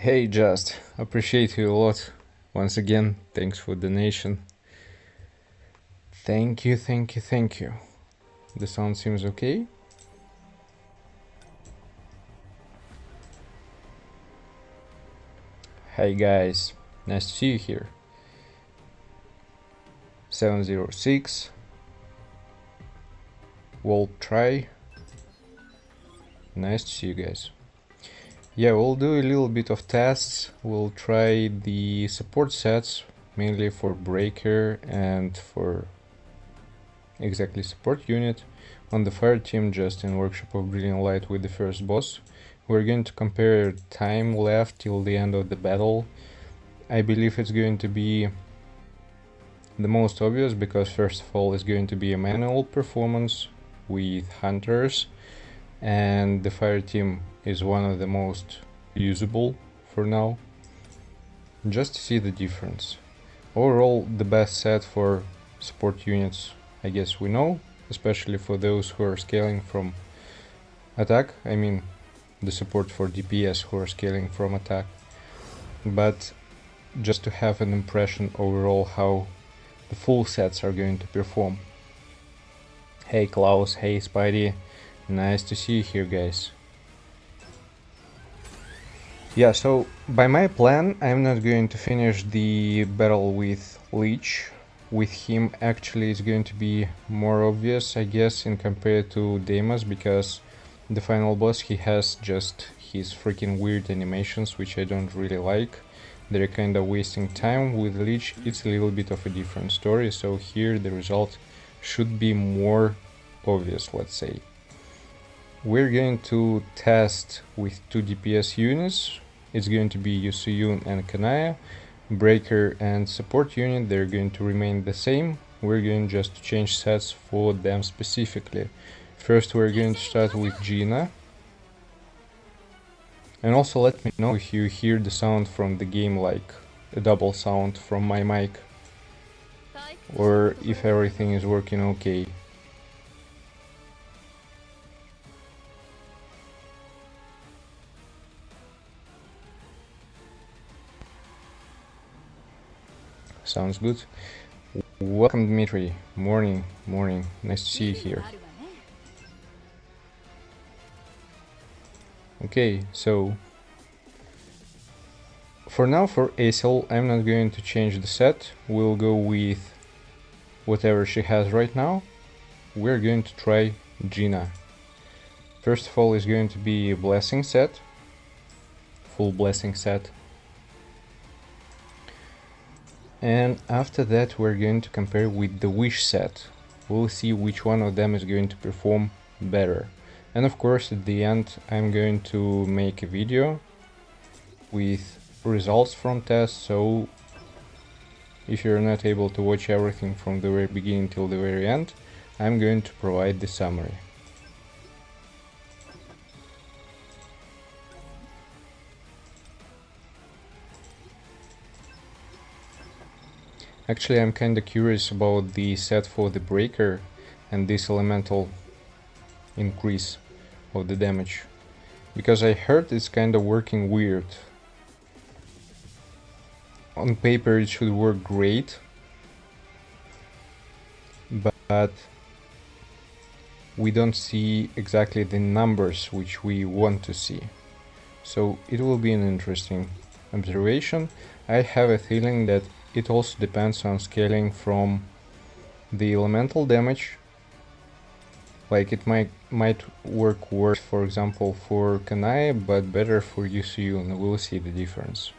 Hey, Just, appreciate you a lot. Once again, thanks for donation. Thank you, thank you, thank you. The sound seems okay? Hey guys, nice to see you here. 706. We'll try. Nice to see you guys. Yeah, we'll do a little bit of tests. We'll try the support sets, mainly for breaker and for exactly support unit. On the fire team, just in Workshop of Brilliant Light with the first boss. We're going to compare time left till the end of the battle. I believe it's going to be the most obvious because first of all it's going to be a manual performance with hunters, and the fire team is one of the most usable for now, just to see the difference. Overall, the best set for support units, I guess we know, especially for those who are scaling from attack. I mean, the support for DPS who are scaling from attack. But just to have an impression overall how the full sets are going to perform. Hey Klaus, hey Spidey, nice to see you here, guys. Yeah, so by my plan, I'm not going to finish the battle with Leech. With him, actually, it's going to be more obvious, I guess, in compared to Deimos, because the final boss, he has just his freaking weird animations, which I don't really like. They're kinda wasting time. With Leech, it's a little bit of a different story, so here the result should be more obvious, let's say. We're going to test with 2 DPS units. It's going to be Yusuyun and Kanaya. Breaker and support unit, they're going to remain the same. We're going just to change sets for them specifically. First, we're going to start with Gina. And also let me know if you hear the sound from the game, like a double sound from my mic, or if everything is working okay. Sounds good. Welcome, Dmitry. Morning, morning. Nice to see you here. Okay, so for now, for Acel, I'm not going to change the set. We'll go with whatever she has right now. We're going to try Gina. First of all, is going to be a blessing set, full blessing set. And after that, we're going to compare with the wish set. We'll see which one of them is going to perform better. And of course, at the end, I'm going to make a video with results from tests, so if you're not able to watch everything from the very beginning till the very end, I'm going to provide the summary. Actually, I'm kinda curious about the set for the breaker and this elemental increase of the damage, because I heard it's kinda working weird. On paper it should work great, but we don't see exactly the numbers which we want to see. So it will be an interesting observation. I have a feeling that it also depends on scaling from the elemental damage. Like it might work worse, for example, for Kanai, but better for UCU, and we'll see the difference.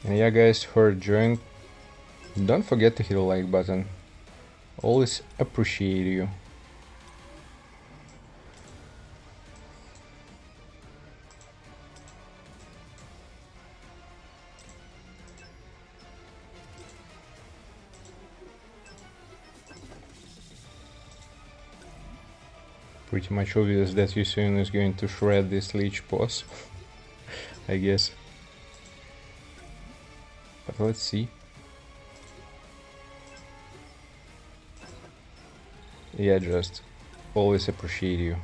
And yeah, guys, who are joined, don't forget to hit the like button. Always appreciate you. Pretty much obvious that Yusun is going to shred this Leech boss, I guess. But let's see. Yeah, just always appreciate you.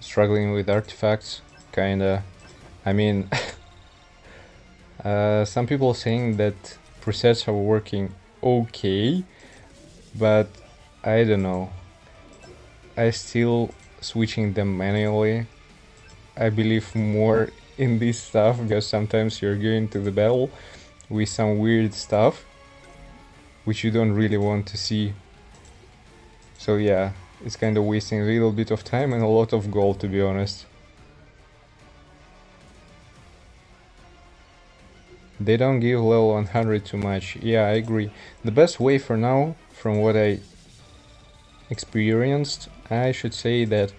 Struggling with artifacts, kinda. I mean, some people saying that presets are working okay, but I don't know. I still switching them manually. I believe more in this stuff because sometimes you're going to the battle with some weird stuff which you don't really want to see. So yeah, it's kind of wasting a little bit of time and a lot of gold, to be honest. They don't give level 100 too much. Yeah, I agree. The best way for now, from what I experienced, I should say that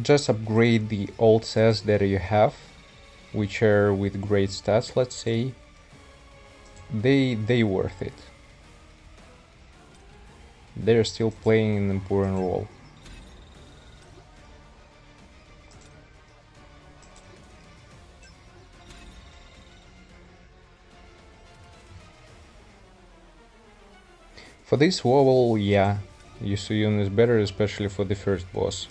just upgrade the old sets that you have, which are with great stats, let's say. They worth it. They're still playing an important role. For this wobble, yeah, Yusuyun is better, especially for the first boss.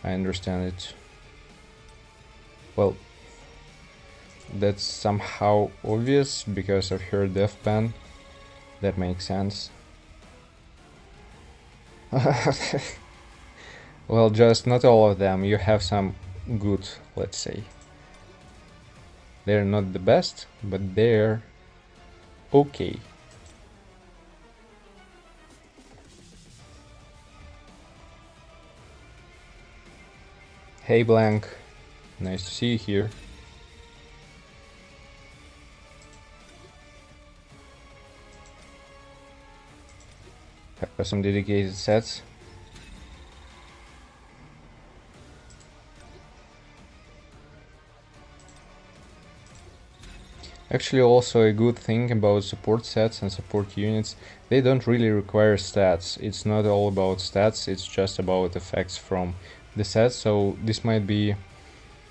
I understand it. Well, that's somehow obvious because of her death ban. That makes sense. Well, just not all of them. You have some good, let's say. They're not the best, but they're okay. Hey Blank, nice to see you here. Have some dedicated sets. Actually, also a good thing about support sets and support units, they don't really require stats. It's not all about stats, it's just about effects from the set, so this might be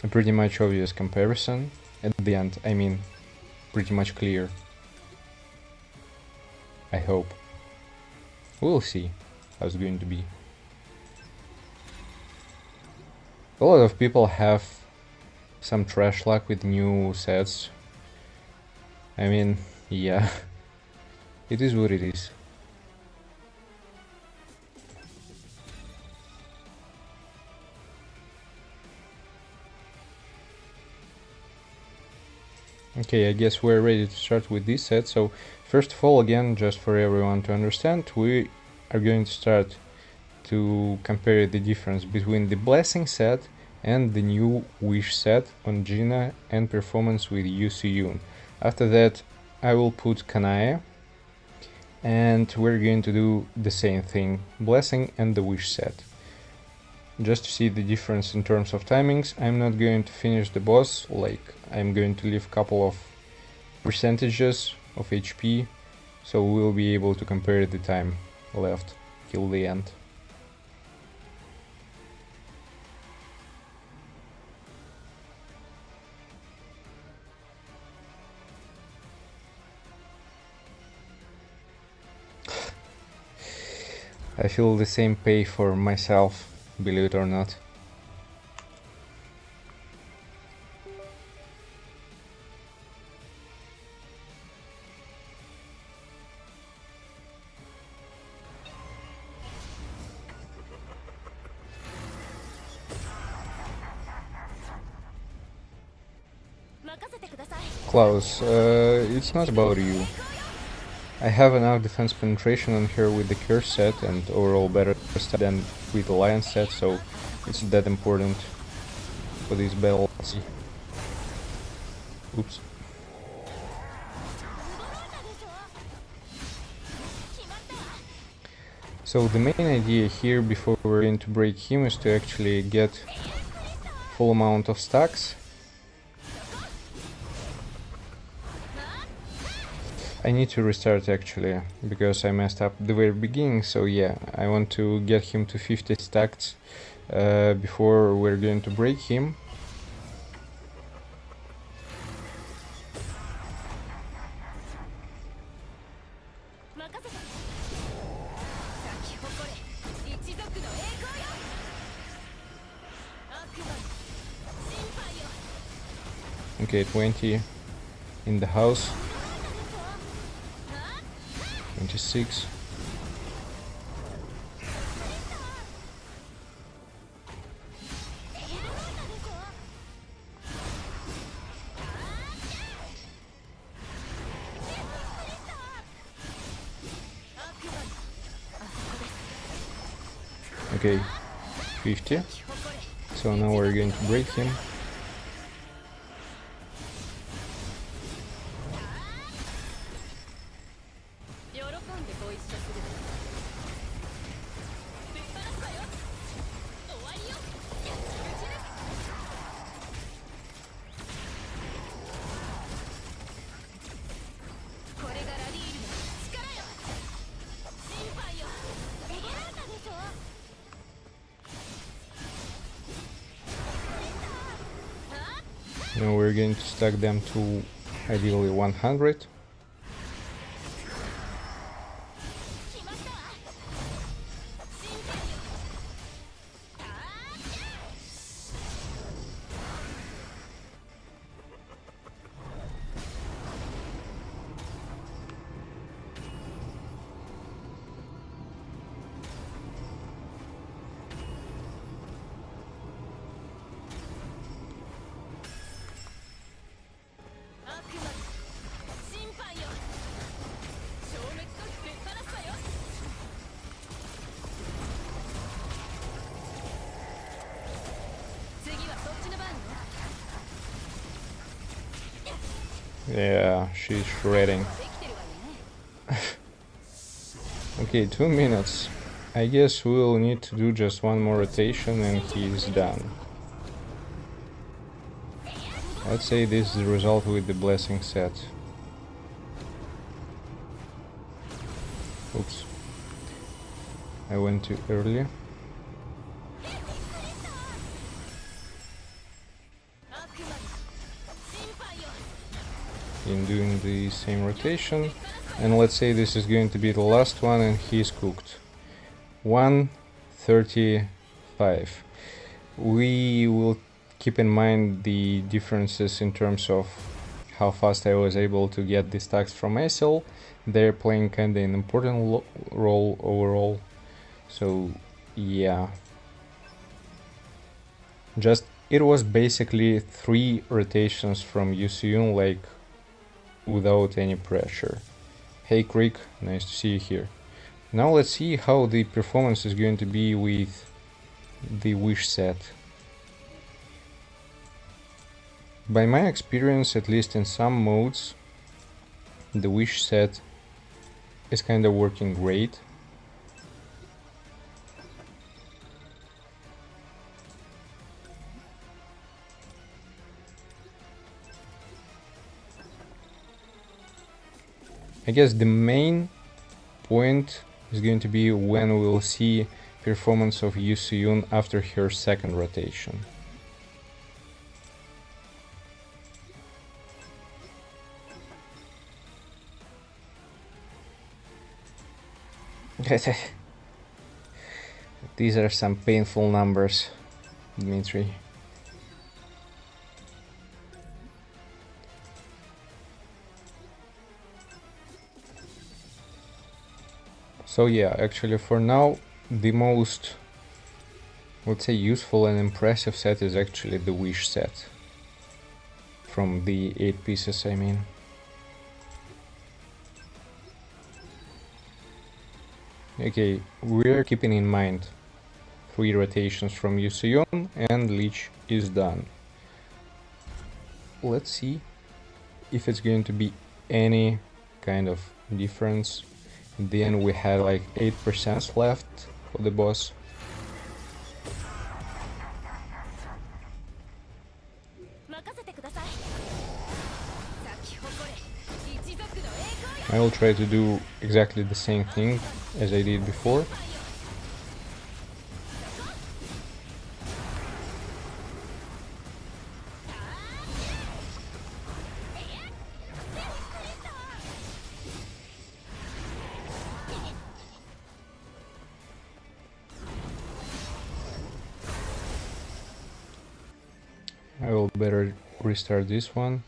a pretty much obvious comparison at the end. I mean, pretty much clear. I hope. We'll see how it's going to be. A lot of people have some trash luck with new sets. I mean, yeah, it is what it is. Okay, I guess we're ready to start with this set. So first of all, again, just for everyone to understand, we are going to start to compare the difference between the Blessing set and the new Wish set on Gina and performance with Yu Suyun. After that, I will put Kanaya, and we're going to do the same thing, Blessing and the Wish set. Just to see the difference in terms of timings, I'm not going to finish the boss, like I'm going to leave a couple of percentages of HP, so we'll be able to compare the time left till the end. I feel the same pay for myself, believe it or not. Klaus, it's not about you. I have enough defense penetration on her with the curse set and overall better stat than with the lion set, so it's that important for this battle. Oops. So the main idea here before we're going to break him is to actually get full amount of stacks. I need to restart actually, because I messed up the very beginning, so yeah, I want to get him to 50 stacks before we're going to break him. Okay, 20 in the house. 26. Okay, 50. So now we're going to break him. Now we're going to stack them to ideally 100. Yeah, she's shredding. Okay, 2 minutes. I guess we'll need to do just one more rotation and he's done. I'd say this is the result with the blessing set. Oops. I went too early. In doing the same rotation, and let's say this is going to be the last one and he's cooked. 135. We will keep in mind the differences in terms of how fast I was able to get the stacks from SL. They're playing kinda an important role overall, so yeah. Just it was basically 3 rotations from Yusuun, like without any pressure. Hey Creek, nice to see you here. Now let's see how the performance is going to be with the Wish set. By my experience, at least in some modes, the Wish set is kind of working great. I guess the main point is going to be when we'll see performance of Yusuun after her second rotation. These are some painful numbers, Dmitry. So yeah, actually for now, the most, let's say, useful and impressive set is actually the Wish set. From the 8 pieces, I mean. Okay, we're keeping in mind 3 rotations from Yusuon and Leech is done. Let's see if it's going to be any kind of difference. In the end we had like 8% left for the boss. I will try to do exactly the same thing as I did before. I will better restart this one.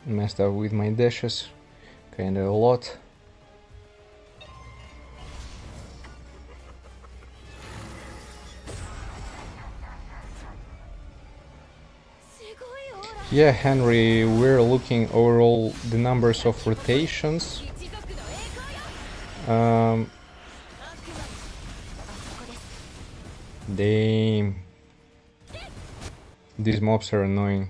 Messed up with my dashes kinda a lot. Yeah, Henry, we're looking overall the numbers of rotations. Damn. These mobs are annoying.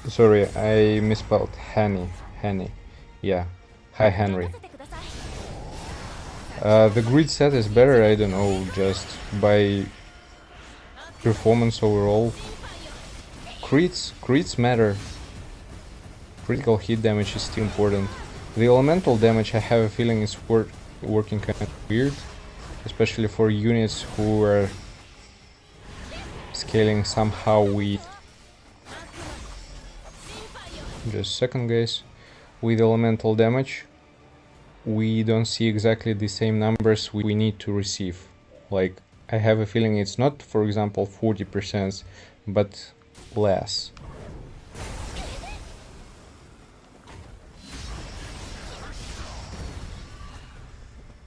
Sorry, I misspelled Henny. Henny. Yeah. Hi, Henry. The grid set is better, I don't know, just by performance overall. Crits matter. Critical hit damage is still important. The elemental damage, I have a feeling, is working kind of weird, especially for units who are scaling somehow with... Just a second, guys. With elemental damage, we don't see exactly the same numbers we need to receive. Like, I have a feeling it's not, for example, 40%, but less.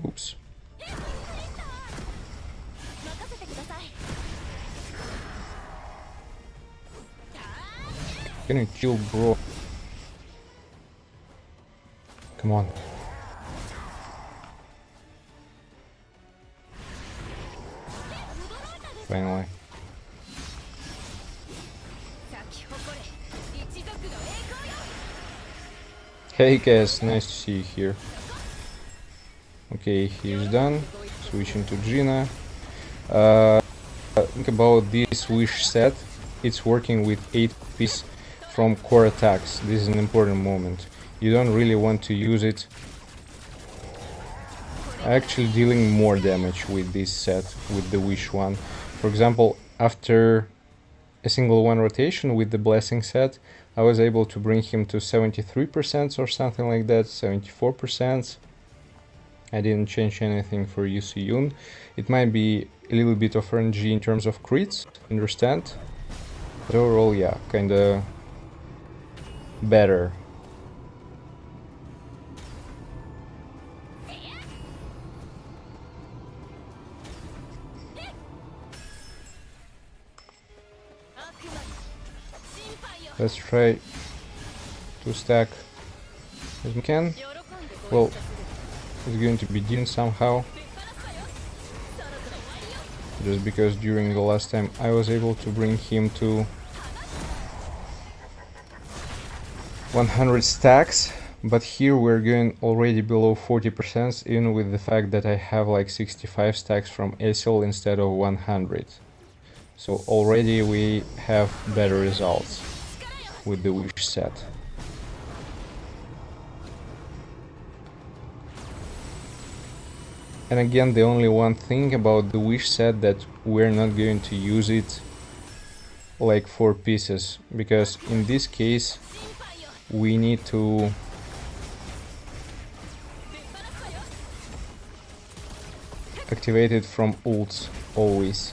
Oops. Can you chill, bro? Come on. Finally. Hey guys, nice to see you here. Okay, he's done. Switching to Gina. Think about this wish set. It's working with 8 pieces from core attacks. This is an important moment. You don't really want to use it. Actually dealing more damage with this set, with the wish one. For example, after a single one rotation with the blessing set, I was able to bring him to 73% or something like that, 74%. I didn't change anything for Yusuyun. It might be a little bit of RNG in terms of crits, understand? But overall, yeah, kinda better. Let's try to stack as we can. Well, it's going to be done somehow. Just because during the last time I was able to bring him to 100 stacks, but here we're going already below 40%, even with the fact that I have like 65 stacks from SL instead of 100. So already we have better results with the wish set. And again, the only one thing about the wish set that we're not going to use it like 4 pieces, because in this case we need to activate it from ults always.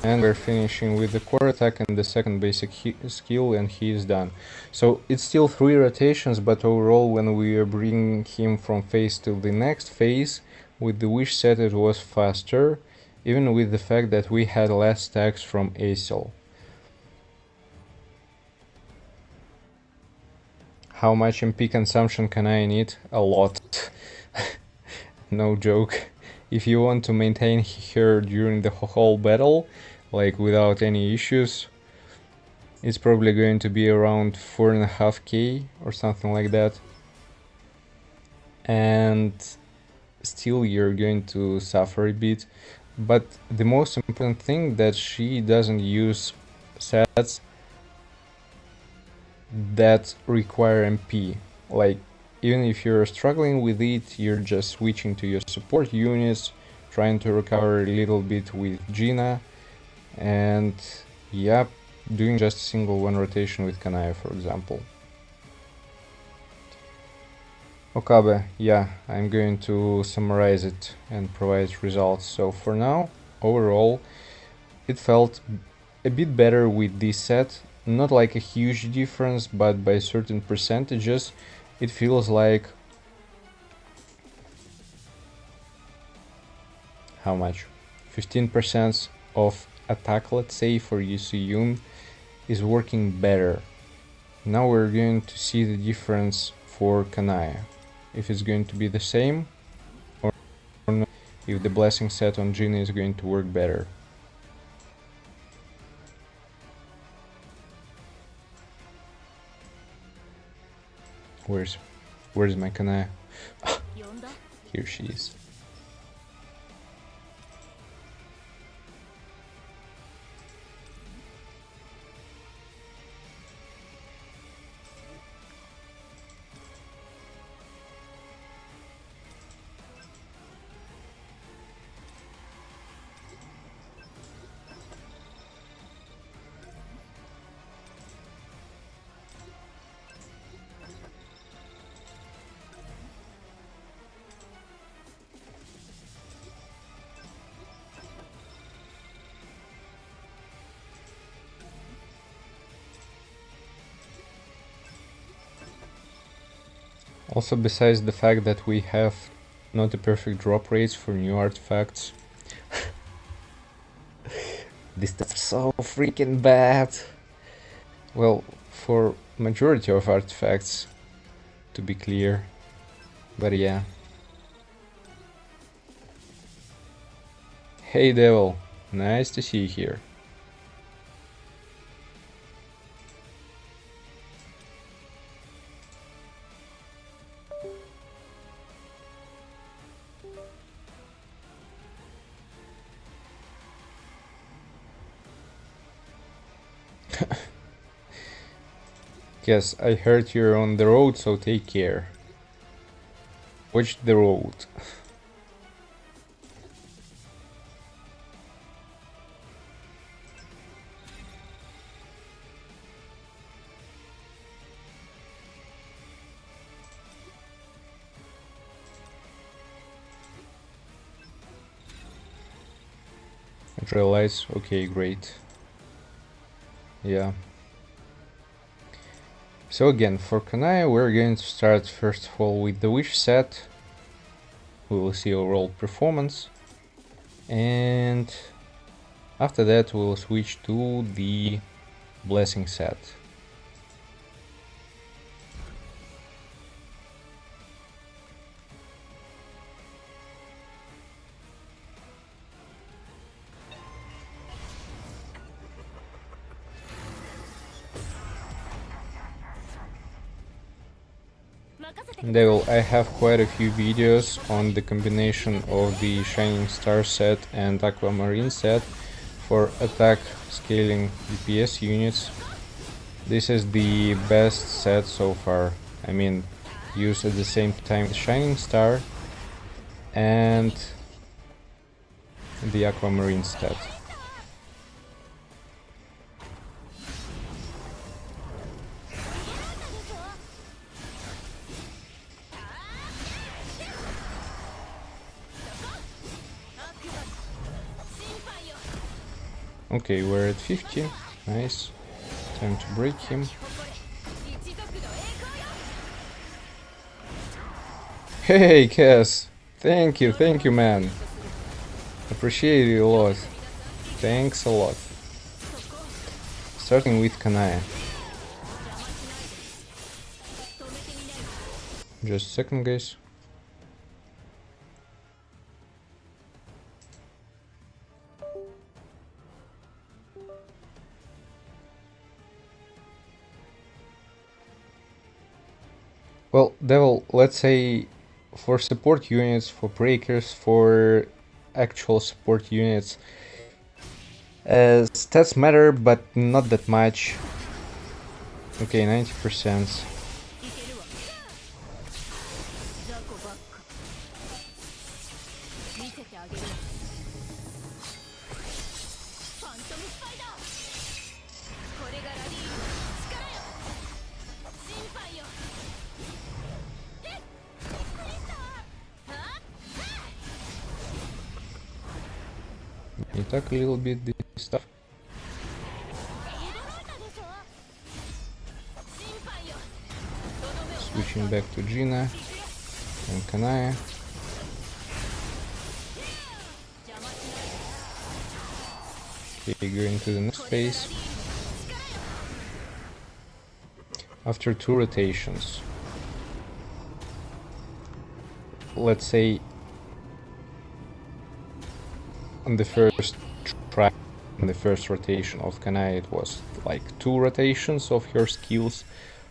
And we're finishing with the core attack and the second basic skill, and he is done. So it's still 3 rotations, but overall when we are bringing him from phase to the next phase with the wish set, it was faster, even with the fact that we had less stacks from ASL. How much MP consumption can I need? A lot. No joke. If you want to maintain her during the whole battle, like without any issues, it's probably going to be around 4.5k or something like that. And still you're going to suffer a bit. But the most important thing that she doesn't use sets that require MP. Like, even if you're struggling with it, you're just switching to your support units, trying to recover a little bit with Gina, and yeah, doing just a single one rotation with Kanaya, for example. Okabe, yeah, I'm going to summarize it and provide results. So for now, overall, it felt a bit better with this set. Not like a huge difference, but by certain percentages, it feels like... how much? 15% of attack, let's say, for Yusuyun is working better. Now we're going to see the difference for Kanaya. If it's going to be the same or not, if the blessing set on Jin is going to work better. Where's my Kanaya? Here she is. Also, besides the fact that we have not the perfect drop rates for new artifacts, this stuff's so freaking bad. Well, for majority of artifacts, to be clear, but yeah. Hey Devil, nice to see you here. Yes, I heard you're on the road, so take care. Watch the road. Realize, okay, great. Yeah. So again, for Kanaya, we're going to start first of all with the Wish set. We will see overall performance. And after that, we'll switch to the Blessing set. Devil, I have quite a few videos on the combination of the Shining Star set and Aquamarine set for attack scaling DPS units. This is the best set so far. I mean, use at the same time the Shining Star and the Aquamarine stat. Okay, we're at 50. Nice. Time to break him. Hey, Cass! Thank you, man. Appreciate it a lot. Thanks a lot. Starting with Kanaya. Just a second, guys. Well, Devil, let's say for support units, for breakers, for actual support units, stats matter, but not that much. Okay, 90%. you talk a little bit this stuff? Switching back to Gina and Kanaya. Okay, going to the next phase. After 2 rotations, let's say on the first try, in the first rotation of Kanaya, it was like 2 rotations of her skills.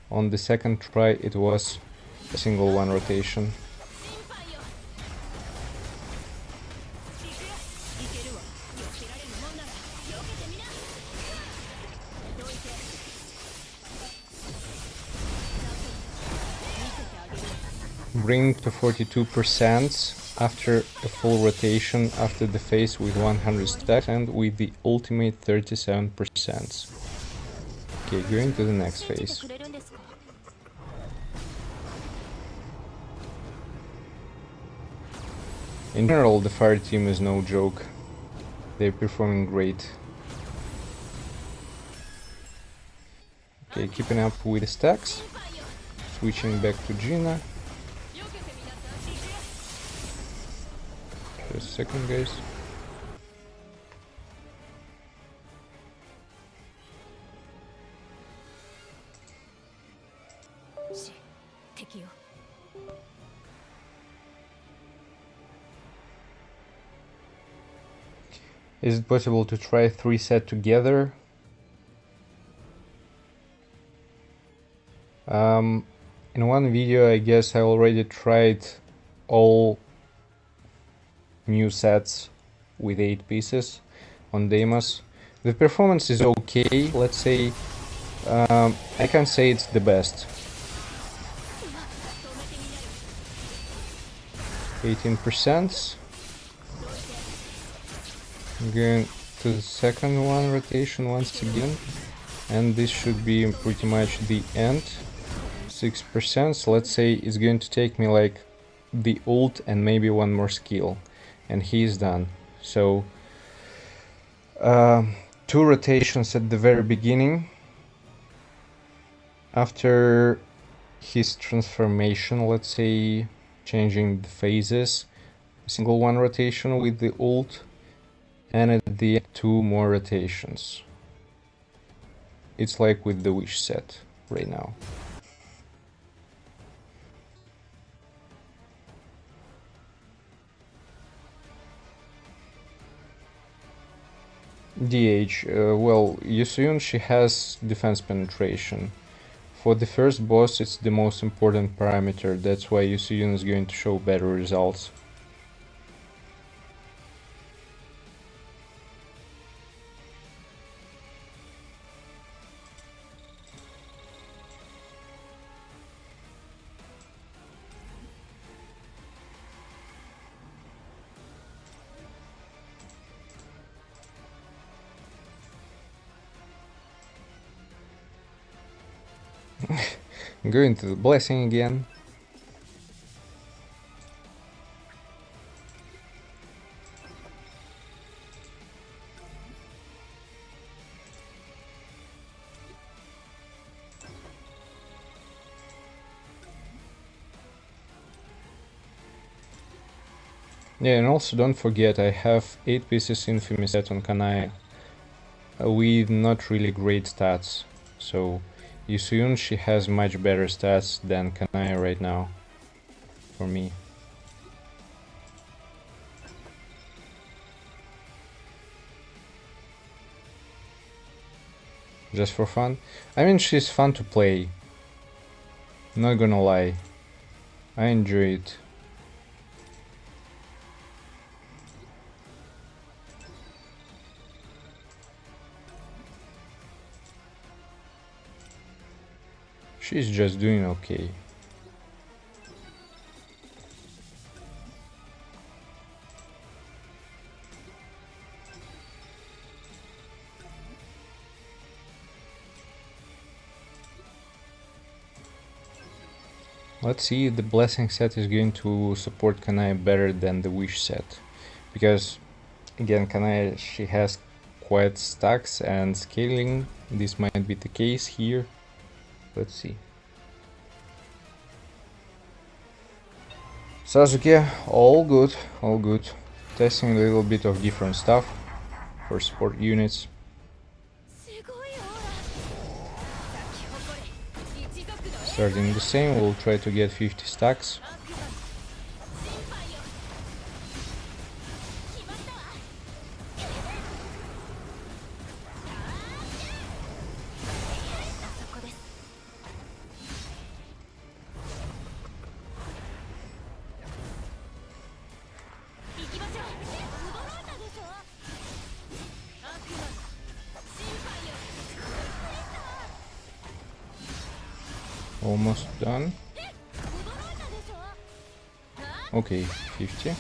On the second try, it was a single 1 rotation. Bring to 42% after a full rotation after the phase with 100 stacks and with the ultimate 37%. Okay, going to the next phase. In general, the fire team is no joke. They're performing great. Okay, keeping up with the stacks. Switching back to Gina. Just a second, guys. Is it possible to try 3 sets together? In one video, I guess I already tried all new sets with 8 pieces on demos. The performance is okay, let's say. I can't say it's the best. 18%. Going to the second one rotation once again, and this should be pretty much the end. 6%, so let's say it's going to take me like the ult and maybe 1 more skill, and he's done. So 2 rotations at the very beginning. After his transformation, let's say changing the phases, a single 1 rotation with the ult, and at the end 2 more rotations. It's like with the wish set right now. DH, well, Yusuyon, she has defense penetration. For the first boss, it's the most important parameter, that's why Yusuyon is going to show better results. Going to the blessing again. Yeah, and also don't forget I have 8 pieces infamy set on Kanaya with not really great stats, so Yusuyon, she has much better stats than Kanaya right now, for me. Just for fun? I mean, she's fun to play. Not gonna lie. I enjoy it. She's just doing okay. Let's see if the blessing set is going to support Kanai better than the wish set, because Again, Kanaya, she has quite stacks and scaling. This might be the case here. Let's see. Sasuke, all good, all good. Testing a little bit of different stuff for support units. Starting the same, we'll try to get 50 stacks. Almost done. Okay, 50.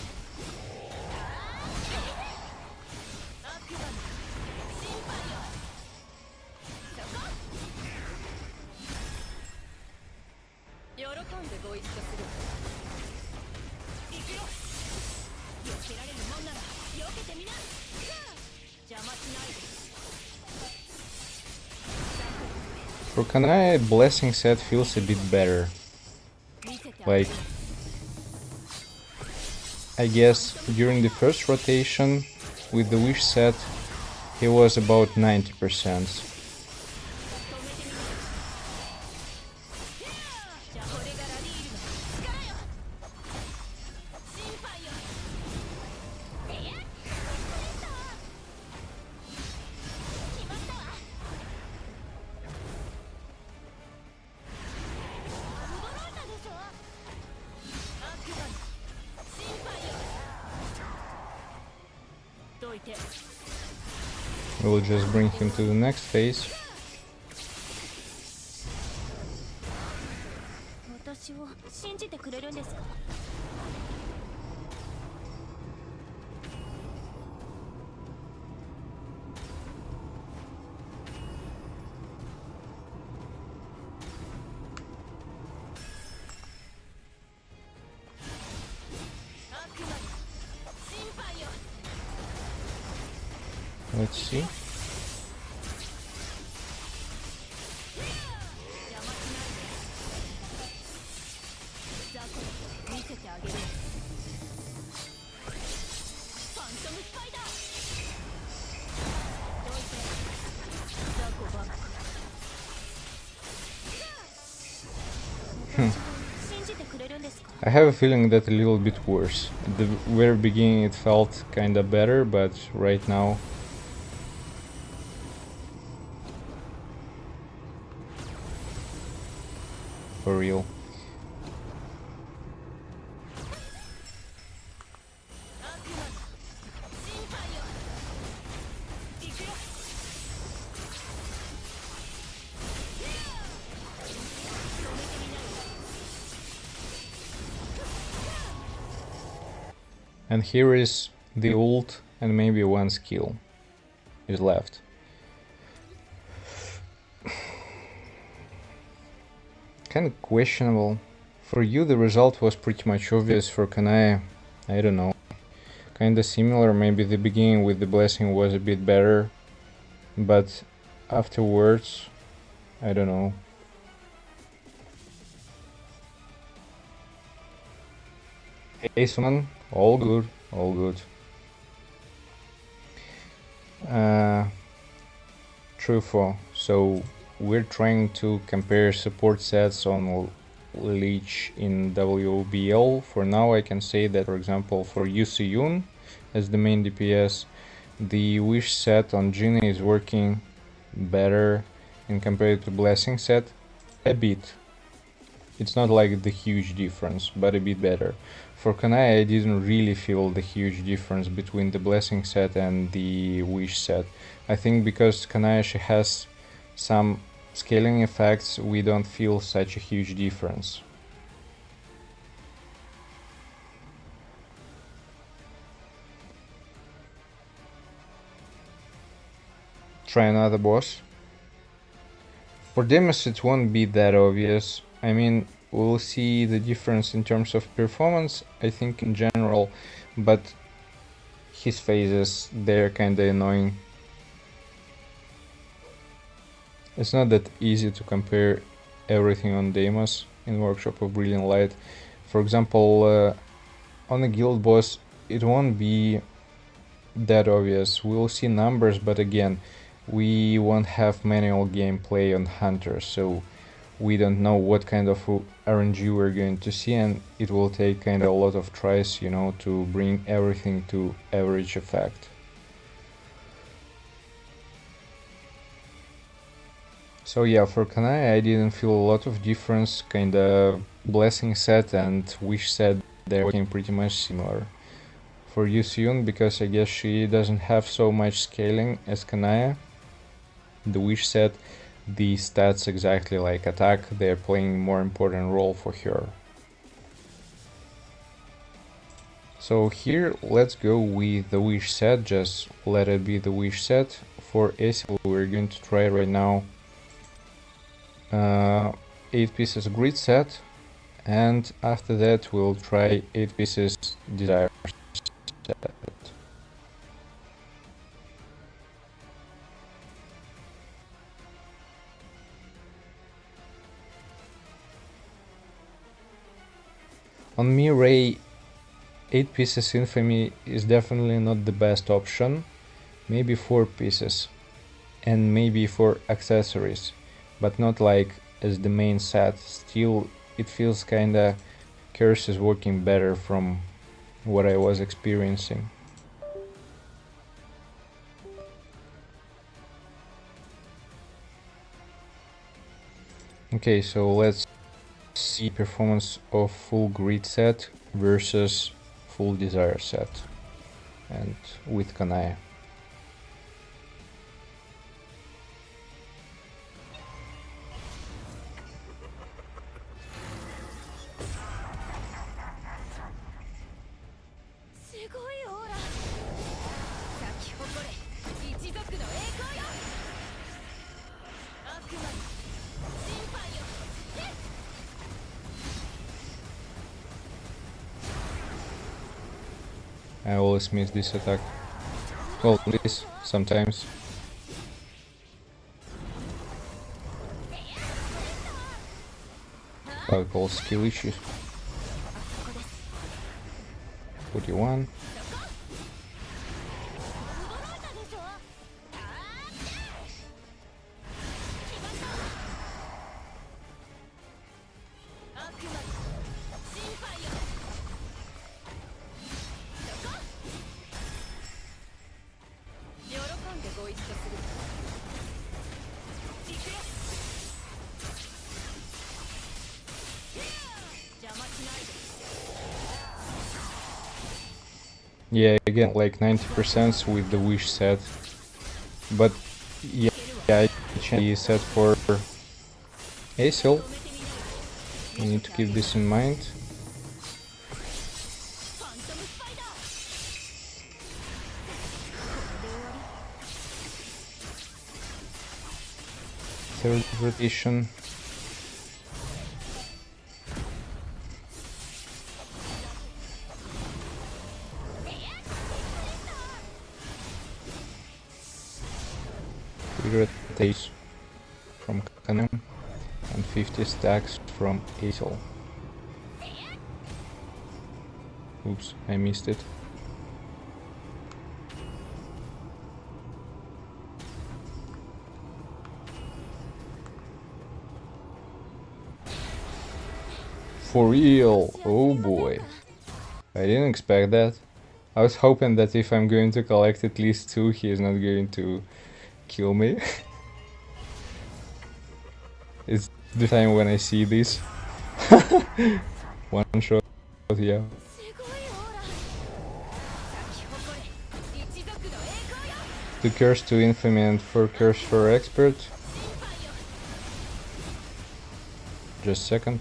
For Kanai, Blessing set feels a bit better. Like, I guess during the first rotation with the Wish set, he was about 90%. We'll just bring him to the next phase. Let's see. I have a feeling that a little bit worse. At the very beginning it felt kinda better, but right now for real. And here is the ult, and maybe one skill is left. Kinda questionable. For you the result was pretty much obvious. For Kanai, I don't know. Kinda similar, maybe the beginning with the Blessing was a bit better, but afterwards, I don't know. Aceman, all good, all good. Trufo, so we're trying to compare support sets on Leech in WBL. For now I can say that, for example, for Yusuyun as the main DPS, the Wish set on Jin is working better in compared to Blessing set, a bit. It's not like the huge difference, but a bit better. For Kanai, I didn't really feel the huge difference between the Blessing set and the Wish set. I think because Kanai, she has some scaling effects, we don't feel such a huge difference. Try another boss. For Demus it won't be that obvious. I mean, we'll see the difference in terms of performance, I think, in general, but his phases, they're kinda annoying. It's not that easy to compare everything on Deimos in Workshop of Brilliant Light. For example, on a guild boss, it won't be that obvious. We'll see numbers, but again, we won't have manual gameplay on Hunter, so we don't know what kind of RNG we're going to see, and it will take kind of a lot of tries, you know, to bring everything to average effect. So yeah, for Kanai I didn't feel a lot of difference. Kinda Blessing set and Wish set, they're working pretty much similar. For Yusyun, because I guess she doesn't have so much scaling as Kanaya, the Wish set, the stats exactly like attack, they're playing more important role for her. So here let's go with the Wish set, just let it be the Wish set. For ASL we're going to try right now 8 pieces grid set, and after that we'll try 8 pieces desire set. On Mirai, 8 pieces infamy is definitely not the best option, maybe 4 pieces, and maybe for accessories, but not like as the main set. Still, it feels kinda Curse is working better from what I was experiencing. Okay, so let's see performance of full grid set versus full desire set, and with Kanaya. I always miss this attack. Well, this sometimes. I'll call skill issue. 41. Yeah, again, like 90% with the Wish set. But yeah, I changed the set for ASL. You need to keep this in mind. Third rotation. Rotation from Canon and 50 stacks from ASL. Oops, I missed it. For real, oh boy. I didn't expect that. I was hoping that if I'm going to collect at least 2, he is not going to kill me. It's the time when I see this. One shot, yeah. To Curse to Infamy and for Curse for Expert. Just a second.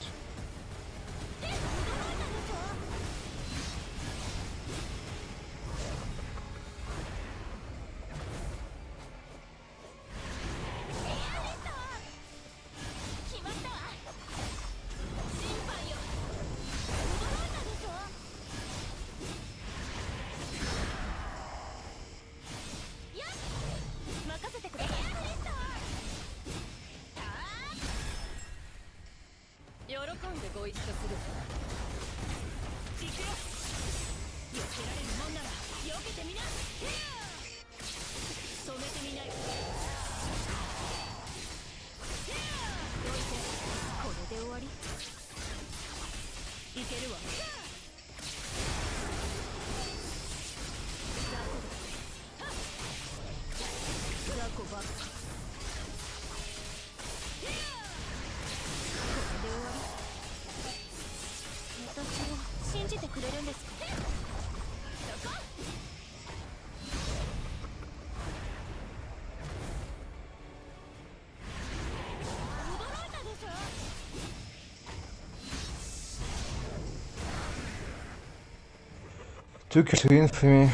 2 cures to infamy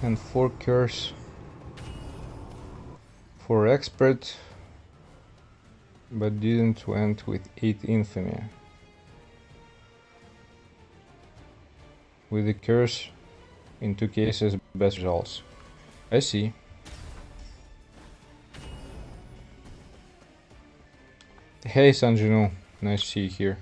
and 4 cures for expert, but didn't went with 8 infamy. With the cures in 2 cases, best results. I see. Hey Sanjinu, nice to see you here.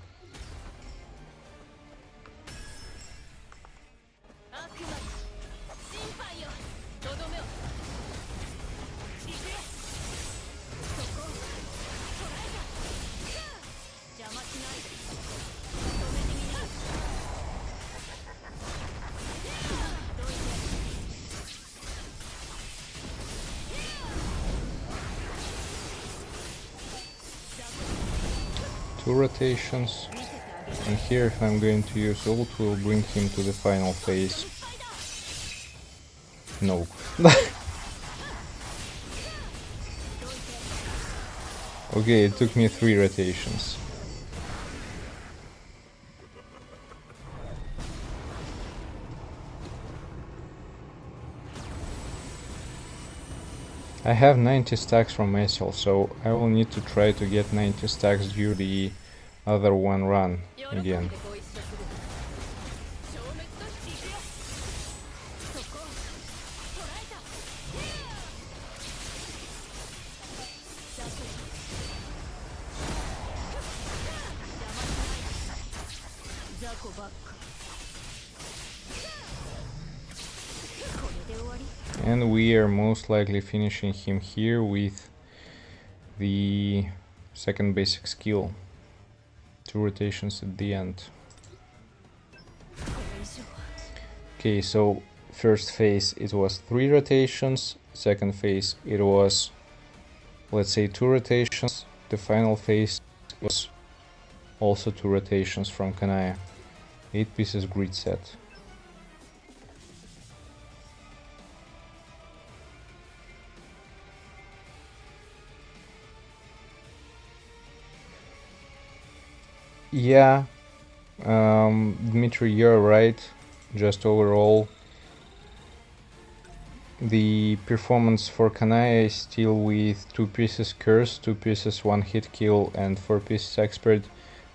Two rotations, and here if I'm going to use ult, will bring him to the final phase. Nope. Okay, it took me 3 rotations. I have 90 stacks from SL, so I will need to try to get 90 stacks during the other one run again. And we are most likely finishing him here with the second basic skill. 2 rotations at the end. Okay, so first phase it was 3 rotations, second phase it was, let's say, 2 rotations, the final phase was also 2 rotations from Kanaya. 8 pieces grid set. Yeah, Dmitry, you're right. Just overall, the performance for Kanaya is still with 2 pieces curse, 2 pieces 1 hit kill, and 4 pieces expert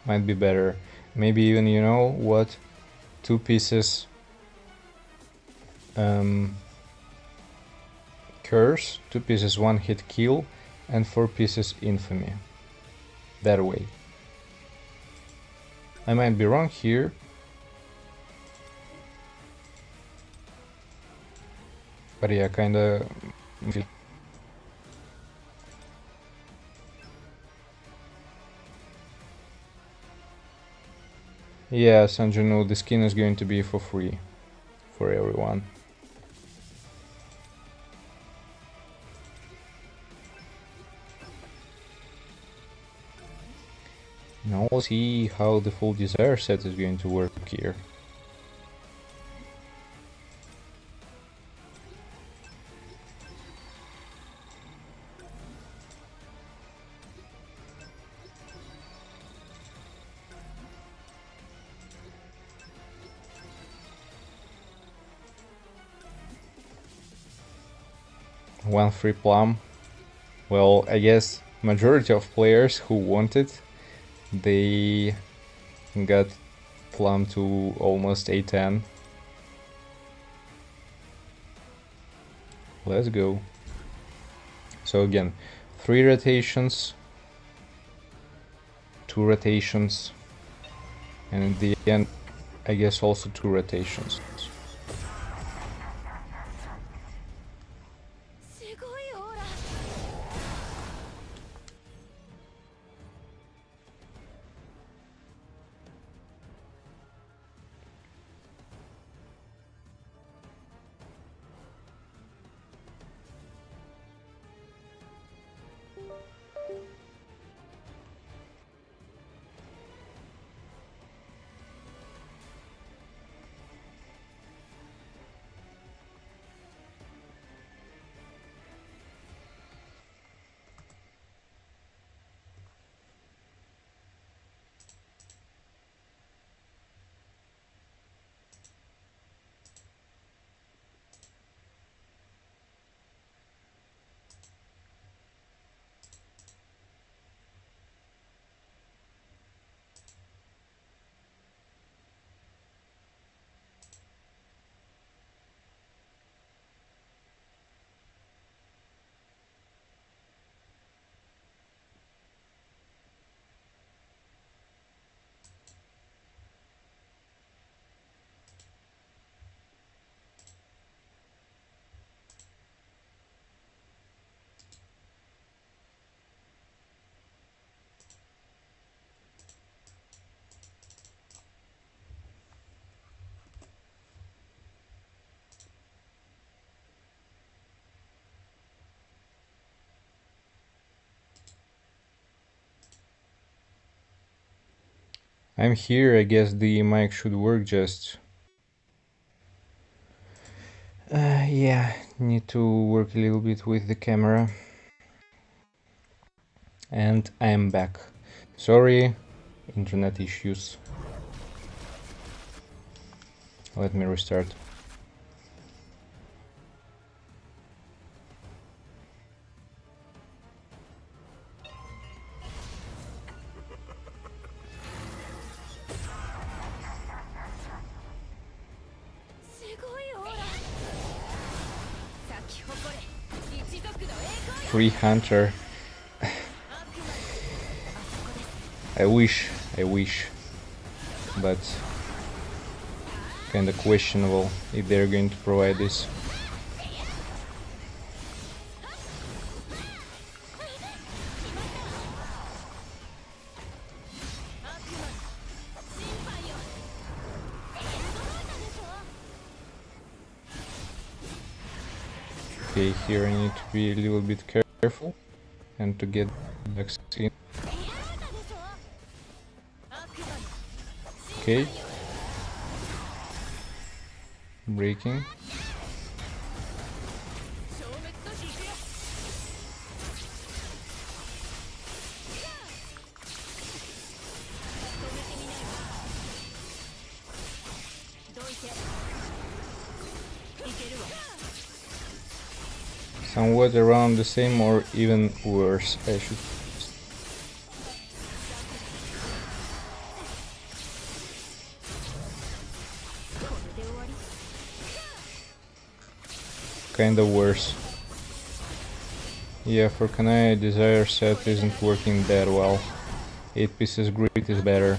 might be better. Maybe even, you know what, 2 pieces curse, 2 pieces 1 hit kill, and 4 pieces infamy. That way. I might be wrong here. But yeah, kinda. Yeah, Sanjanu, the skin is going to be for free for everyone. Now we'll see how the full desire set is going to work here. One free plum. Well, I guess majority of players who want it, they got plum to almost A10. Let's go. So again, 3 rotations, 2 rotations, and in the end I guess also 2 rotations. I'm here, I guess the mic should work just... yeah, need to work a little bit with the camera. And I'm back. Sorry, internet issues. Let me restart. Free hunter. I wish, but kinda questionable if they're going to provide this. Okay, here I need to be a little bit careful and to get the vaccine. Okay. Breaking. Somewhat around the same or even worse, I should. Kinda worse. Yeah, for Kanai, Desire set isn't working that well. 8 pieces grit is better.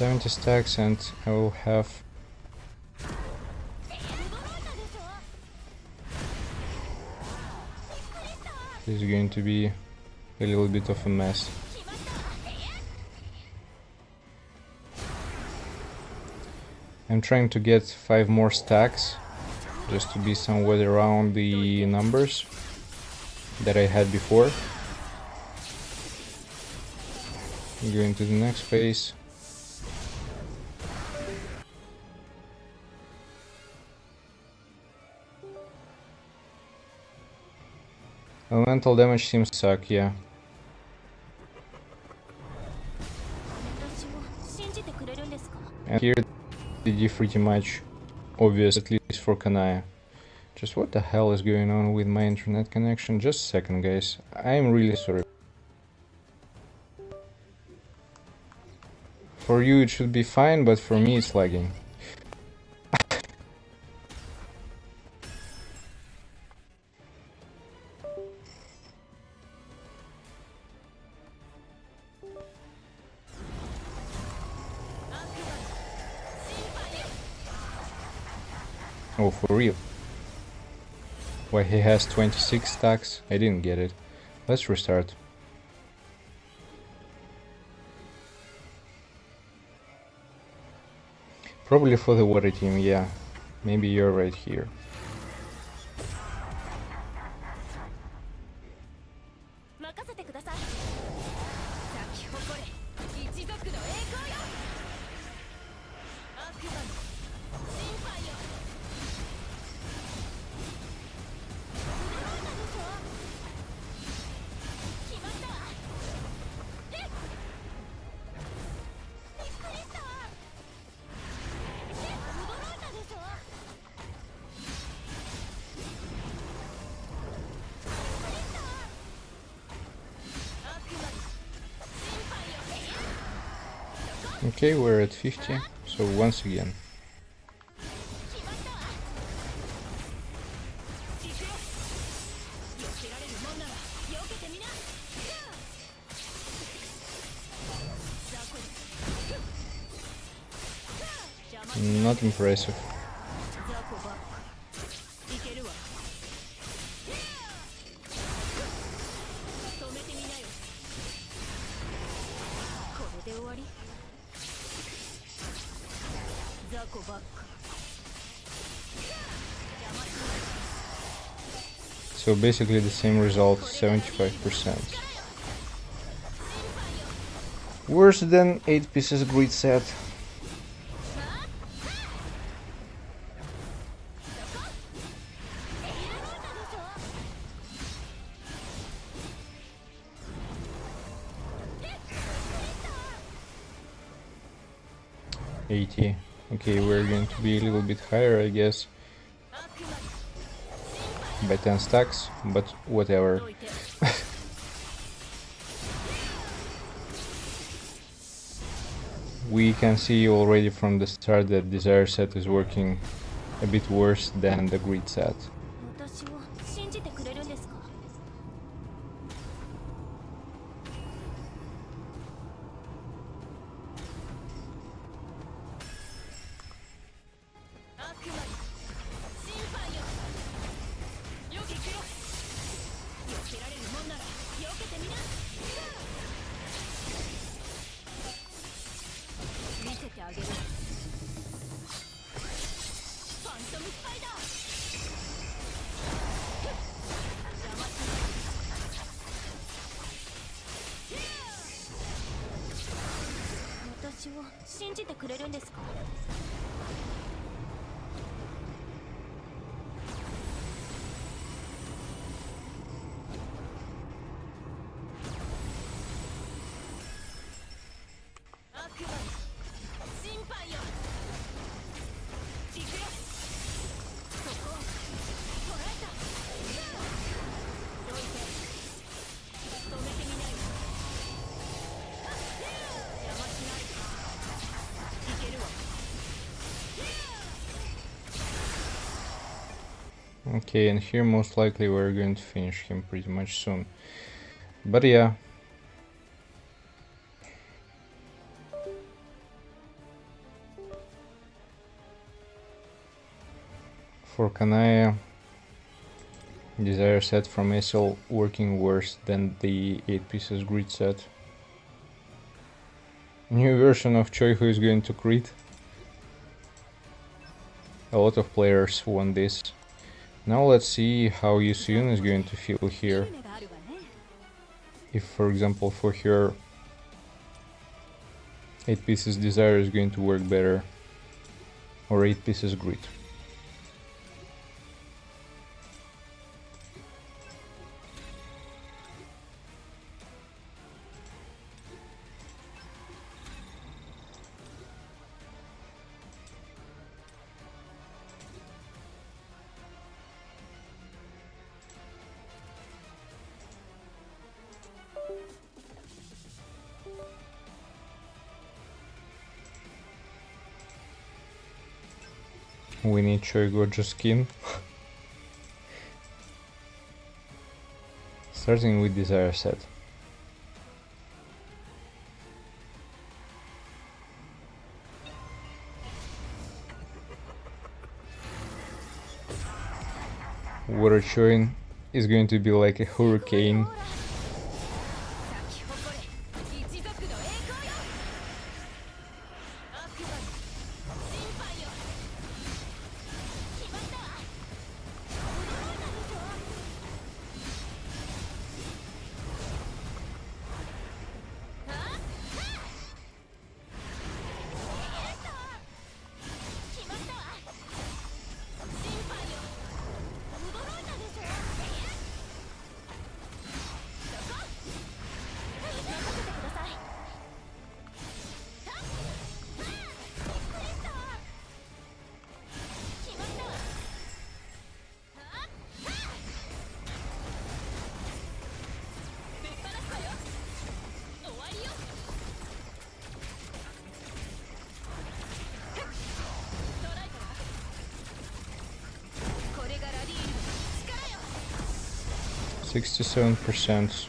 $70 stacks and I will have this is going to be a little bit of a mess. I'm trying to get 5 more stacks just to be somewhere around the numbers that I had before. Going to the next phase. Elemental damage seems to suck, yeah. And here the DD pretty much obvious, at least for Kanaya. Just what the hell is going on with my internet connection? Just a second, guys. I'm really sorry. For you it should be fine, but for me it's lagging. Oh, for real? Why he has 26 stacks? I didn't get it. Let's restart. Probably for the water team, yeah. Maybe you're right here. Okay, we're at 50, so once again. Not impressive. So basically the same result, 75%. Worse than 8 pieces grid set. $80. Okay, we're going to be a little bit higher, I guess, by 10 stacks, but whatever. We can see already from the start that Desire set is working a bit worse than the grid set. Okay, and here most likely we're going to finish him pretty much soon. But yeah. For Kanaya, Desire set from SL working worse than the 8 pieces grid set. New version of Choi who is going to crit. A lot of players want this. Now let's see how Yusun is going to feel here. If, for example, for her 8 pieces Desire is going to work better, or 8 pieces grid. We need Choi Gorgeous skin. Starting with Desire set. water churn is going to be like a hurricane. %67%.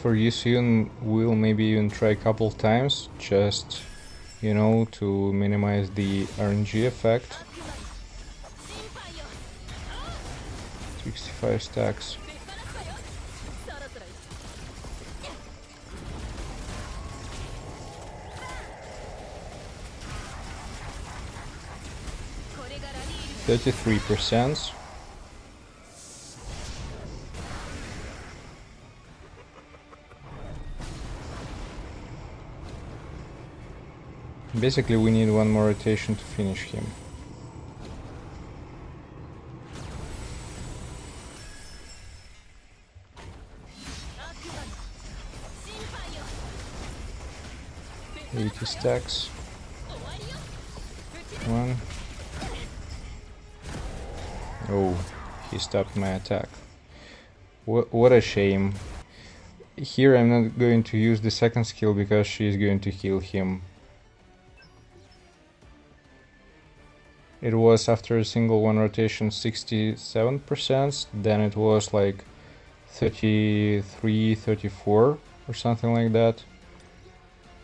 For Yusun, we'll maybe even try a couple times, just, you know, to minimize the RNG effect. 65 stacks. %33%. Basically, we need one more rotation to finish him. $80 stacks. One. Oh, he stopped my attack. What a shame. Here I'm not going to use the second skill because she is going to heal him. It was after a single one rotation 67%, then it was like 33, 34 or something like that.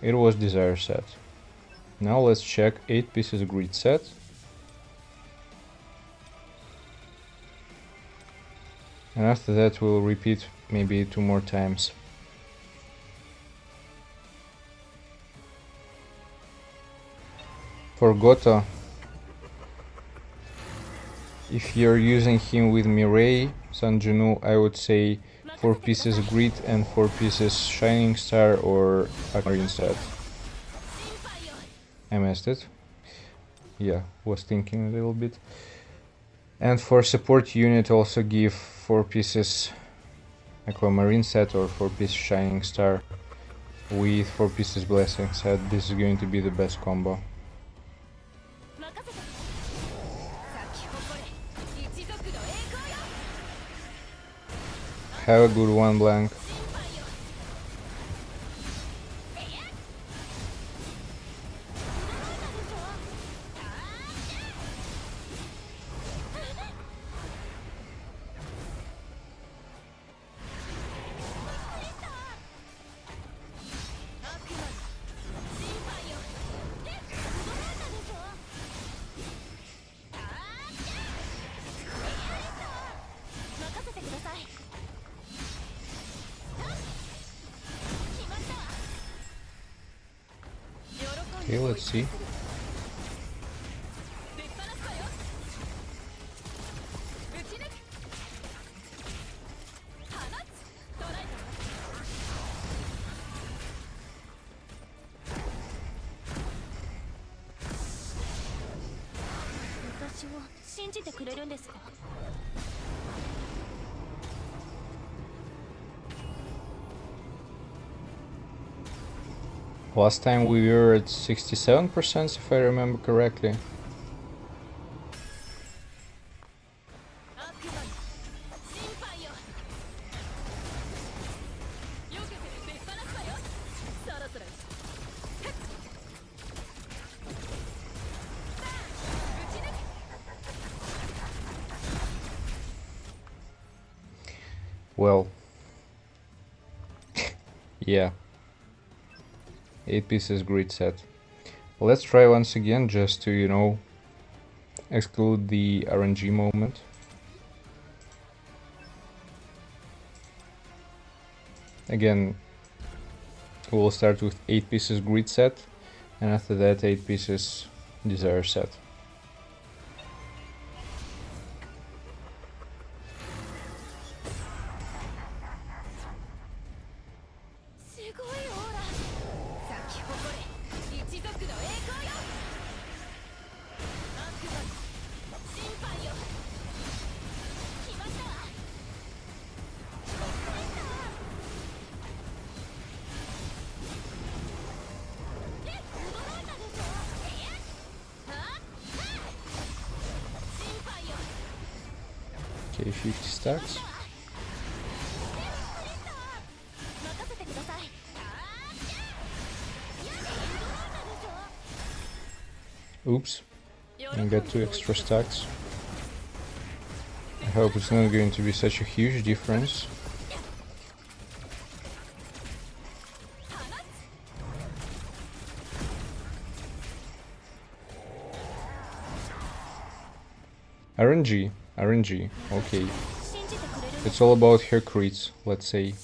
It was desire set. Now let's check 8 pieces grid set. And after that we'll repeat maybe 2 more times. For Goto, if you're using him with Mireille, Sanjinu, I would say 4 pieces grid and 4 pieces Shining Star or Aquamarine set. I missed it. Yeah, was thinking a little bit. And for support unit also give 4 pieces Aquamarine set or 4 pieces Shining Star with 4 pieces Blessing set. This is going to be the best combo. Have a good one, Blank. Okay, let's see. Last time we were at 67%, if I remember correctly. Well, Yeah. 8 pieces grid set. Let's try once again just to, you know, exclude the RNG moment. Again, we'll start with 8 pieces grid set, and after that 8 pieces desire set. Okay, 50 stacks. Oops, I got 2 extra stacks. I hope it's not going to be such a huge difference. RNG, okay. It's all about her crits, let's say.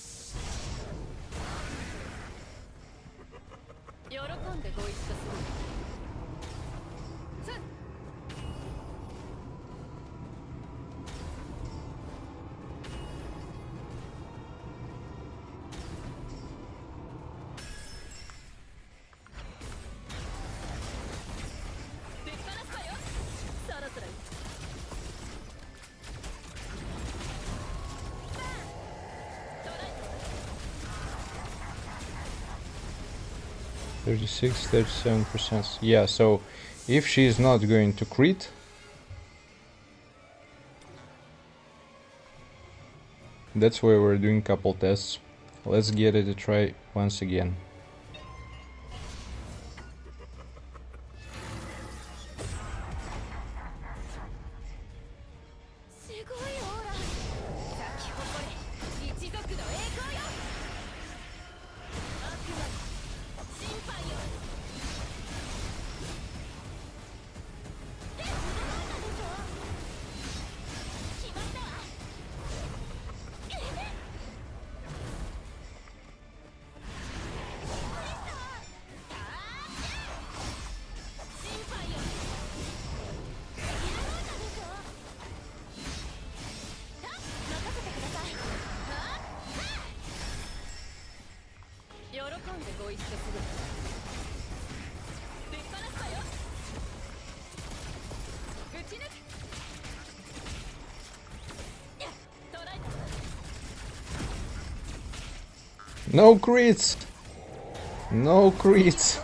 (36, 37%). Yeah, so if she's not going to crit, that's why we're doing couple tests. Let's get it a try once again. No crits! No crits!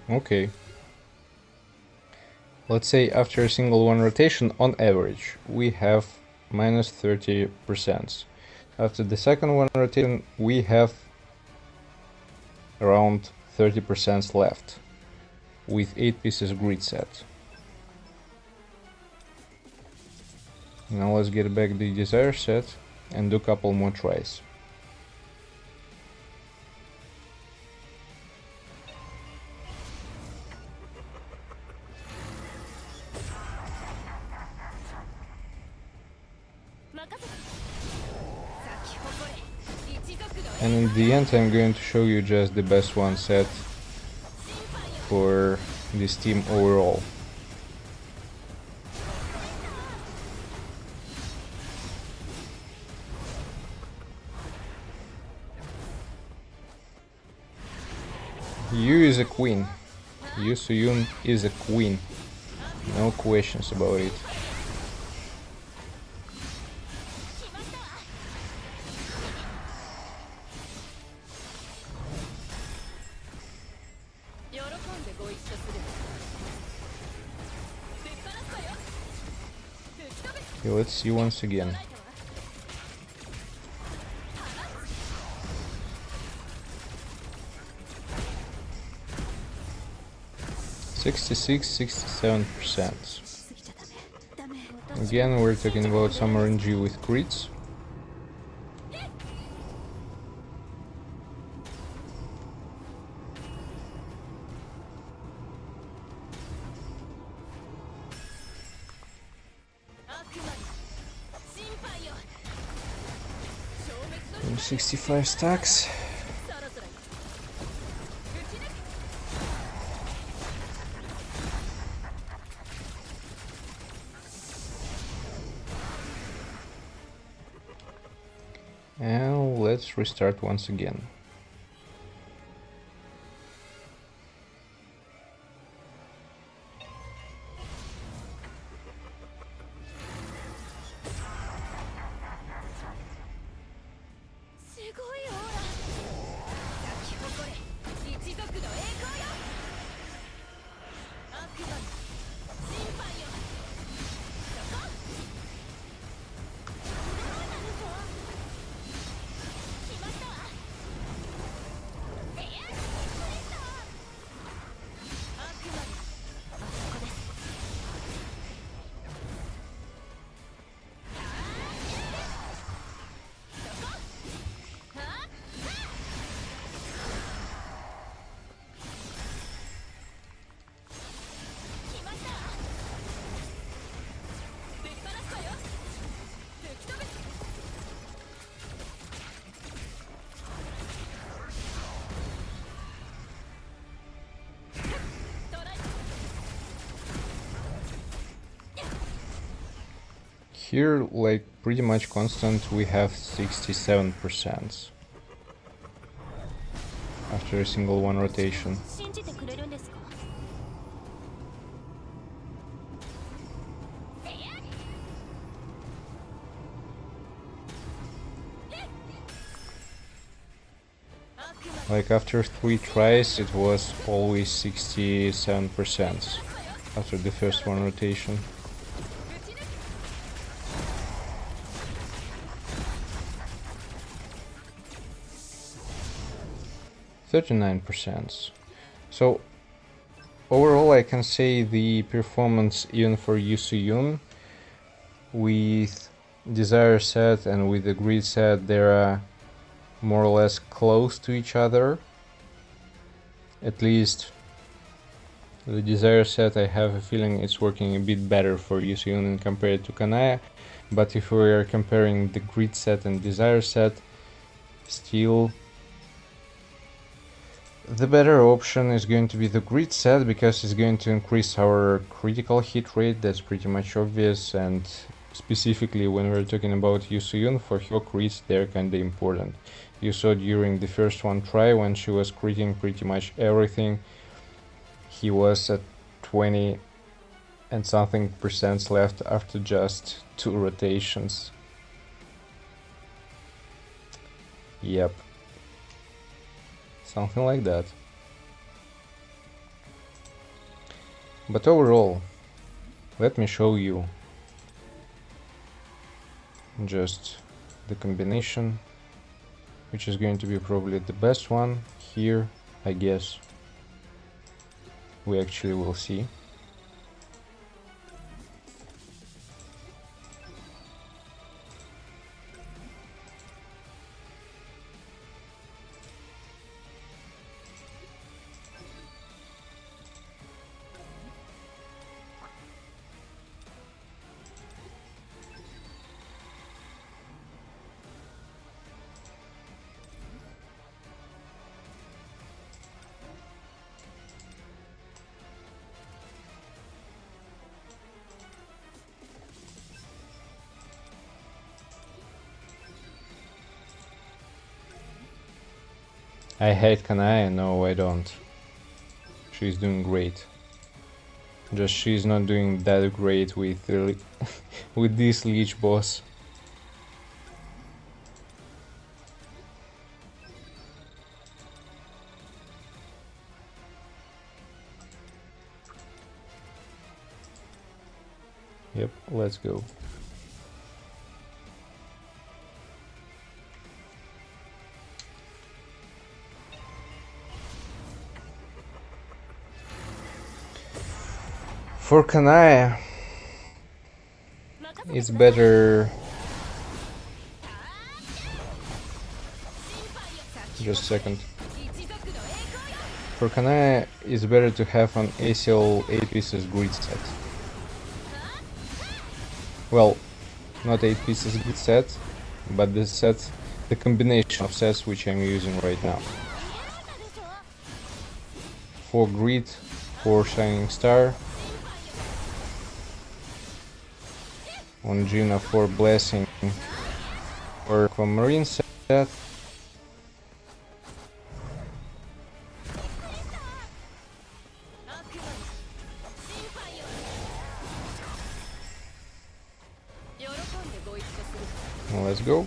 Okay. Let's say after a single one rotation, on average, we have minus 30%. After the second one rotation, we have around 30% left, with 8 pieces grid set. Now let's get back the desire set and do a couple more tries. And in the end, I'm going to show you just the best one set for this team overall. Yu is a queen. Yu Suyun is a queen. No questions about it. Okay, let's see once again. (66–67%). Again, we're talking about some RNG with crits. And 65 stacks. And let's restart once again. Here, like pretty much constant, we have 67% after a single one rotation. Like after 3 tries, it was always 67% after the first one rotation. (39%). So overall I can say the performance even for Yusuyun with desire set and with the grid set, they are more or less close to each other. At least the desire set, I have a feeling it's working a bit better for Yusuyun compared to Kanaya, but if we are comparing the grid set and desire set, still the better option is going to be the grid set, because it's going to increase our critical hit rate. That's pretty much obvious, and specifically when we're talking about Yusuyun, for her crits they're kinda important. You saw during the first one try when she was critting pretty much everything, he was at 20 and something percent left after just 2 rotations. Yep. Something like that. But overall, let me show you just the combination, which is going to be probably the best one here, I guess. We actually will see. I hate Kanaya, no I don't. She's doing great. Just she's not doing that great with with this Leech boss. Yep, let's go. For Kanaya, it's better. Just a second. For Kanaya, it's better to have an ACL 8 pieces grid set. Well, not 8 pieces grid set, but the set, the combination of sets which I'm using right now. 4 grid, 4 shining star. On Gina for blessing or Aquamarine set. Let's go.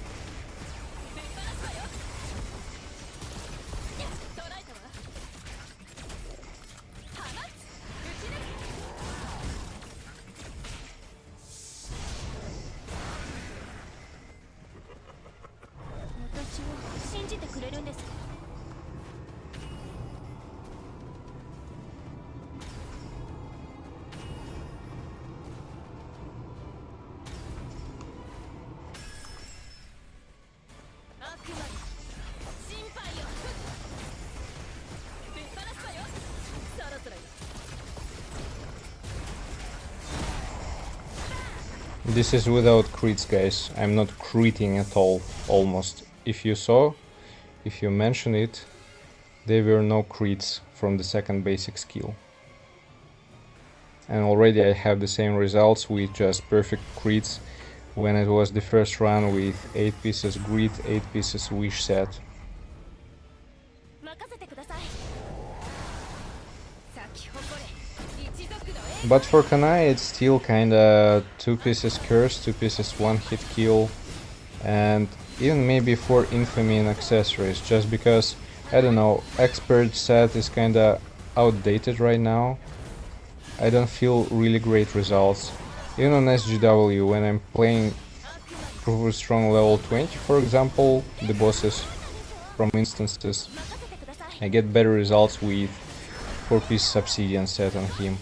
This is without crits, guys. I'm not critting at all, almost. If you saw, if you mention it, there were no crits from the second basic skill. And already I have the same results with just perfect crits when it was the first run with 8 pieces grid, 8 pieces wish set. But for Kanai it's still kinda 2 pieces curse, 2 pieces 1 hit kill, and even maybe 4 infamy and accessories, just because, I don't know, expert set is kinda outdated right now. I don't feel really great results. Even on SGW, when I'm playing Proof Strong level 20, for example, the bosses from instances, I get better results with 4-piece Obsidian set on him.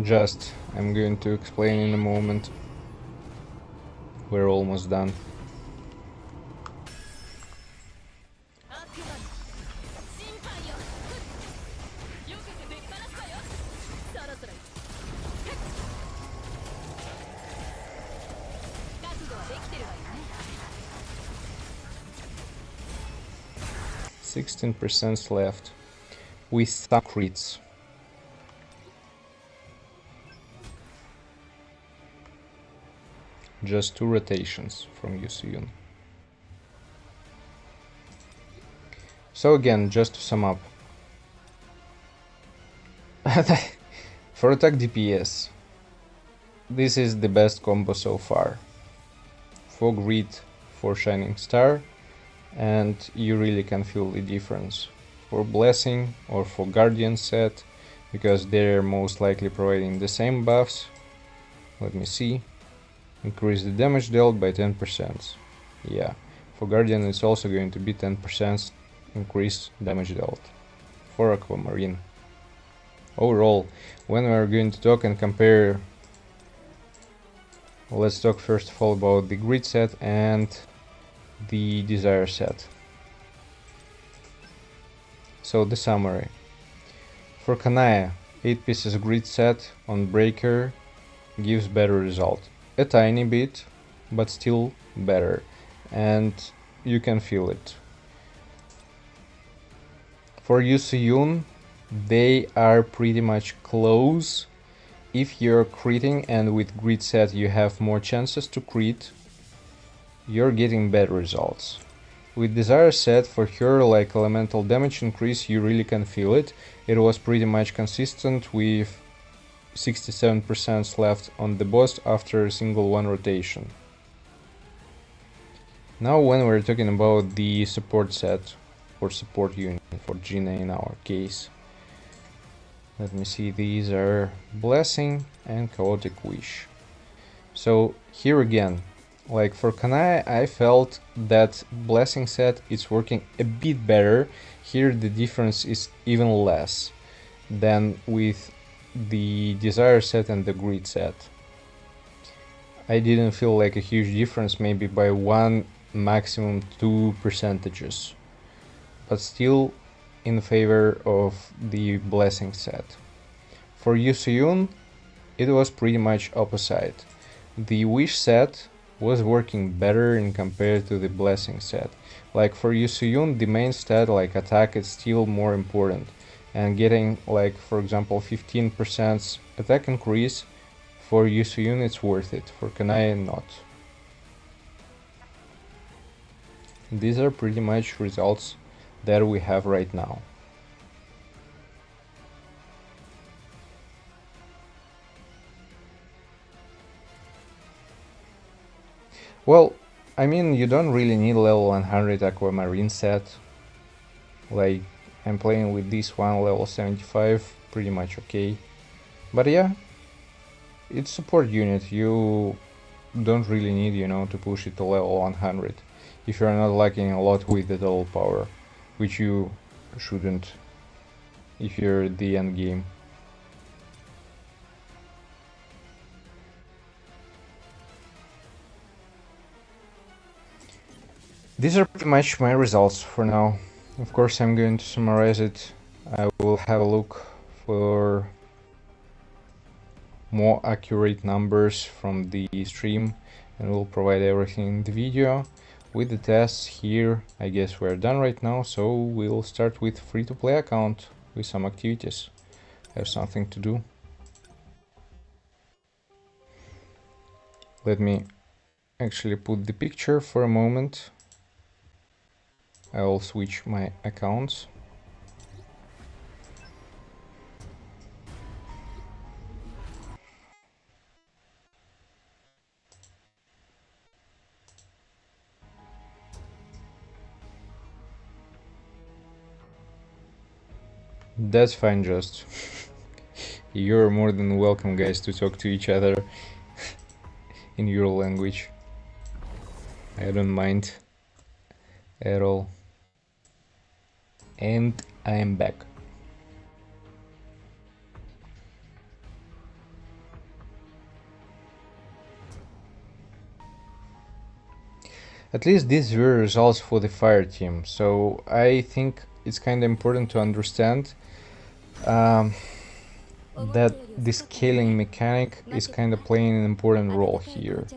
Just, I'm going to explain in a moment. We're almost done. %16 left with some crits. Just 2 rotations from Yusuyun. So again, just to sum up. For attack DPS, this is the best combo so far. 4 grid, 4 shining star, and you really can feel the difference. For blessing or for guardian set, because they're most likely providing the same buffs. Let me see. Increase the damage dealt by 10%. Yeah, for Guardian it's also going to be 10% increase damage dealt. For Aquamarine. Overall, when we are going to talk and compare, let's talk first of all about the grid set and the desire set. So the summary. For Kanaya, 8 pieces grid set on breaker gives better result. A tiny bit, but still better, and you can feel it. For Yusuyun, they are pretty much close. If you're critting and with grid set you have more chances to crit, you're getting better results. With Desire set, for her, like elemental damage increase, you really can feel it. It was pretty much consistent with 67% left on the boss after a single one rotation. Now when we're talking about the support set, or support unit, for Gina in our case. Let me see, these are Blessing and Chaotic Wish. So here again, like for Kanai, I felt that Blessing set is working a bit better. Here the difference is even less than with the Desire set and the Grid set. I didn't feel like a huge difference, maybe by 1, maximum 2 percentages, but still in favor of the Blessing set. For Yusuyun, it was pretty much opposite. The Wish set was working better in compared to the Blessing set. Like for Yusuyun, the main stat like attack is still more important, and getting like for example 15% attack increase for Yusuyun it's worth it, for Kanai not. These are pretty much results that we have right now. Well, I mean, you don't really need level 100 Aquamarine set. Like, I'm playing with this one, level 75, pretty much okay. But yeah, it's support unit, you don't really need, you know, to push it to level 100. If you're not lacking a lot with the double power, which you shouldn't if you're at the end game. These are pretty much my results for now. Of course, I'm going to summarize it. I will have a look for more accurate numbers from the stream and we'll provide everything in the video. With the tests here, I guess we're done right now, so we'll start with free-to-play account with some activities. I have something to do. Let me actually put the picture for a moment. I will switch my accounts. That's fine, just. You're more than welcome, guys, to talk to each other in your language. I don't mind at all. And I am back. At least these were results for the fire team, so I think it's kind of important to understand that the scaling mechanic is kind of playing an important role here.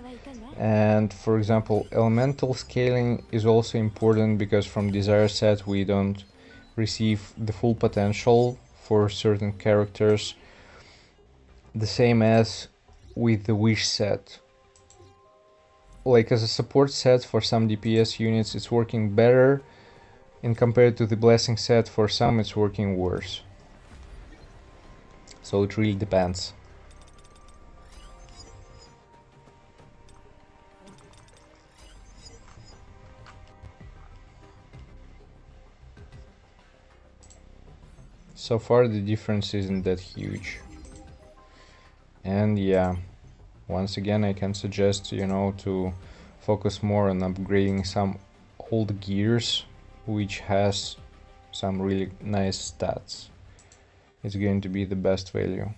And for example, elemental scaling is also important because from Desire set we don't receive the full potential for certain characters, the same as with the Wish set. Like as a support set for some DPS units it's working better, and compared to the Blessing set for some it's working worse. So it really depends. So far the difference isn't that huge. And yeah, once again I can suggest, you know, to focus more on upgrading some old gears which has some really nice stats. It's going to be the best value.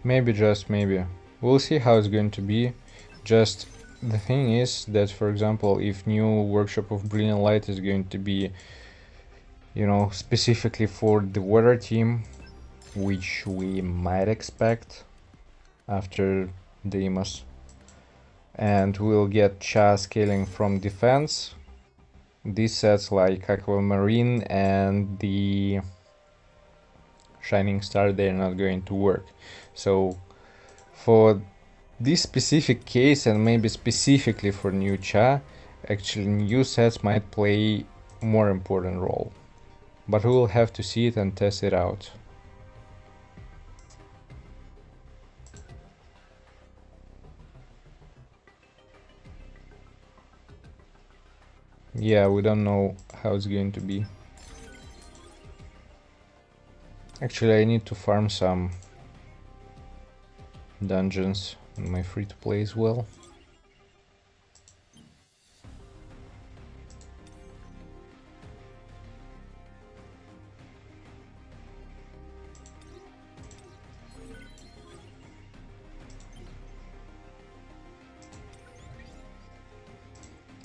Maybe, just maybe. We'll see how it's going to be. Just the thing is that, for example, if new Workshop of Brilliant Light is going to be, you know, specifically for the water team, which we might expect after Deimos, and we'll get Cha scaling from defense, these sets like Aquamarine and the Shining Star, they're not going to work. So for this specific case, and maybe specifically for new Cha, actually new sets might play more important role. But we will have to see it and test it out. Yeah, we don't know how it's going to be. Actually, I need to farm some dungeons in my free-to-play as well.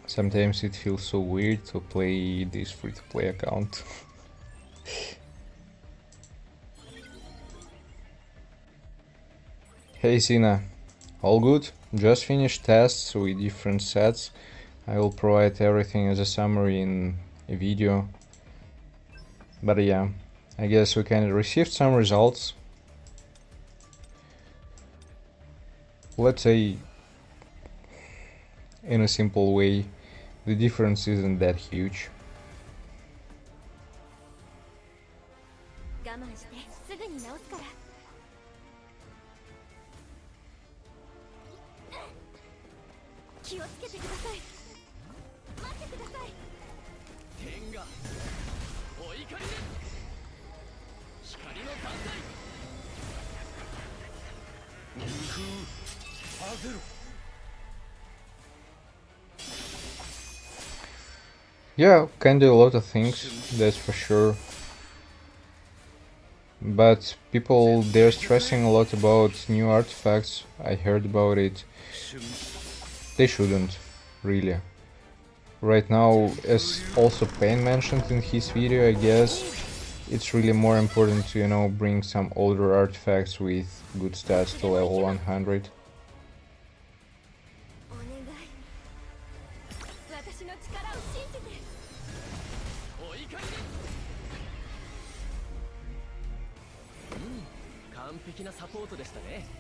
Sometimes it feels so weird to play this free-to-play account. Hey Sina, all good? Just finished tests with different sets. I will provide everything as a summary in a video. But yeah, I guess we kind of received some results. Let's say, in a simple way, the difference isn't that huge. Yeah, can do a lot of things, that's for sure. But people, they're stressing a lot about new artifacts. I heard about it. They shouldn't, really. Right now, as also Payne mentioned in his video, I guess, it's really more important to, you know, bring some older artifacts with good stats to level 100.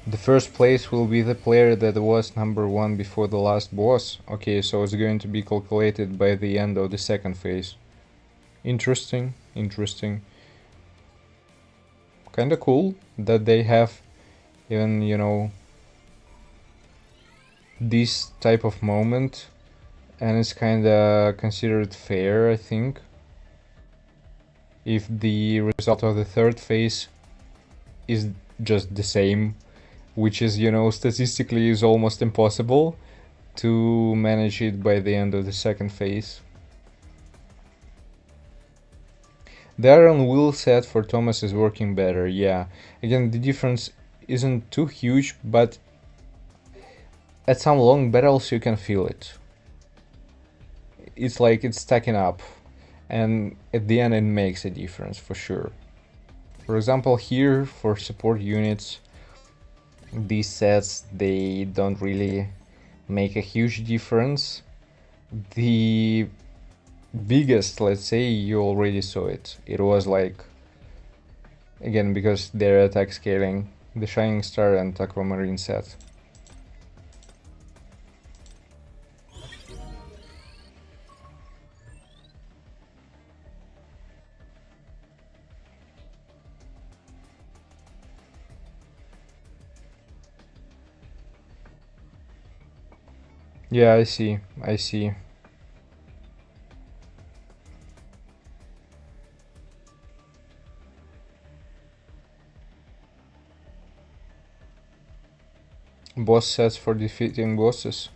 The first place will be the player that was #1 before the last boss. Okay, so it's going to be calculated by the end of the second phase. Interesting, interesting. Kinda cool that they have even, you know, this type of moment, and it's kinda considered fair, I think. If the result of the third phase is just the same, which is, you know, statistically is almost impossible to manage it by the end of the second phase. The Iron Will set for Thomas is working better, yeah. Again, the difference isn't too huge, but at some long battles you can feel it. It's like it's stacking up, and at the end it makes a difference for sure. For example, here for support units, these sets, they don't really make a huge difference. The biggest, let's say, you already saw it. It was like, again, because they're attack scaling, the Shining Star and Aquamarine set. Yeah, I see, I see. Boss sets for defeating bosses.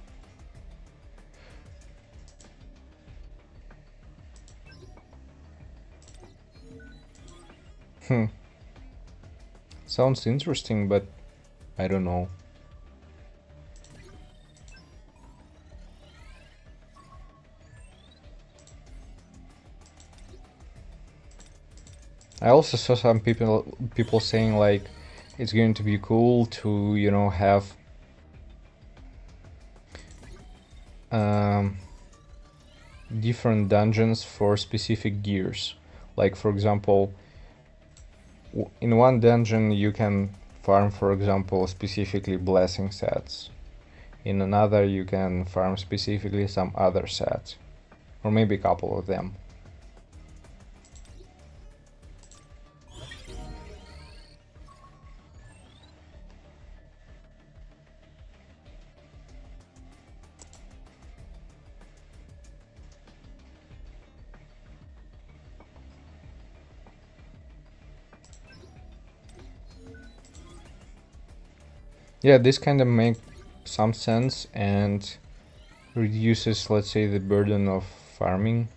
Sounds interesting, but I don't know. I also saw some people saying like it's going to be cool to, you know, have different dungeons for specific gears. Like for example, in one dungeon you can farm, for example, specifically blessing sets. In another you can farm specifically some other sets, or maybe a couple of them. Yeah, this kind of makes some sense and reduces, let's say, the burden of farming.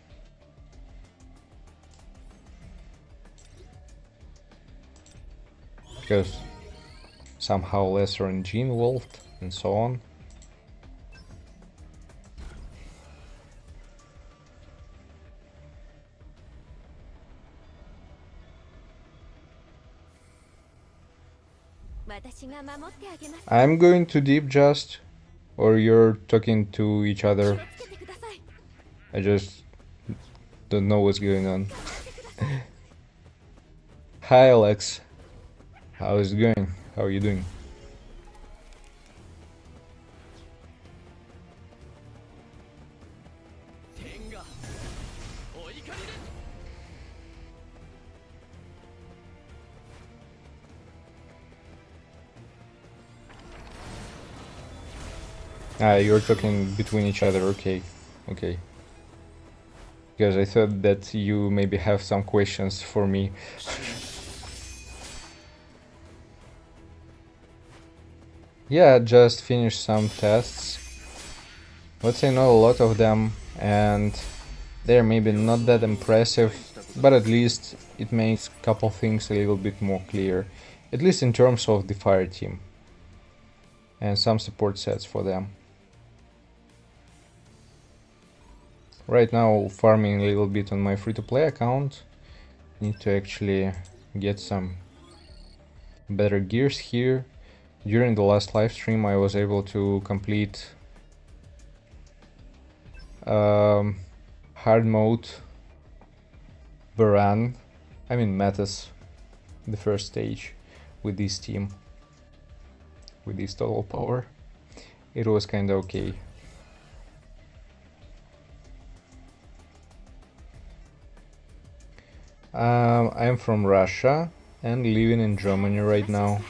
Because somehow less RNG involved and so on. I'm going to deep just, or you're talking to each other. I just don't know what's going on. Hi Alex, how is it going? How are you doing? Ah, you're talking between each other, okay. Okay. Because I thought that you maybe have some questions for me. Yeah, just finished some tests. Let's say not a lot of them, and they're maybe not that impressive, but at least it makes a couple things a little bit more clear, at least in terms of the fire team and some support sets for them. Right now farming a little bit on my free-to-play account. Need to actually get some better gears here. During the last live stream I was able to complete hard mode Baran, I mean Metas, the first stage with this team, with this total power. It was kinda okay. I'm from Russia and living in Germany right now.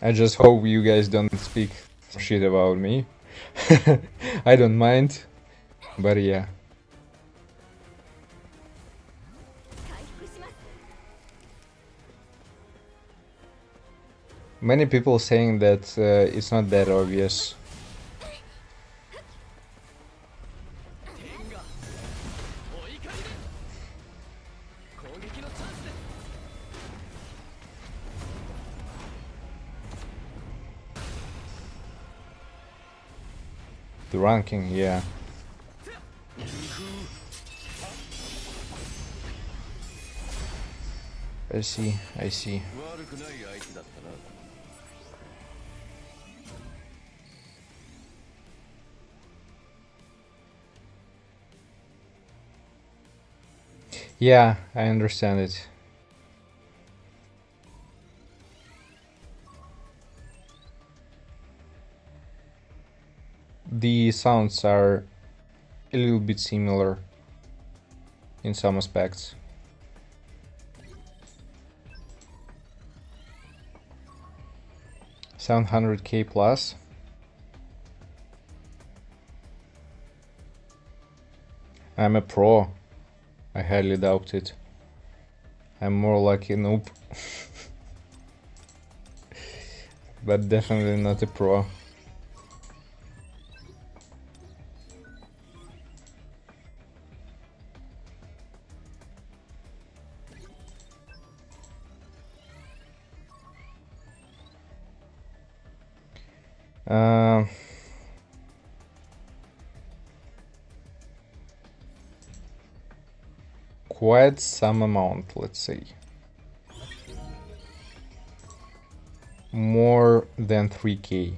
I just hope you guys don't speak shit about me. I don't mind, but yeah. Many people saying that it's not that obvious. The ranking, yeah. I see, I see. Yeah, I understand it. The sounds are a little bit similar in some aspects. Sound 100k plus. I'm a pro. I highly doubt it. I'm more like a noob. But definitely not a pro. Uh, quite some amount, let's say. More than 3k.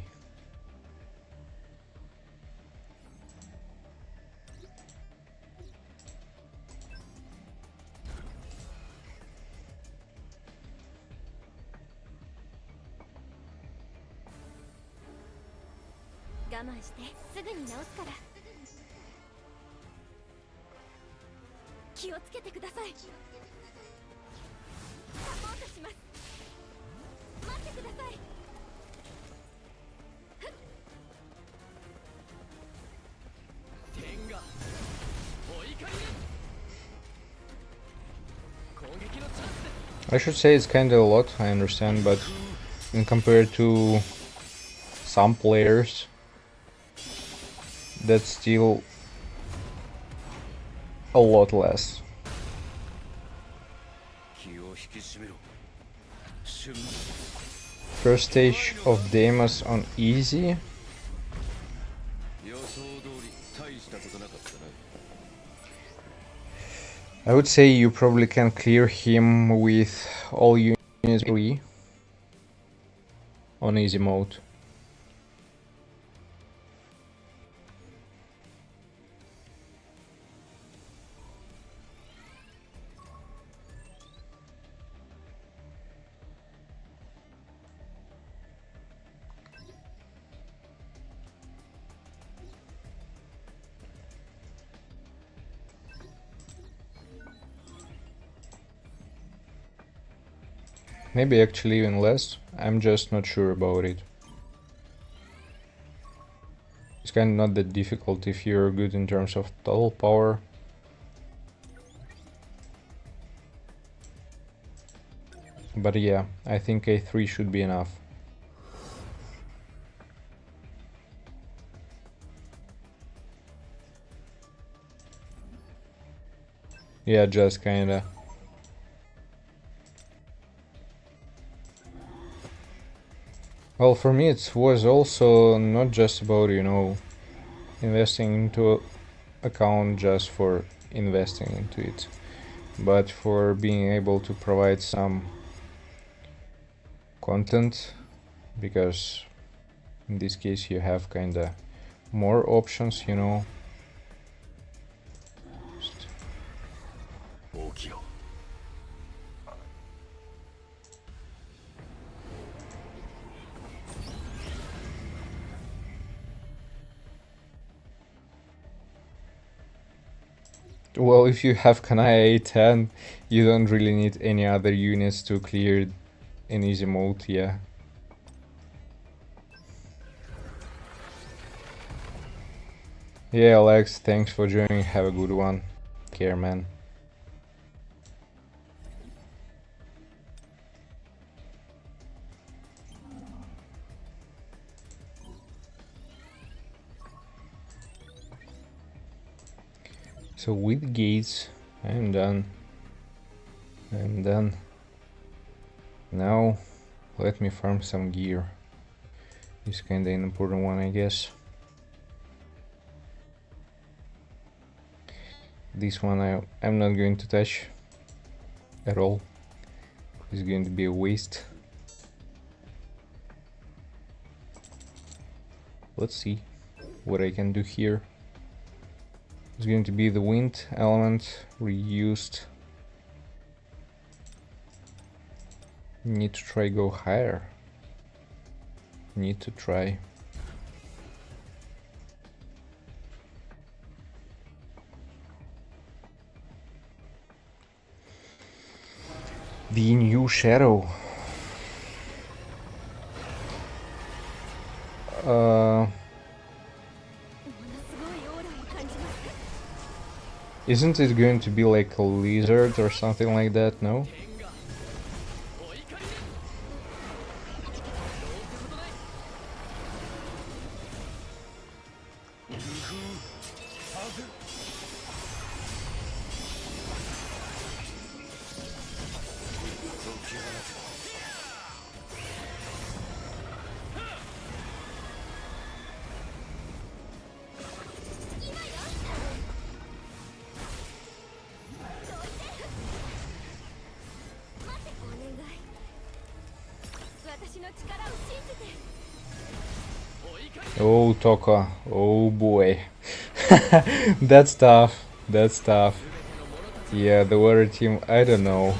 I should say it's kinda a lot, I understand, but in compared to some players, that's still a lot less. First stage of Deimos on easy. I would say you probably can clear him with all units free on easy mode. Maybe actually even less, I'm just not sure about it. It's kind of not that difficult if you're good in terms of total power. But yeah, I think A3 should be enough. Yeah, just kinda. Well, for me it was also not just about, you know, investing into an account just for investing into it, but for being able to provide some content, because in this case you have kinda more options, you know. Well, if you have Kanaya A10, you don't really need any other units to clear in easy mode, yeah. Yeah, Alex, thanks for joining, have a good one. Care, man. So with gates, I'm done. I'm done. Now, let me farm some gear. It's kinda an important one, I guess. This one I'm not going to touch at all. It's going to be a waste. Let's see what I can do here. It's going to be the wind element reused. Need to try go higher. Need to try. The new shadow. Isn't it going to be like a lizard or something like that, no? Oh, Toka. Oh boy. That's tough. That's tough. Yeah, the water team, I don't know.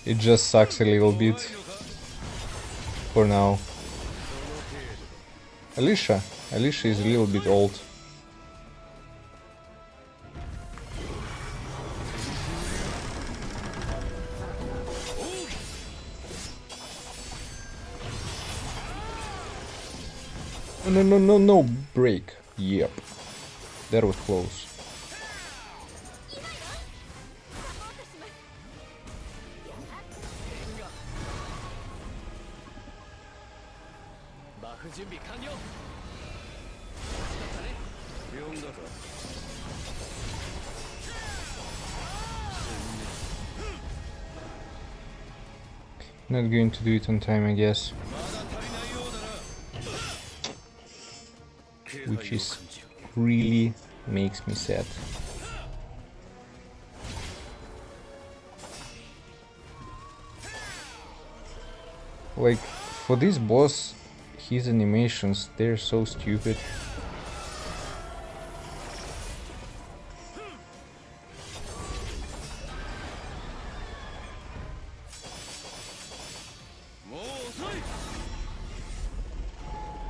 It just sucks a little bit for now. Alicia. Alicia is a little bit old. No, no, no, no, break. Yep. That was close. Not going to do it on time, I guess. Which is really makes me sad. Like, for this boss, his animations, they're so stupid.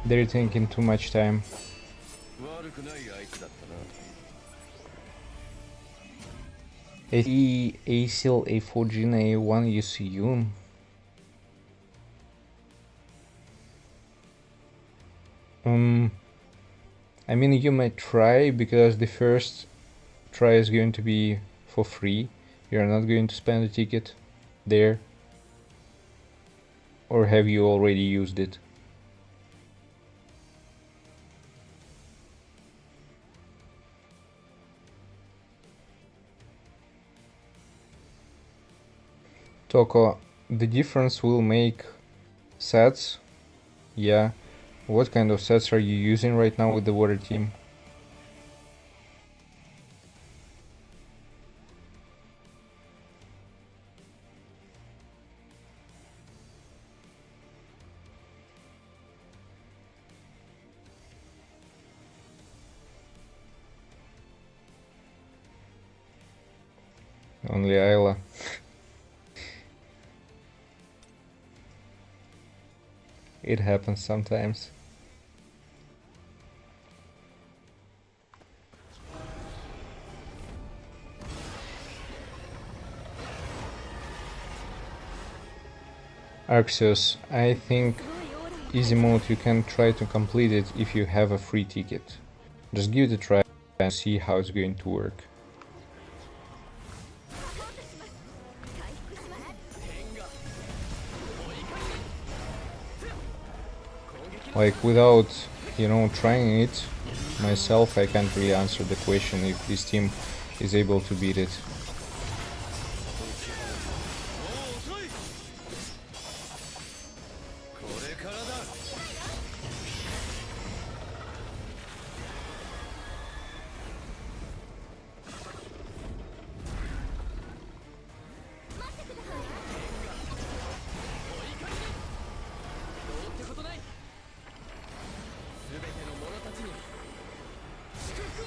They're taking too much time. ACL, A4G, A1 UCU. I mean, you might try, because the first try is going to be for free. You're not going to spend a ticket there. Or have you already used it? Toko, the difference will make sets. Yeah. What kind of sets are you using right now with the water team? Only Ayla. It happens sometimes. Arceus, I think easy mode you can try to complete it if you have a free ticket. Just give it a try and see how it's going to work. Like, without, you know, trying it myself, I can't really answer the question if this team is able to beat it.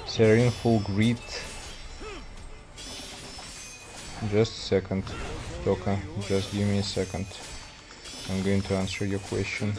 Serene full grit. Just a second, Toka, just give me a second. I'm going to answer your question.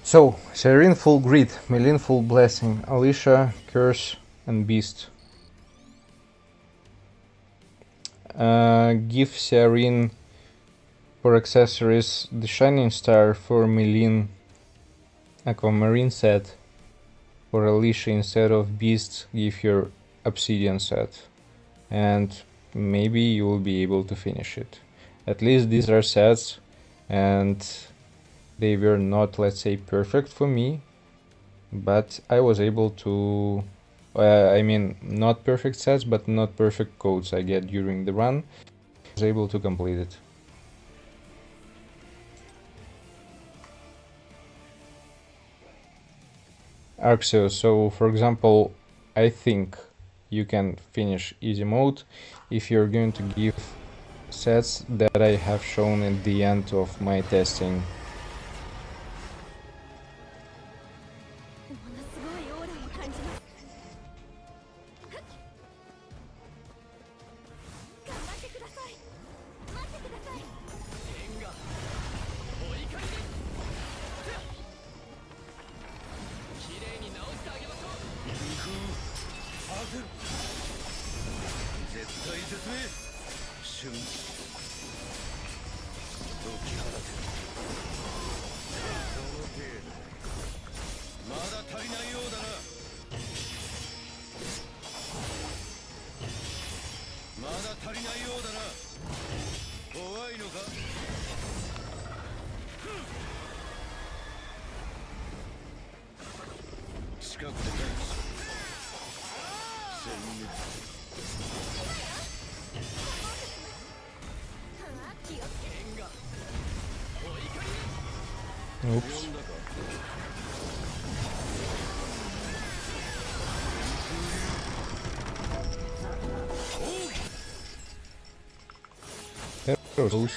So, Serene full grid, Melin full blessing, Alicia, curse and beast. Give Serene for accessories the Shining Star, for Melin Aquamarine set, for Alicia instead of beast give your Obsidian set, and maybe you will be able to finish it. At least these are sets, and they were not, let's say, perfect for me, but I was able to, I mean, not perfect sets, but not perfect codes I get during the run. I was able to complete it. Arxio, so for example, I think you can finish easy mode if you're going to give sets that I have shown at the end of my testing. Oops. There goes.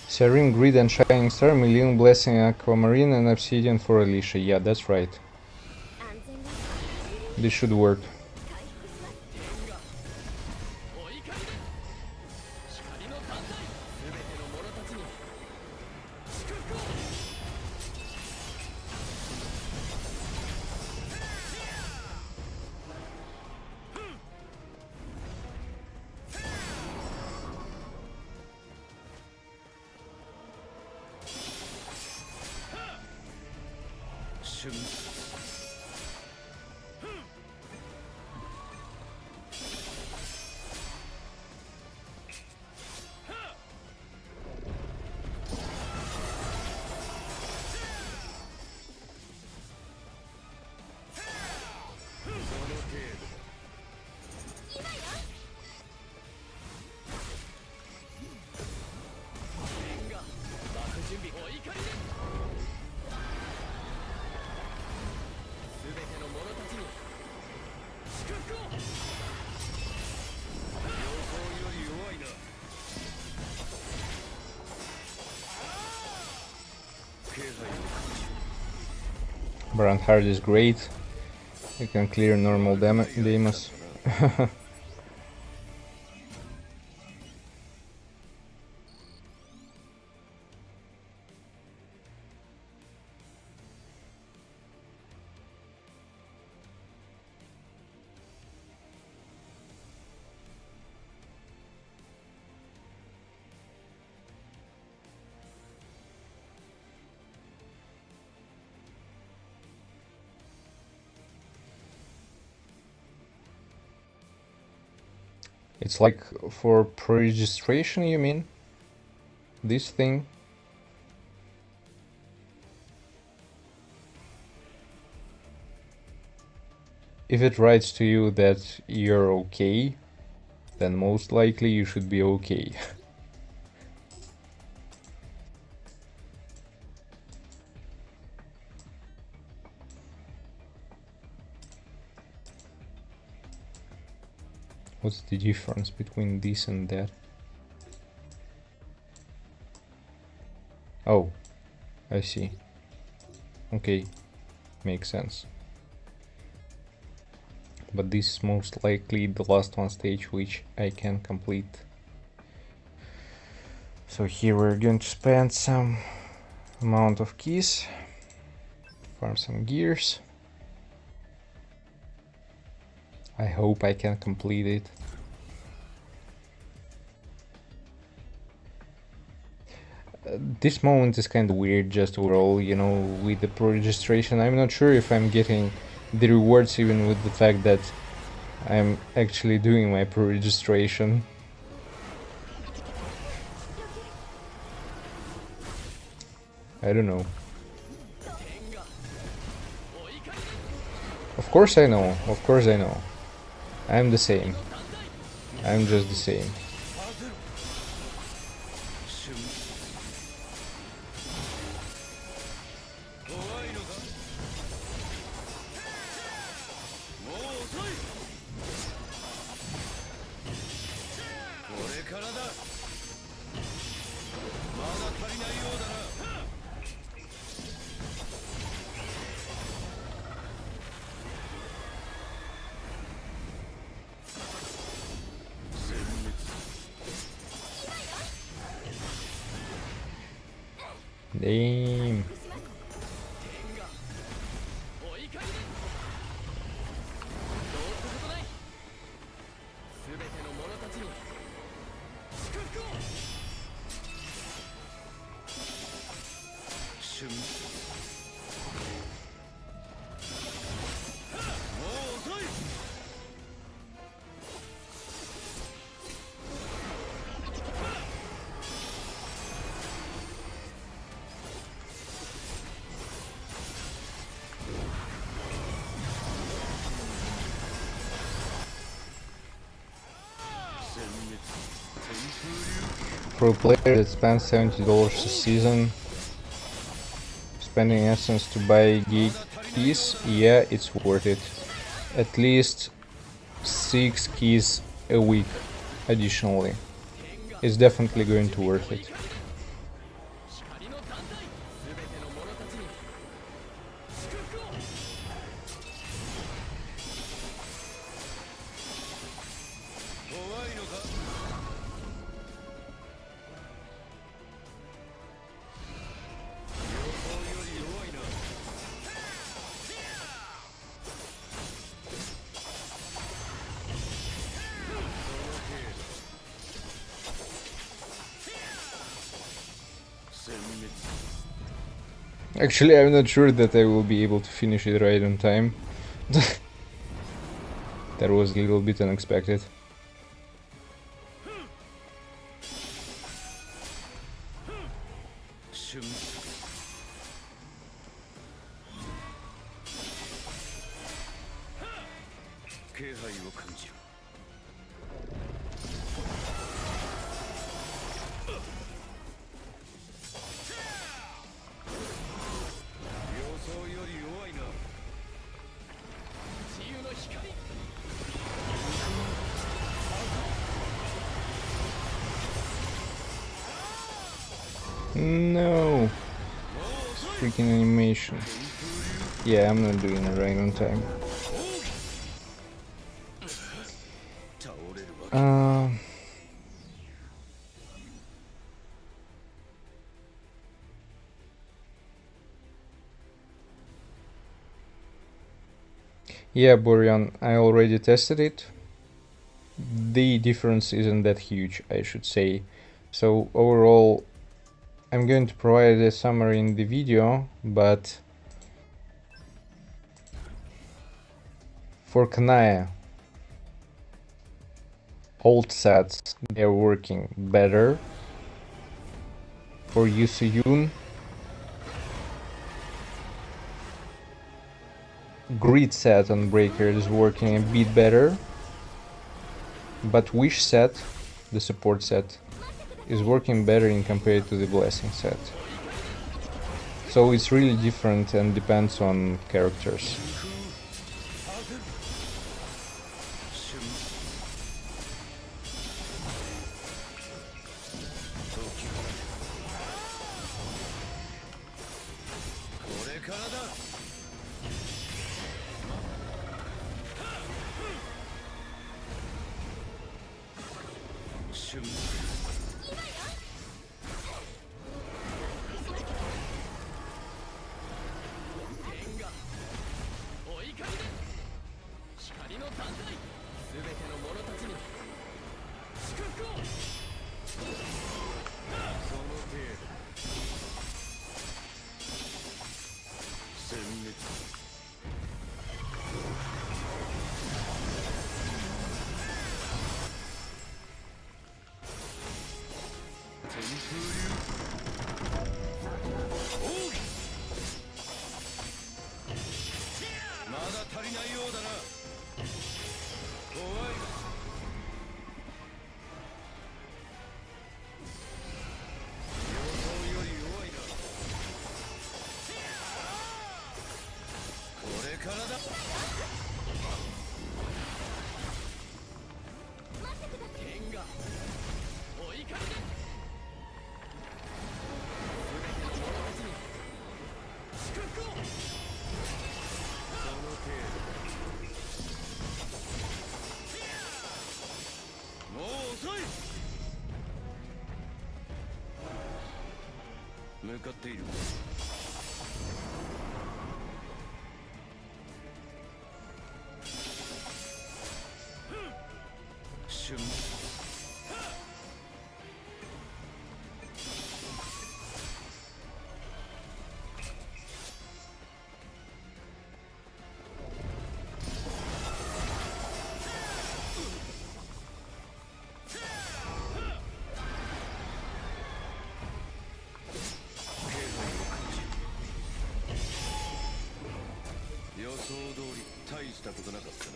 Serene, Grid and Shining Star, Melin, Blessing, Aquamarine and Obsidian for Alicia. Yeah, that's right. This should work. Brandhard is great. You can clear normal demos. It's like for pre-registration, you mean? This thing? If it writes to you that you're okay, then most likely you should be okay. What's the difference between this and that? Oh, I see. Okay, makes sense. But this is most likely the last one stage which I can complete. So here we're going to spend some amount of keys, farm some gears. I hope I can complete it. This moment is kind of weird just overall, you know, with the pro registration. I'm not sure if I'm getting the rewards even with the fact that I'm actually doing my pro registration. I don't know. Of course I know, of course I know. I'm the same. I'm just the same. Damn. For a player that spends $70 a season, spending essence to buy geek keys, yeah, it's worth it. At least 6 keys a week additionally. It's definitely going to worth it. Actually, I'm not sure that I will be able to finish it right on time. That was a little bit unexpected. No! Freaking animation. Yeah, I'm not doing it right on time. Yeah, Borean, I already tested it. The difference isn't that huge, I should say. So overall, I'm going to provide a summary in the video, but for Kanaya, old sets, they're working better. For Yusuyun, grid set on Breaker is working a bit better, but Wish set, the support set, is working better in compared to the Blessing set. So it's really different and depends on characters. 向かっている。瞬 予想通り大したことなかったな。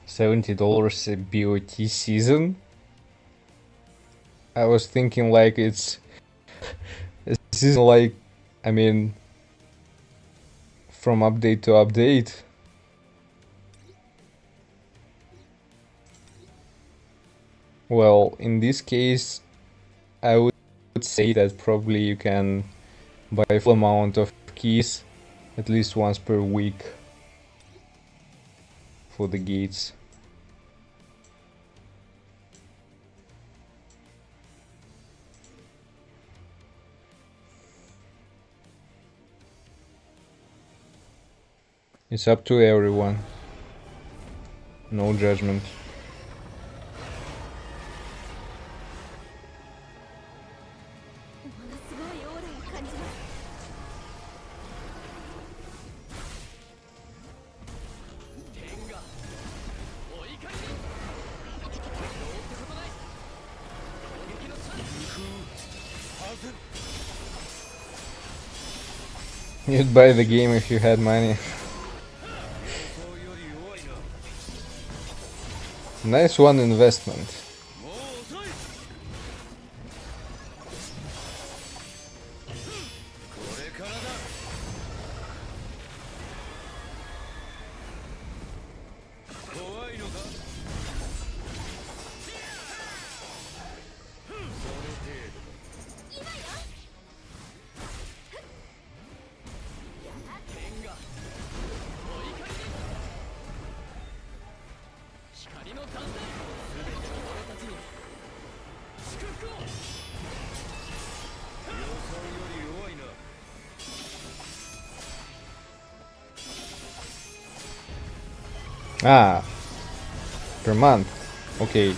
$70 a BOT season. I was thinking like it's a season like, I mean, from update to update. Well, in this case, I would say that probably you can buy a full amount of keys at least once per week for the gates. It's up to everyone. No judgment. You'd buy the game if you had money. Nice one investment. Ah, per month. Okay,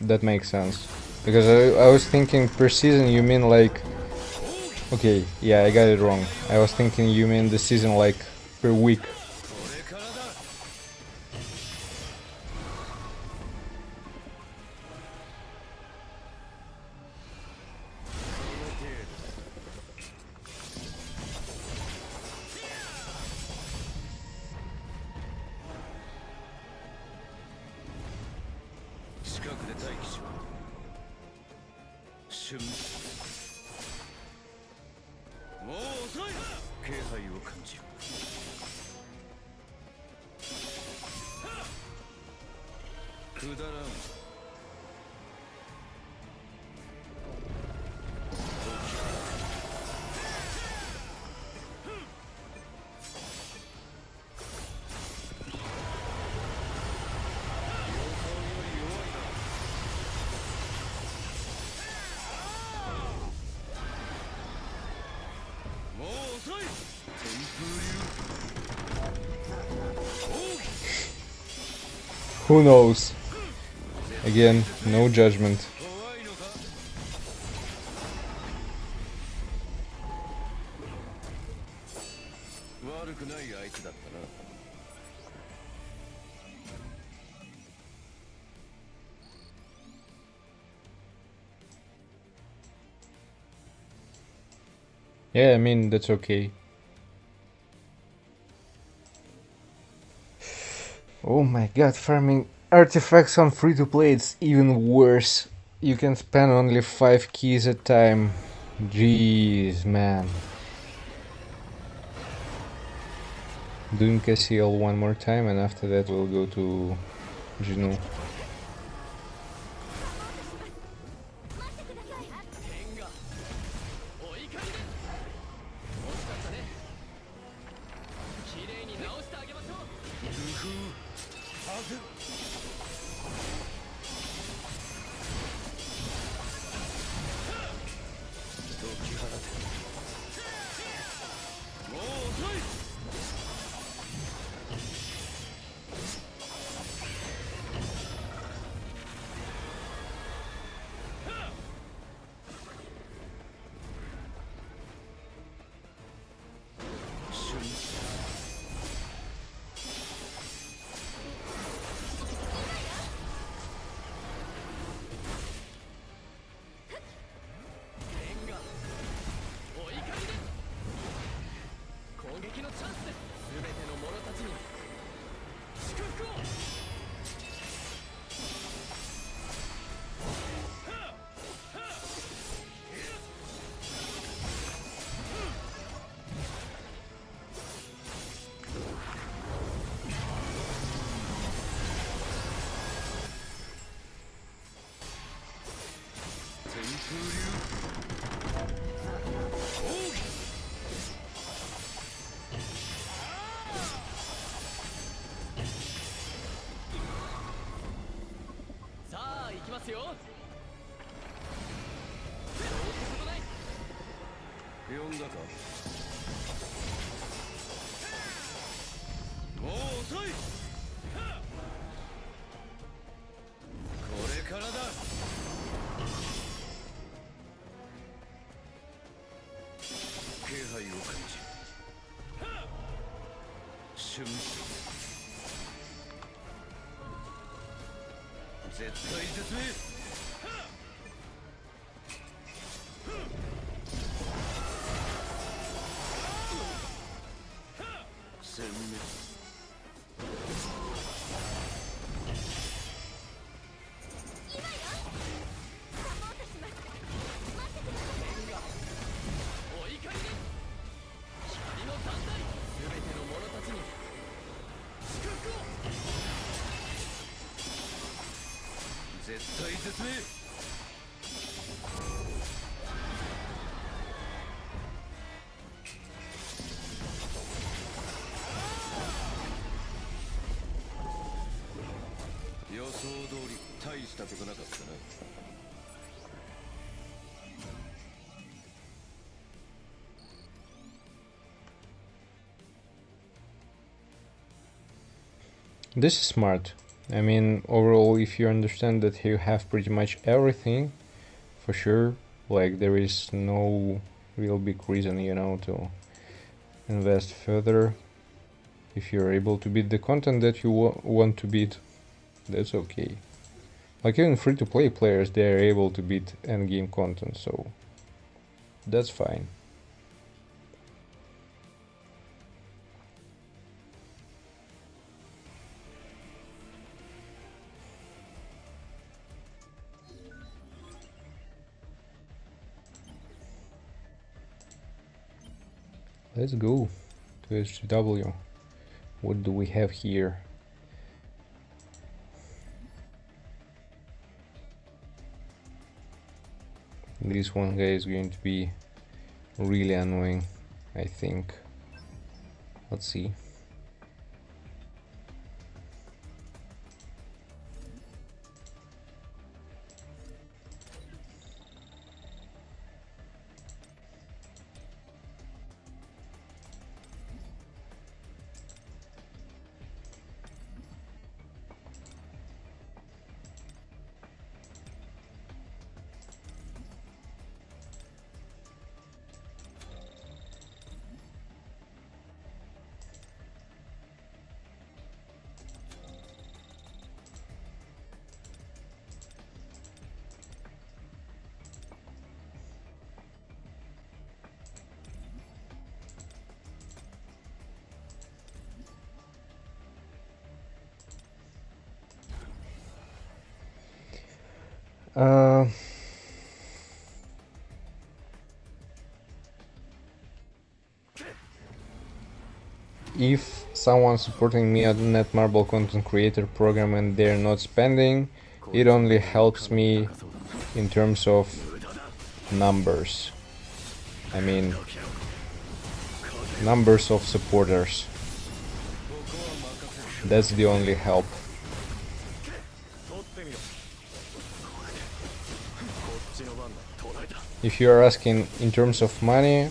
that makes sense. Because I was thinking per season you mean like... Okay, yeah, I got it wrong. I was thinking you mean the season like per week. もう遅い。気配を感じる。くだらん。Who knows? Again, no judgment. Yeah, I mean, that's okay. Oh my god, farming artifacts on free-to-play, it's even worse. You can spend only 5 keys a time. Jeez, man. Doing KCL one more time and after that we'll go to Genu. This is smart. I mean, overall, if you understand that you have pretty much everything, for sure, like there is no real big reason, you know, to invest further. If you're able to beat the content that you want to beat, that's okay. Like even free-to-play players, they are able to beat endgame content, so that's fine. Let's go to SGW. What do we have here? This one guy is going to be really annoying, I think. Let's see. If someone's supporting me at Netmarble content creator program and they're not spending, it only helps me in terms of numbers. I mean, numbers of supporters. That's the only help. If you are asking in terms of money,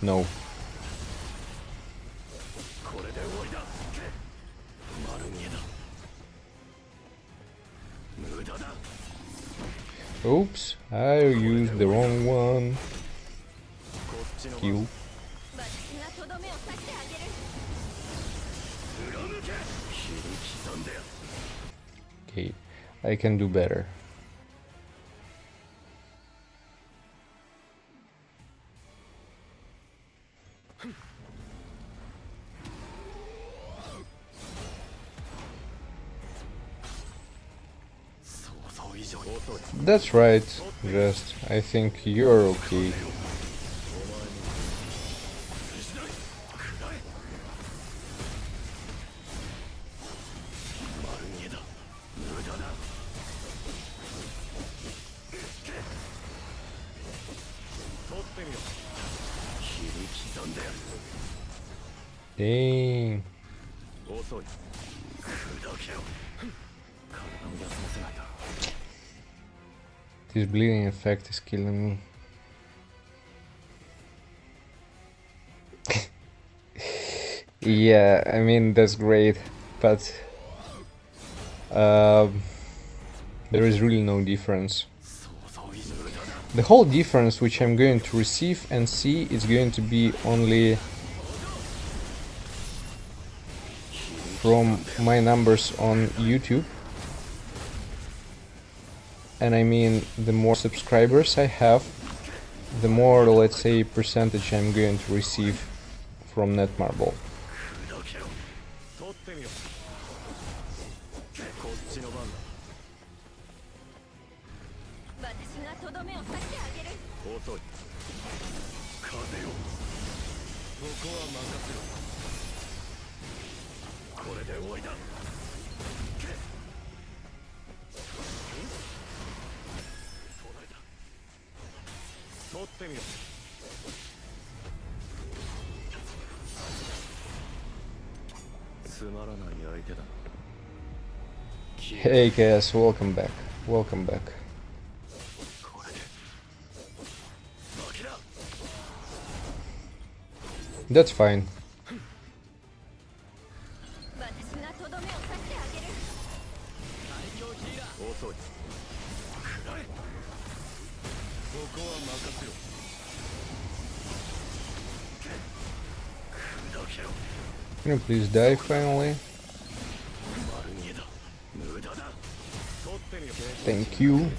no. Oops, I used the wrong one. Q. Okay, I can do better. That's right, just I think you're okay. Dang. This bleeding effect is killing me. Yeah, I mean, that's great, but there is really no difference. The whole difference which I'm going to receive and see is going to be only from my numbers on YouTube. And I mean, the more subscribers I have, the more, let's say, percentage I'm going to receive from Netmarble. Hey guys, welcome back. Welcome back. That's fine. Can you please die finally? Thank you.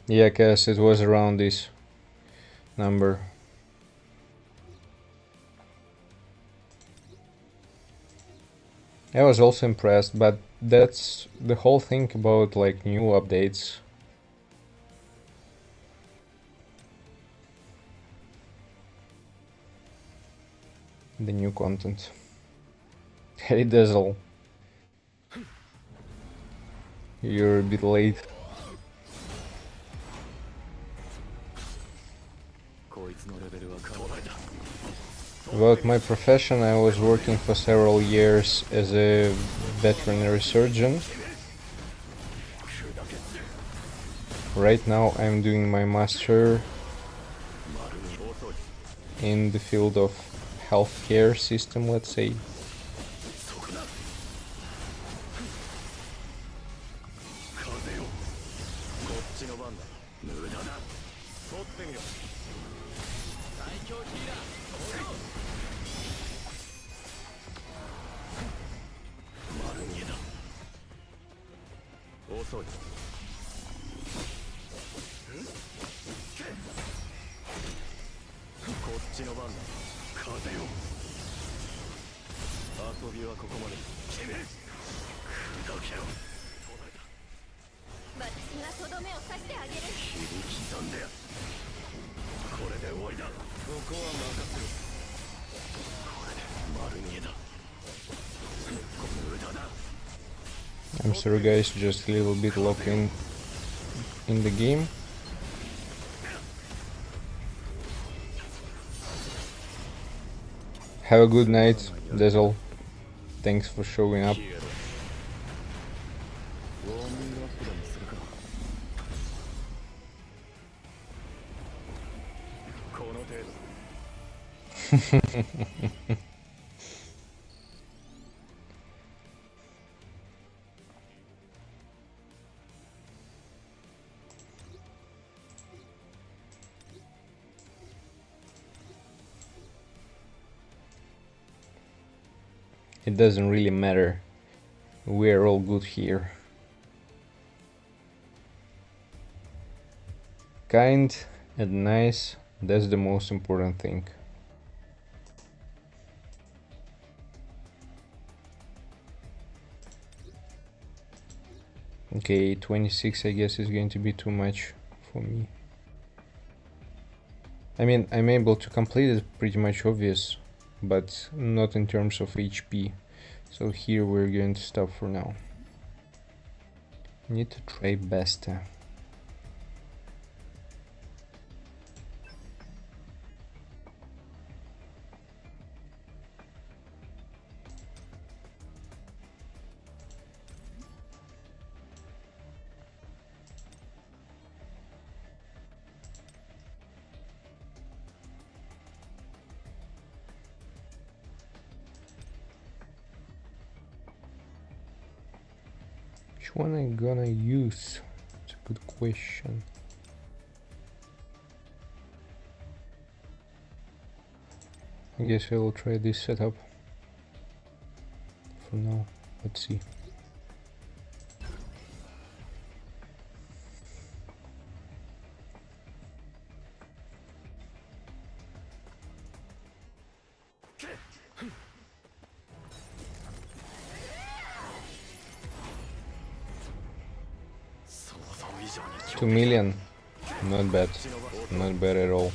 Yeah, guess it was around this number. I was also impressed, but that's the whole thing about like new updates. The new content. Hey Dazzle. You're a bit late. About my profession, I was working for several years as a veterinary surgeon. Right now I'm doing my master in the field of healthcare system, let's say. I'm sorry guys, just a little bit locked in the game. Have a good night, Dazzle. Thanks for showing up. It doesn't really matter. We're all good here. Kind and nice, that's the most important thing. Okay, 26 I guess is going to be too much for me. I mean, I'm able to complete it, pretty much obvious, but not in terms of HP. So here we're going to stop for now. Need to try Besta. Which one I'm gonna use? It's a good question. I guess I will try this setup for now. Let's see. $2 million, not bad, not bad at all.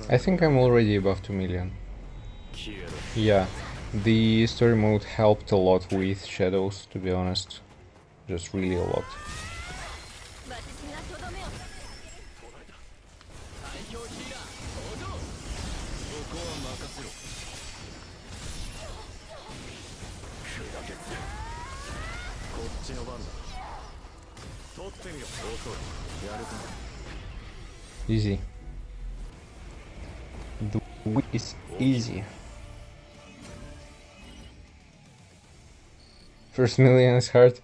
I think I'm already above 2 million. Yeah, the story mode helped a lot with shadows, to be honest. Just really a lot. ちの番だ。取ってみよ。遅い。やるか。 Easy. The week is easy. First million is hard.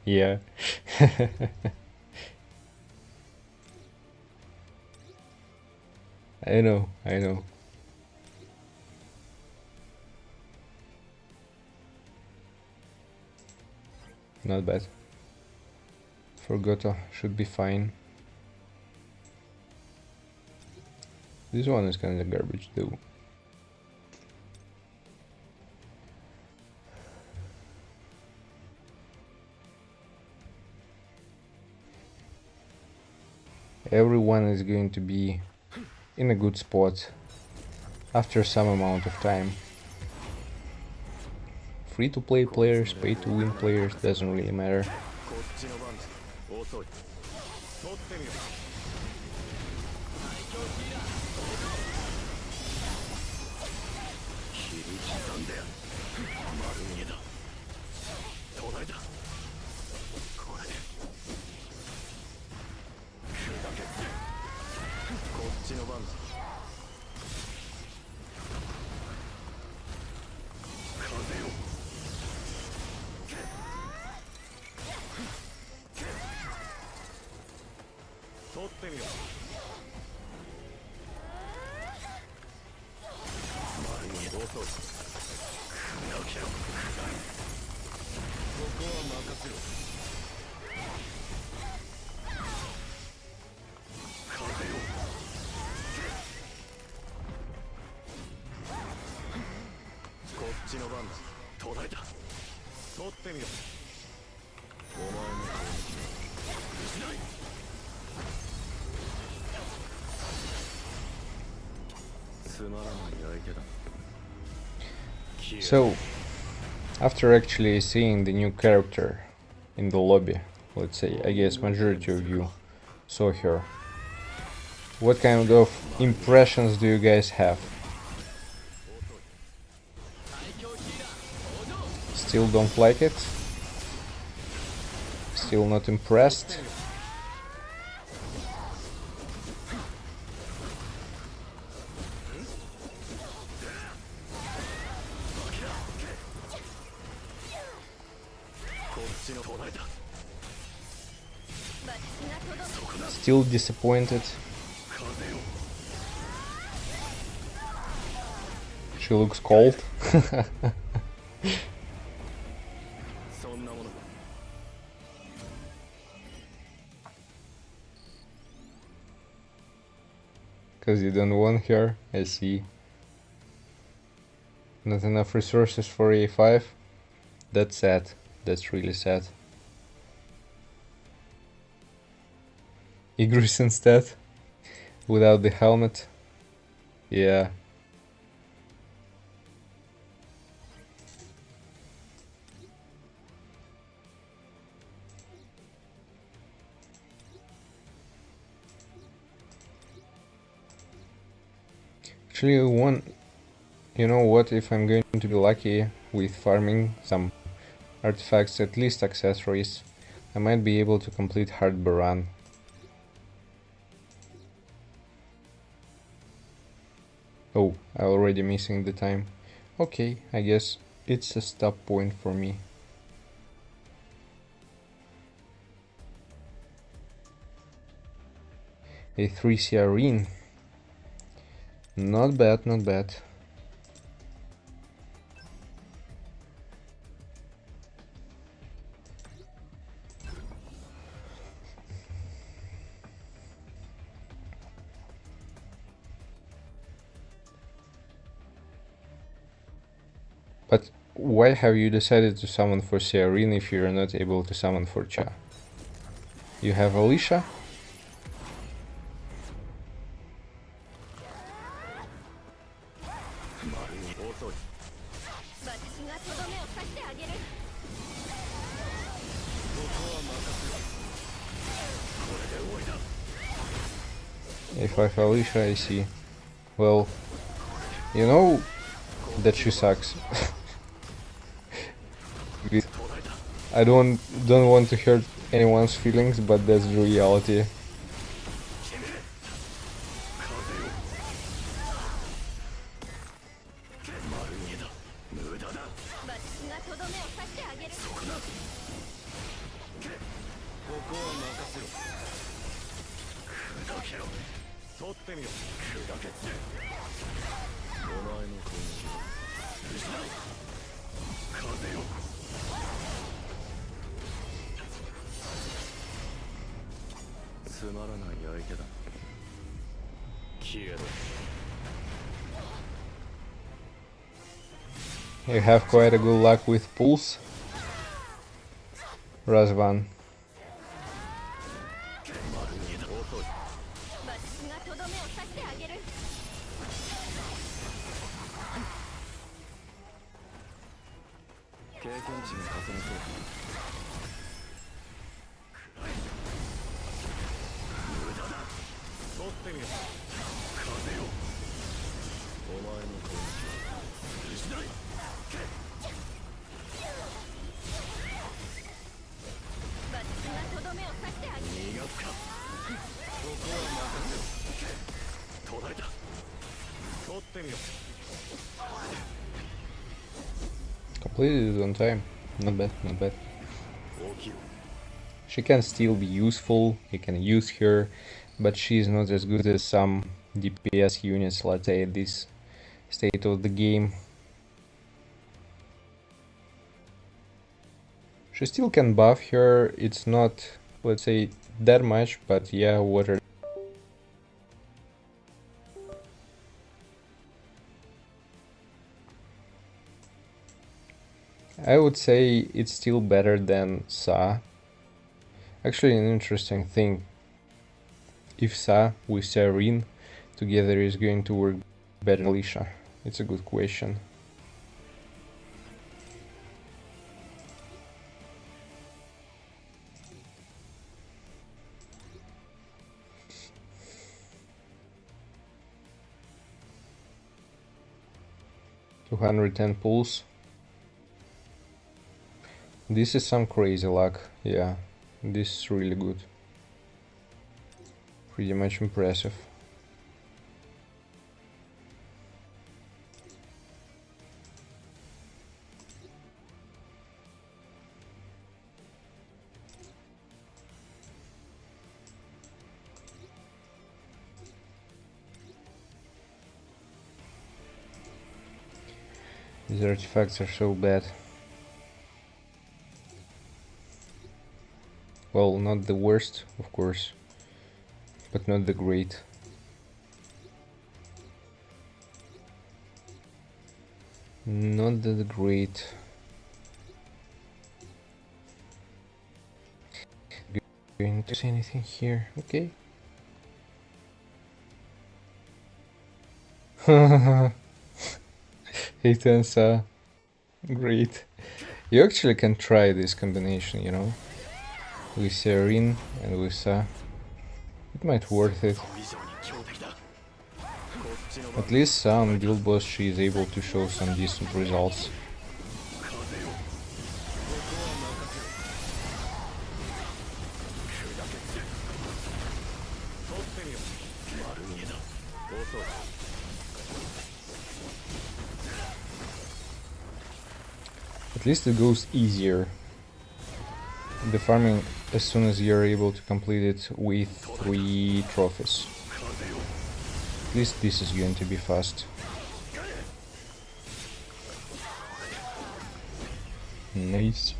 Yeah. I know, I know. Not bad. For Goto, should be fine. This one is kinda garbage though. Everyone is going to be in a good spot after some amount of time. Free-to-play players, pay-to-win players, doesn't really matter. こっちの番だ。遅い。取ってみよ。切り刻んでやる。丸逃げだ。東大だ。これで砕け。こっちの番だ。風よ。取ってみよ。丸逃げ遅い。砕けろ。ここは任せろ。風よ。こっちの番だ。東大だ。取ってみよ。お前の攻撃しない。 So, after actually seeing the new character in the lobby, let's say, I guess majority of you saw her, what kind of impressions do you guys have? Still don't like it? Still not impressed? Still disappointed? She looks cold. Because you don't want her, I see. Not enough resources for A5? That's sad. That's really sad. Igris instead, without the helmet. Yeah. Actually, you know what, if I'm going to be lucky with farming some artifacts, at least accessories, I might be able to complete Hard Baran. Oh, I'm already missing the time. Okay, I guess it's a stop point for me. A 3 Siarine. Not bad, not bad. But why have you decided to summon for Siarine if you're not able to summon for Cha? You have Alicia? If I have Alicia, I see. Well, you know that she sucks. it. I don't want to hurt anyone's feelings, but that's the reality. You have quite a good luck with pulls, Razvan. Completed it on time. Not bad, not bad. She can still be useful, you can use her, but she's not as good as some DPS units, let's say, at this state of the game. She still can buff her, it's not, let's say, that much, but yeah, water. I would say it's still better than Sa. Actually, an interesting thing. If Sa with Serene together is going to work better than Alicia? It's a good question. $210 pulls. This is some crazy luck, yeah. This is really good. Pretty much impressive. These artifacts are so bad. Well, not the worst, of course, but not the great. Not the great. Going to see anything here? Okay. Hey Tensa, great. You actually can try this combination, you know, with Serene and with Sa. It might worth it. At least Sa on Guild Boss she is able to show some decent results. At least it goes easier. The farming as soon as you're able to complete it with 3 trophies. At least this is going to be fast. Nice.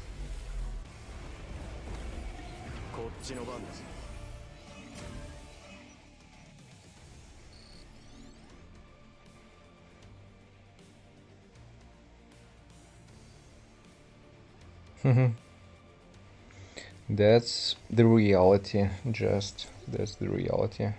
That's the reality, that's the reality.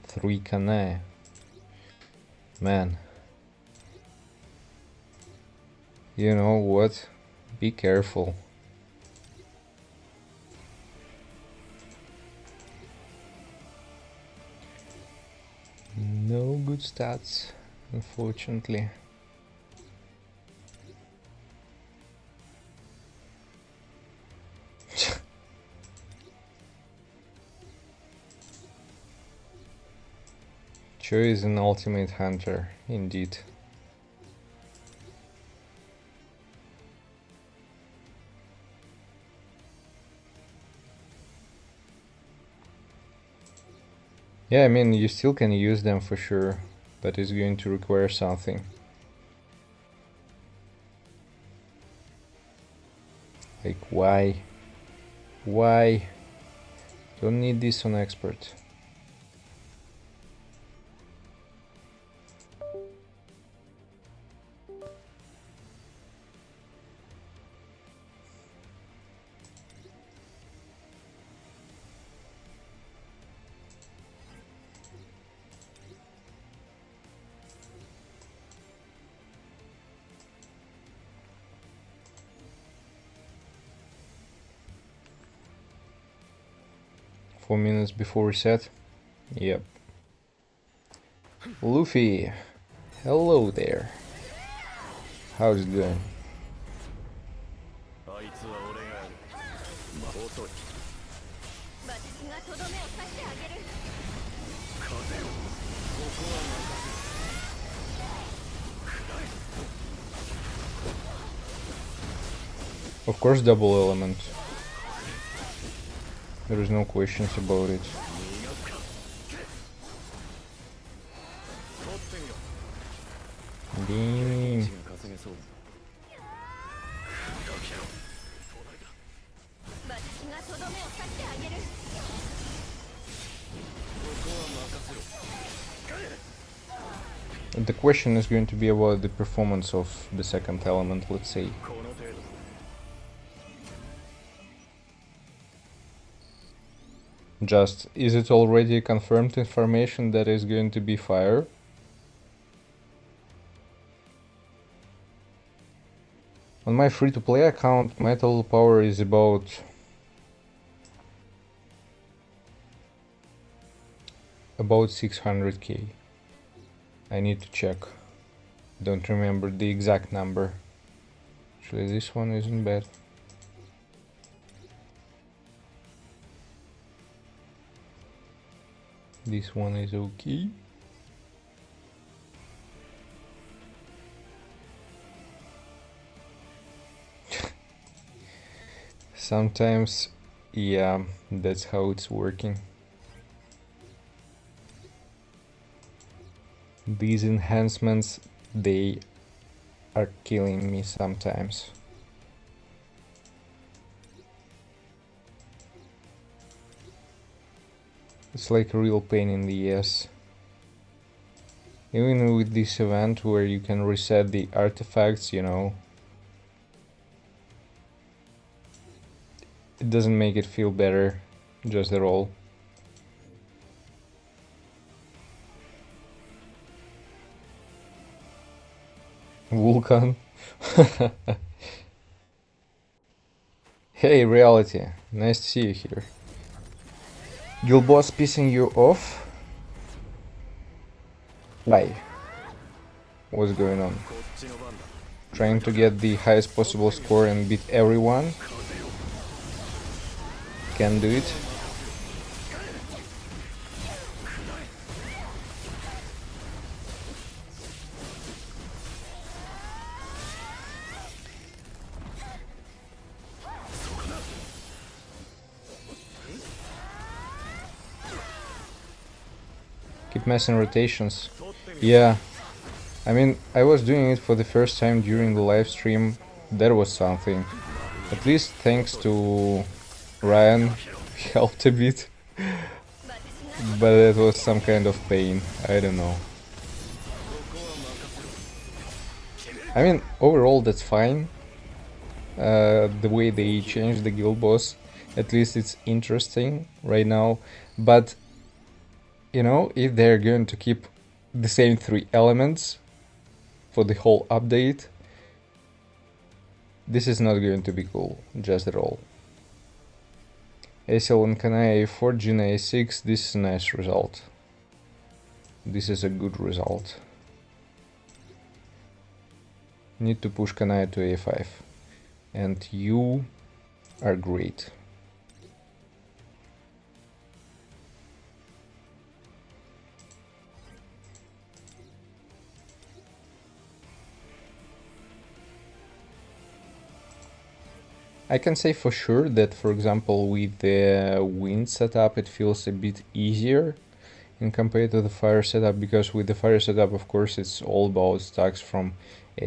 Three Kanae. Man. You know what? Be careful. good stats, unfortunately. Cho is an ultimate hunter, indeed. Yeah, I mean, you still can use them for sure, but it's going to require something. Like, why? Why? Don't need this on expert. Four minutes before reset. Yep. Luffy, hello there. How's it going? あいつは俺がやる。遅い。私がとどめを刺してあげる。風よ。ここは任せろ。くらえ。 Of course, double element. There is no questions about it. 逃がすか。取ってみろ。 Damn. 血が稼げそうだ。砕けろ。私がとどめを刺してあげる。ここは任せろ。 The question is going to be about the performance of the second element, let's say. この程度。 Just, is it already confirmed information that is going to be fire? On my free-to-play account, my total power is about 600k. I need to check. Don't remember the exact number. Actually, this one isn't bad. This one is okay. Sometimes, yeah, that's how it's working. These enhancements, they are killing me sometimes. It's like a real pain in the ass. Even with this event where you can reset the artifacts, you know, it doesn't make it feel better, just at all. Vulcan. Hey, Reality, nice to see you here. Guild boss pissing you off? Why? What's going on? こっちの番だ。 Trying to get the highest possible score and beat everyone? 風よ。 Can do it. Keep messing rotations. Yeah, I mean, I was doing it for the first time during the live stream. That was something. At least thanks to Ryan, he helped a bit. But it was some kind of pain. I don't know. I mean, overall that's fine. The way they changed the guild boss, at least it's interesting right now. But you know, if they're going to keep the same 3 elements for the whole update, this is not going to be cool, just at all. SLA Content A4, Gina A6, this is a nice result. This is a good result. Need to push Kanaya to a5. And you are great. I can say for sure that, for example, with the wind setup, it feels a bit easier in compared to the fire setup, because with the fire setup, of course, it's all about stacks from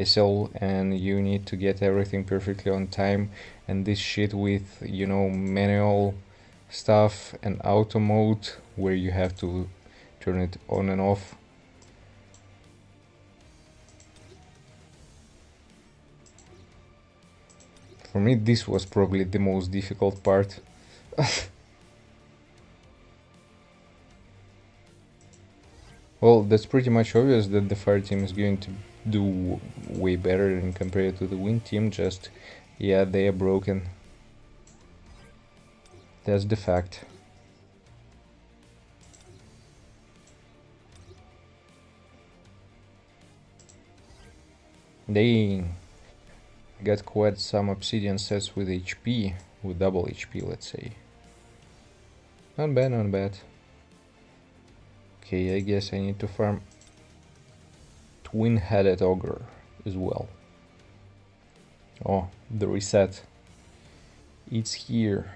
SL and you need to get everything perfectly on time, and this shit with, you know, manual stuff and auto mode where you have to turn it on and off. For me, this was probably the most difficult part. Well, that's pretty much obvious that the fire team is going to do way better in compared to the wind team, just, yeah, they are broken. That's the fact. Dang. Got quite some obsidian sets with HP, with double HP, let's say. Not bad, not bad. Okay, I guess I need to farm twin-headed ogre as well. Oh, the reset. It's here.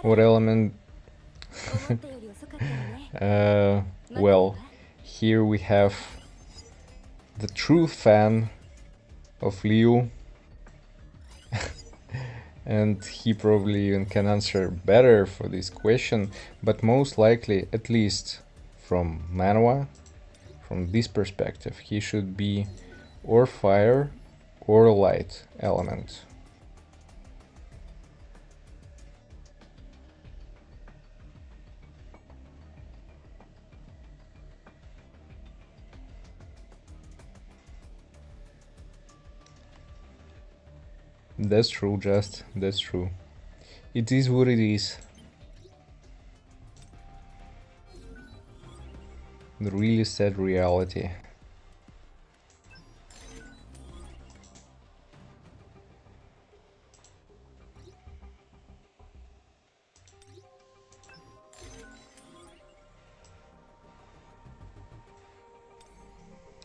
What element? Well, here we have the true fan of Liu. And he probably even can answer better for this question, but most likely, at least from Manhwa, from this perspective, he should be or fire or light element. That's true, Just. That's true. It is what it is. The really sad reality.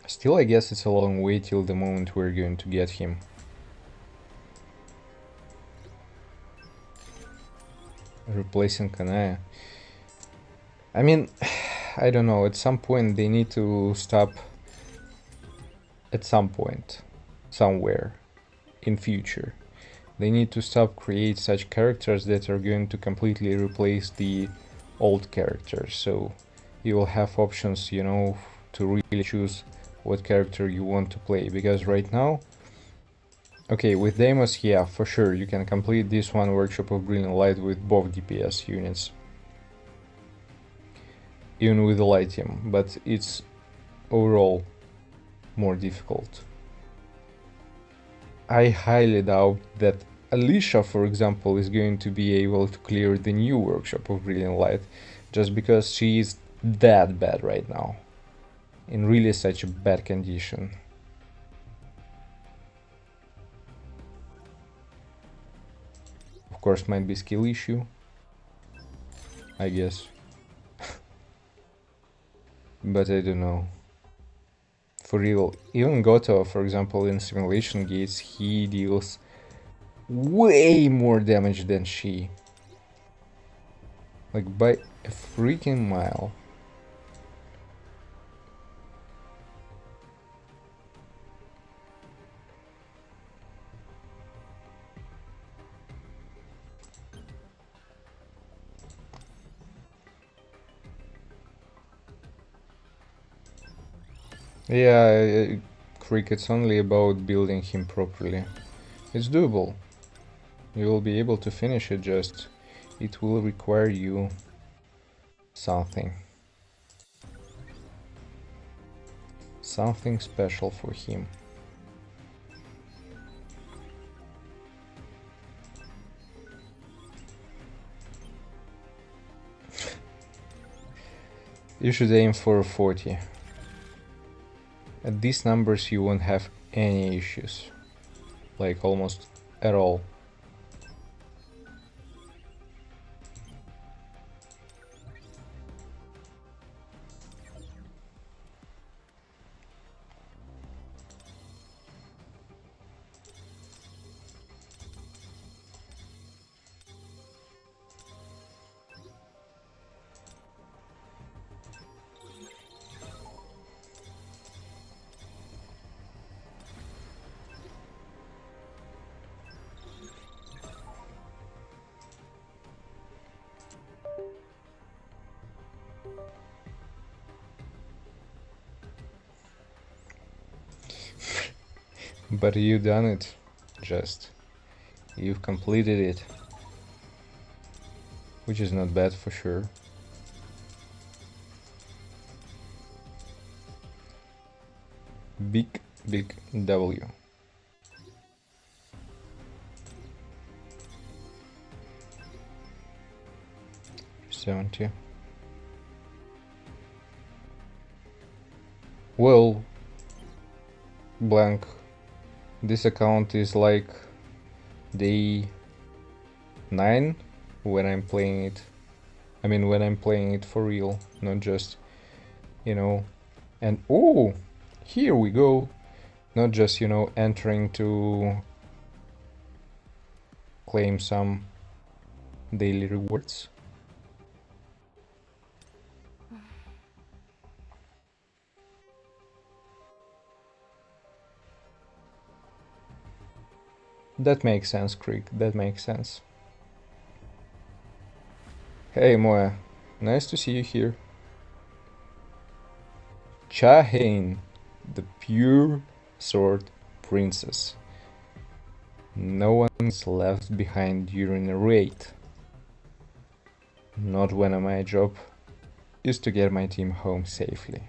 Still, I guess it's a long way till the moment we're going to get him. Replacing Kanaya. I mean, I don't know, at some point they need to stop. At some point, somewhere in future, they need to stop create such characters that are going to completely replace the old characters. So you will have options, you know, to really choose what character you want to play, because right now, okay, with Deimos, yeah, for sure, you can complete this one Workshop of Brilliant Light with both DPS units. Even with the light team, but it's overall more difficult. I highly doubt that Alicia, for example, is going to be able to clear the new Workshop of Brilliant Light, just because she is that bad right now. In really such a bad condition. Of course, might be skill issue, I guess. But I don't know. For real, even Goto, for example, in Simulation Gates, he deals way more damage than she. Like by a freaking mile. Yeah, Cricket's only about building him properly. It's doable. You will be able to finish it, just it will require you something. Something special for him. You should aim for 40. At these numbers you won't have any issues. Like almost at all. But you've done it. You've completed it. Which is not bad for sure. Big W. 70. Well, blank. This account is like day 9 when I'm playing it. I mean, when I'm playing it for real, not just, you know. And oh, here we go. Not just, you know, entering to claim some daily rewards. That makes sense, Krieg. That makes sense. Hey, Moya. Nice to see you here. Chahain, the pure sword princess. No one's left behind during a raid. Not when my job is to get my team home safely.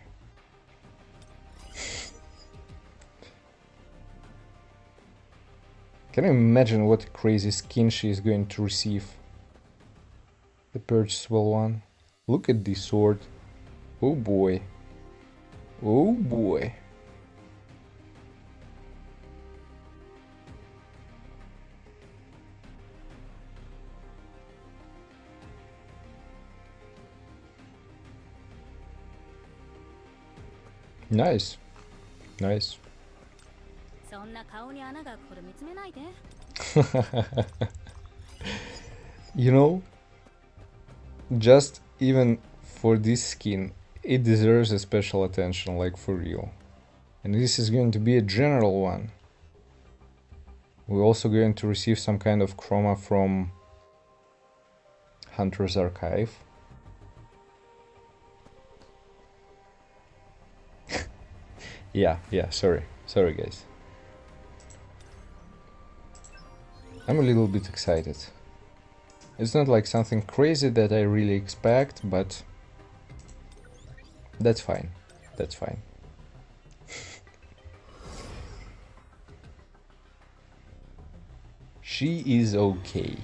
Can you imagine what crazy skin she is going to receive? The purchasable one. Look at this sword. Oh boy. Oh boy. Nice. Nice. You know, just even for this skin, it deserves a special attention, like for real. And this is going to be a general one. We're also going to receive some kind of chroma from Hunter's Archive. Yeah, sorry guys. I'm a little bit excited. It's not like something crazy that I really expect, but that's fine. That's fine. She is okay.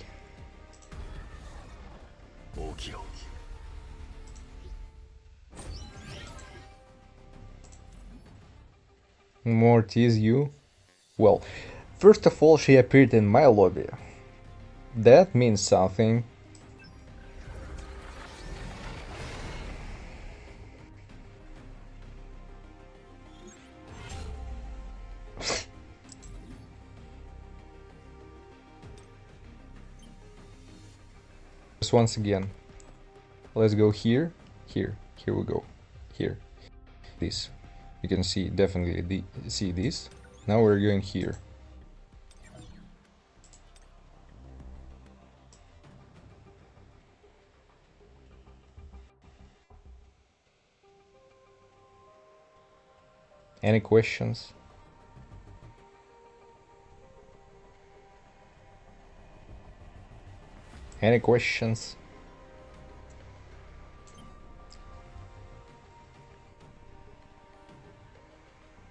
More tease you? Well, first of all, she appeared in my lobby. That means something. Just once again. Let's go here, here we go, here. This. You can see definitely see this. Now we're going here. Any questions? Any questions?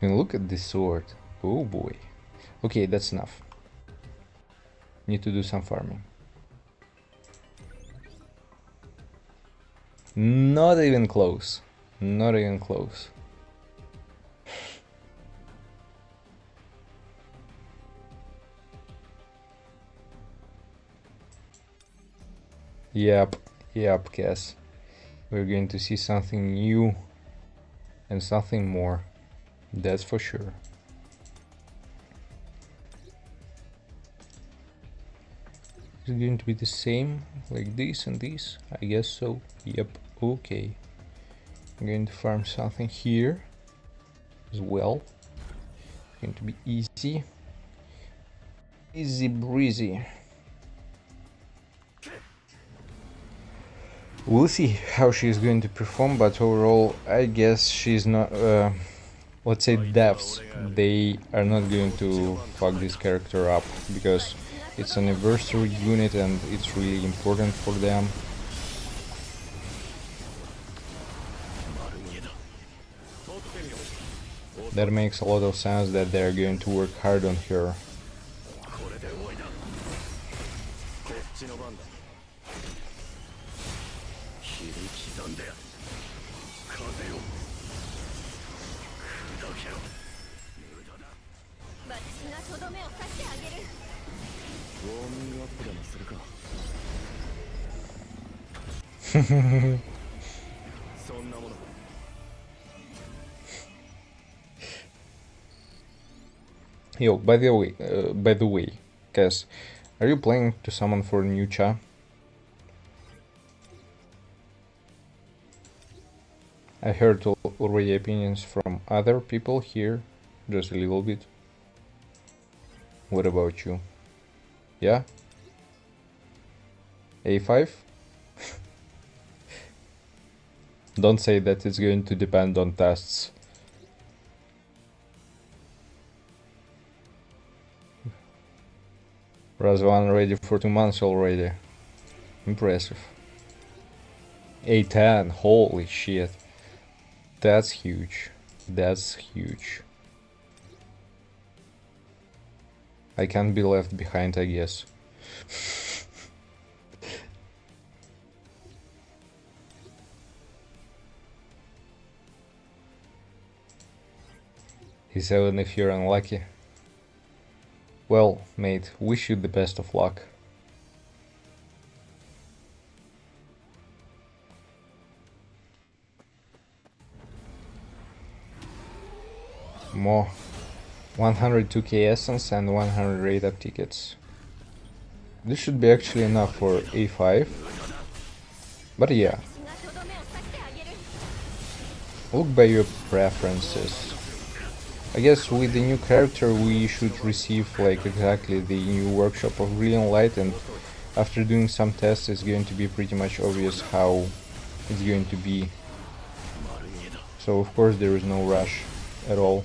And look at this sword. Oh boy. Okay, that's enough. Need to do some farming. Not even close. Not even close. Yep, guess. We're going to see something new and something more. That's for sure. Is it going to be the same like this and this? I guess so. Yep, okay. I'm going to farm something here as well. It's going to be easy. Easy breezy. We'll see how she's going to perform, but overall I guess she's not, let's say devs, they are not going to fuck this character up, because it's an anniversary unit and it's really important for them. That makes a lot of sense that they're going to work hard on her. Yo, by the way, guys, are you planning to summon for new cha? I heard already opinions from other people here, just a little bit. What about you? Yeah? A5? Don't say that it's going to depend on tests. Razvan ready for 2 months already. Impressive. A10, holy shit. That's huge. That's huge. I can't be left behind, I guess. He's 7 if you're unlucky. Well, mate, wish you the best of luck. More. 102k essence and 100 rate up tickets. This should be actually enough for A5. But yeah. Look by your preferences. I guess with the new character we should receive like exactly the new workshop of Brilliant Light, and after doing some tests it's going to be pretty much obvious how it's going to be. So of course there is no rush at all.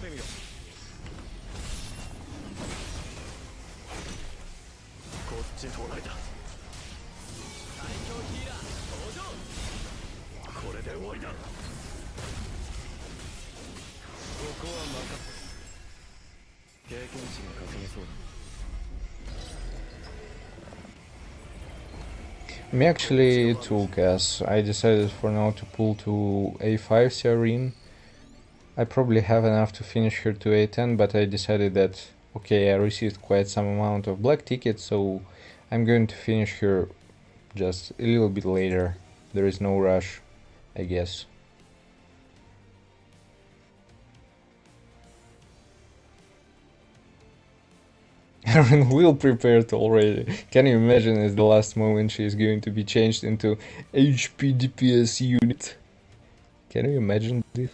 Me actually too, guess. I decided for now to pull to A5 Serene. I probably have enough to finish her to A10, but I decided that okay, I received quite some amount of black tickets, so I'm going to finish her just a little bit later. There is no rush, I guess. Erin will prepared already. Can you imagine at the last moment she is going to be changed into HP DPS unit? Can you imagine this?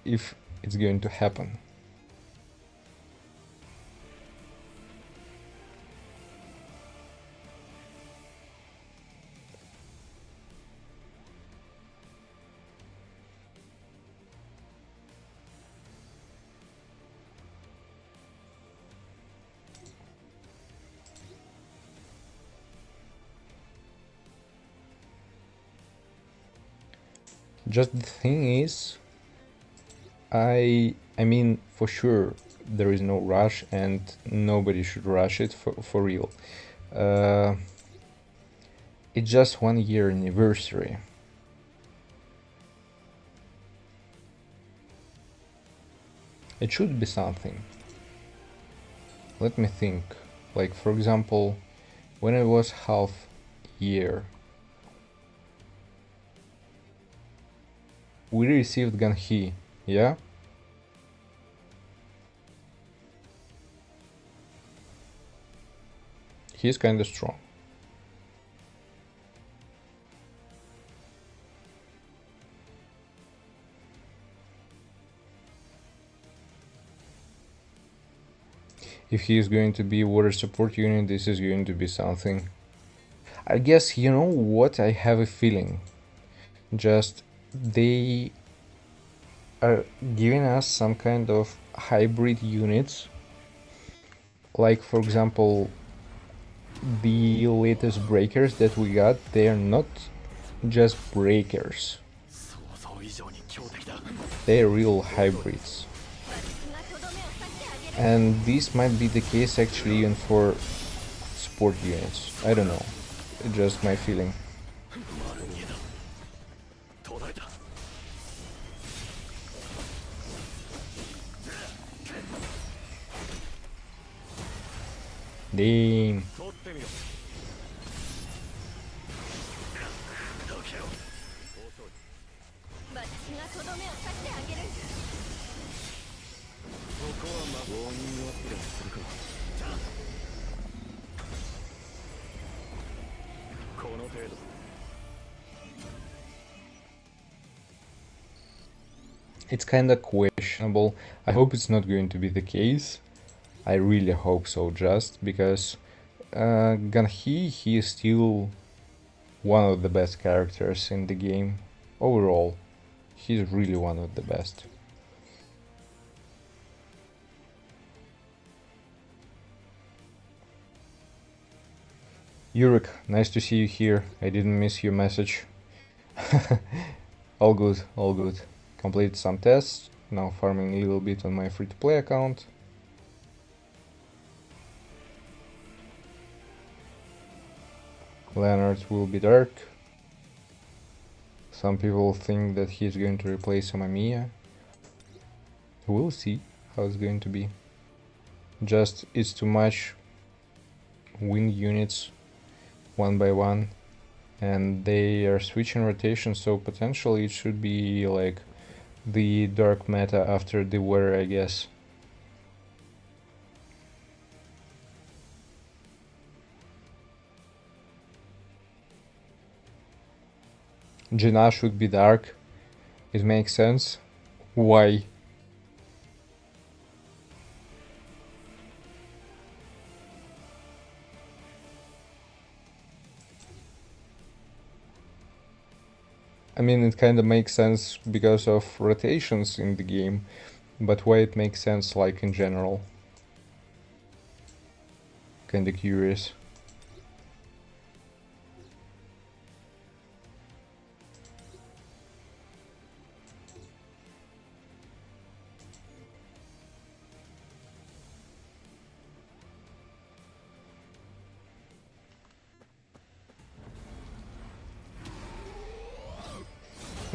If it's going to happen. Just the thing is, I mean, for sure there is no rush and nobody should rush it for real. It's just 1 year anniversary. It should be something. Let me think. Like, for example, when it was half year, we received Ganhi, yeah? He's kinda strong. If he is going to be water support unit, this is going to be something. I guess, you know what, I have a feeling. Just they are giving us some kind of hybrid units. Like, for example, the latest breakers that we got, they are not just breakers. 想像以上に強敵だ They're real hybrids. 私がとどめを刺してあげる And this might be the case actually even for support units. I don't know. Just my feeling. 丸見えだ途絶えた Damn. 取ってみろどけよ遅い私がとどめを刺してあげるここはウォーニングアップでもするかこの程度 It's kinda questionable. I hope it's not going to be the case. I really hope so, just because Ganhi, he is still one of the best characters in the game. Overall, he's really one of the best. Yurik, nice to see you here. I didn't miss your message. All good, all good. Completed some tests, now farming a little bit on my free-to-play account. Leonard will be dark. Some people think that he's going to replace Amamiya. We'll see how it's going to be. Just, it's too much win units one by one, and they are switching rotation, so potentially it should be like the dark meta after the weather, I guess. Jaina should be dark. It makes sense. Why? I mean, it kind of makes sense because of rotations in the game, but why it makes sense, like, in general? Kinda curious.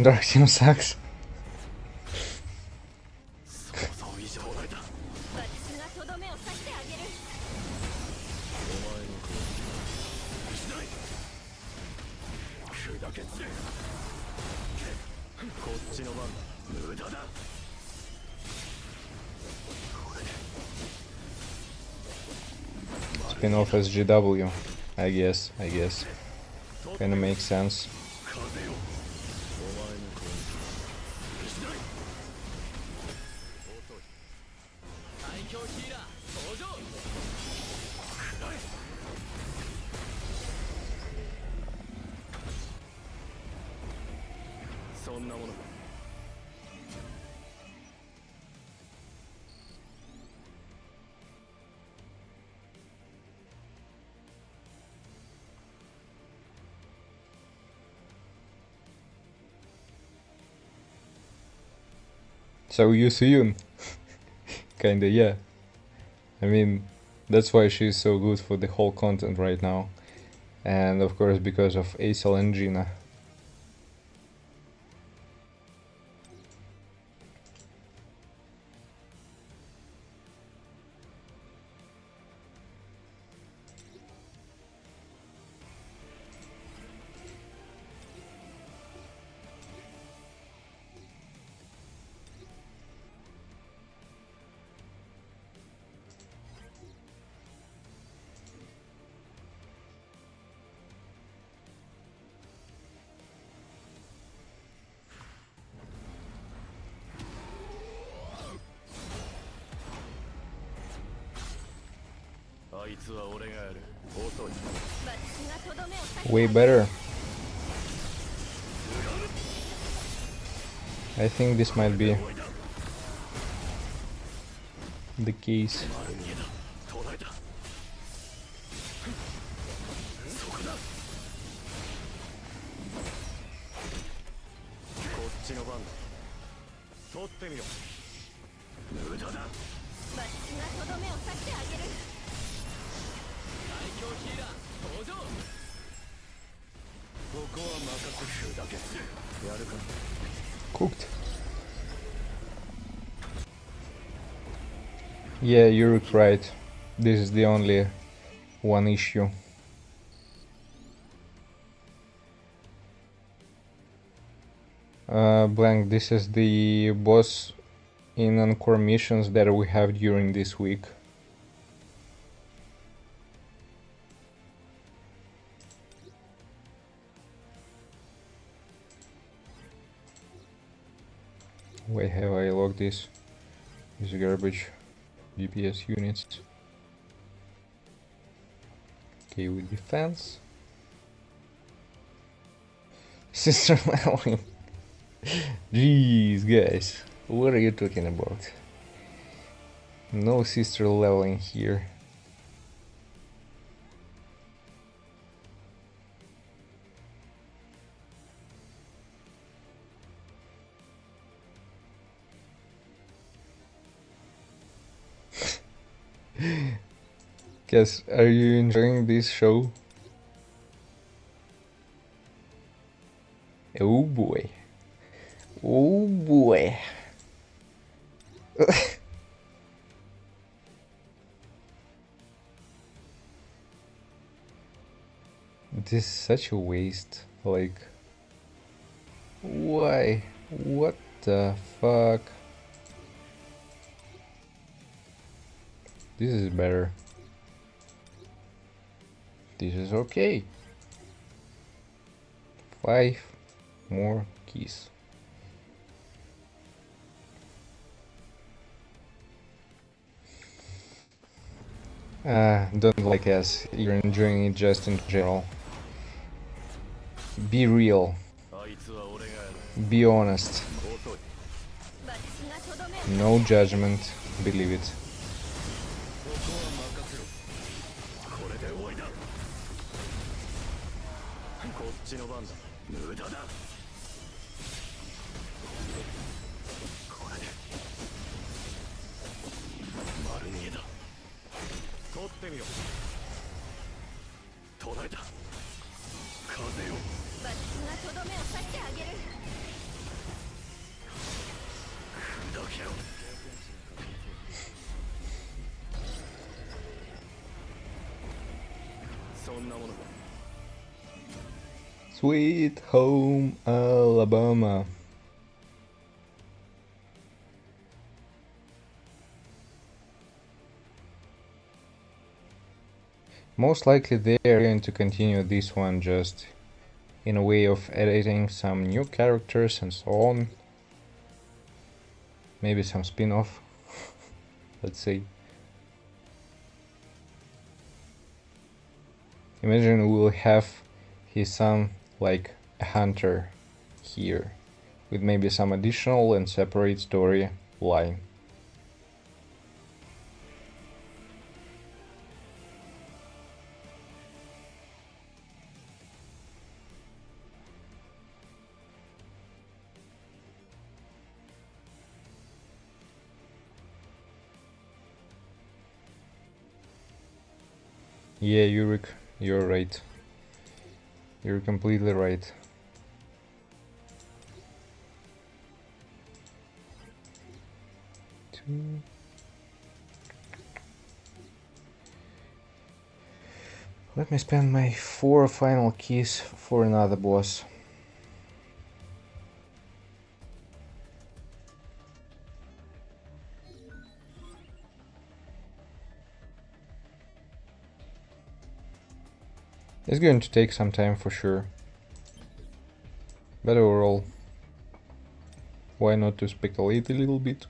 Dark Team sucks. 想像以上だ私がとどめを刺してあげるお前の攻撃はしない砕け散れこっちの番だ無駄だこれで Spin-off SGW. I guess. Kinda makes sense. 風よお前の攻撃しない遅い最強ヒーラー登場暗いそんなものか So you soon. Kinda, yeah. I mean, that's why she's so good for the whole content right now. and of course because of Acel and Gina. Way better. I think this might be the case. Cooked. Yeah, you're right. This is the only one issue. Blank, this is the boss in Encore missions that we have during this week. Why have I logged this? This garbage. GPS units. Okay, with defense. Sister leveling. Jeez, guys. What are you talking about? No sister leveling here. Guys, are you enjoying this show? Oh boy. Oh boy. This is such a waste. Like, why? What the fuck? This is better. This is okay. 5 more keys. Don't like us. You're enjoying it just in general. Be real. Be honest. No judgment. Believe it. Sweet home Alabama. Most likely they are going to continue this one just in a way of editing some new characters and so on. Maybe some spin-off, let's say. Imagine we will have his son like a hunter here, with maybe some additional and separate story line. Yeah, Yurik, you're right. You're completely right. Two. Let me spend my 4 final keys for another boss. It's going to take some time for sure. But overall, why not to speculate a little bit?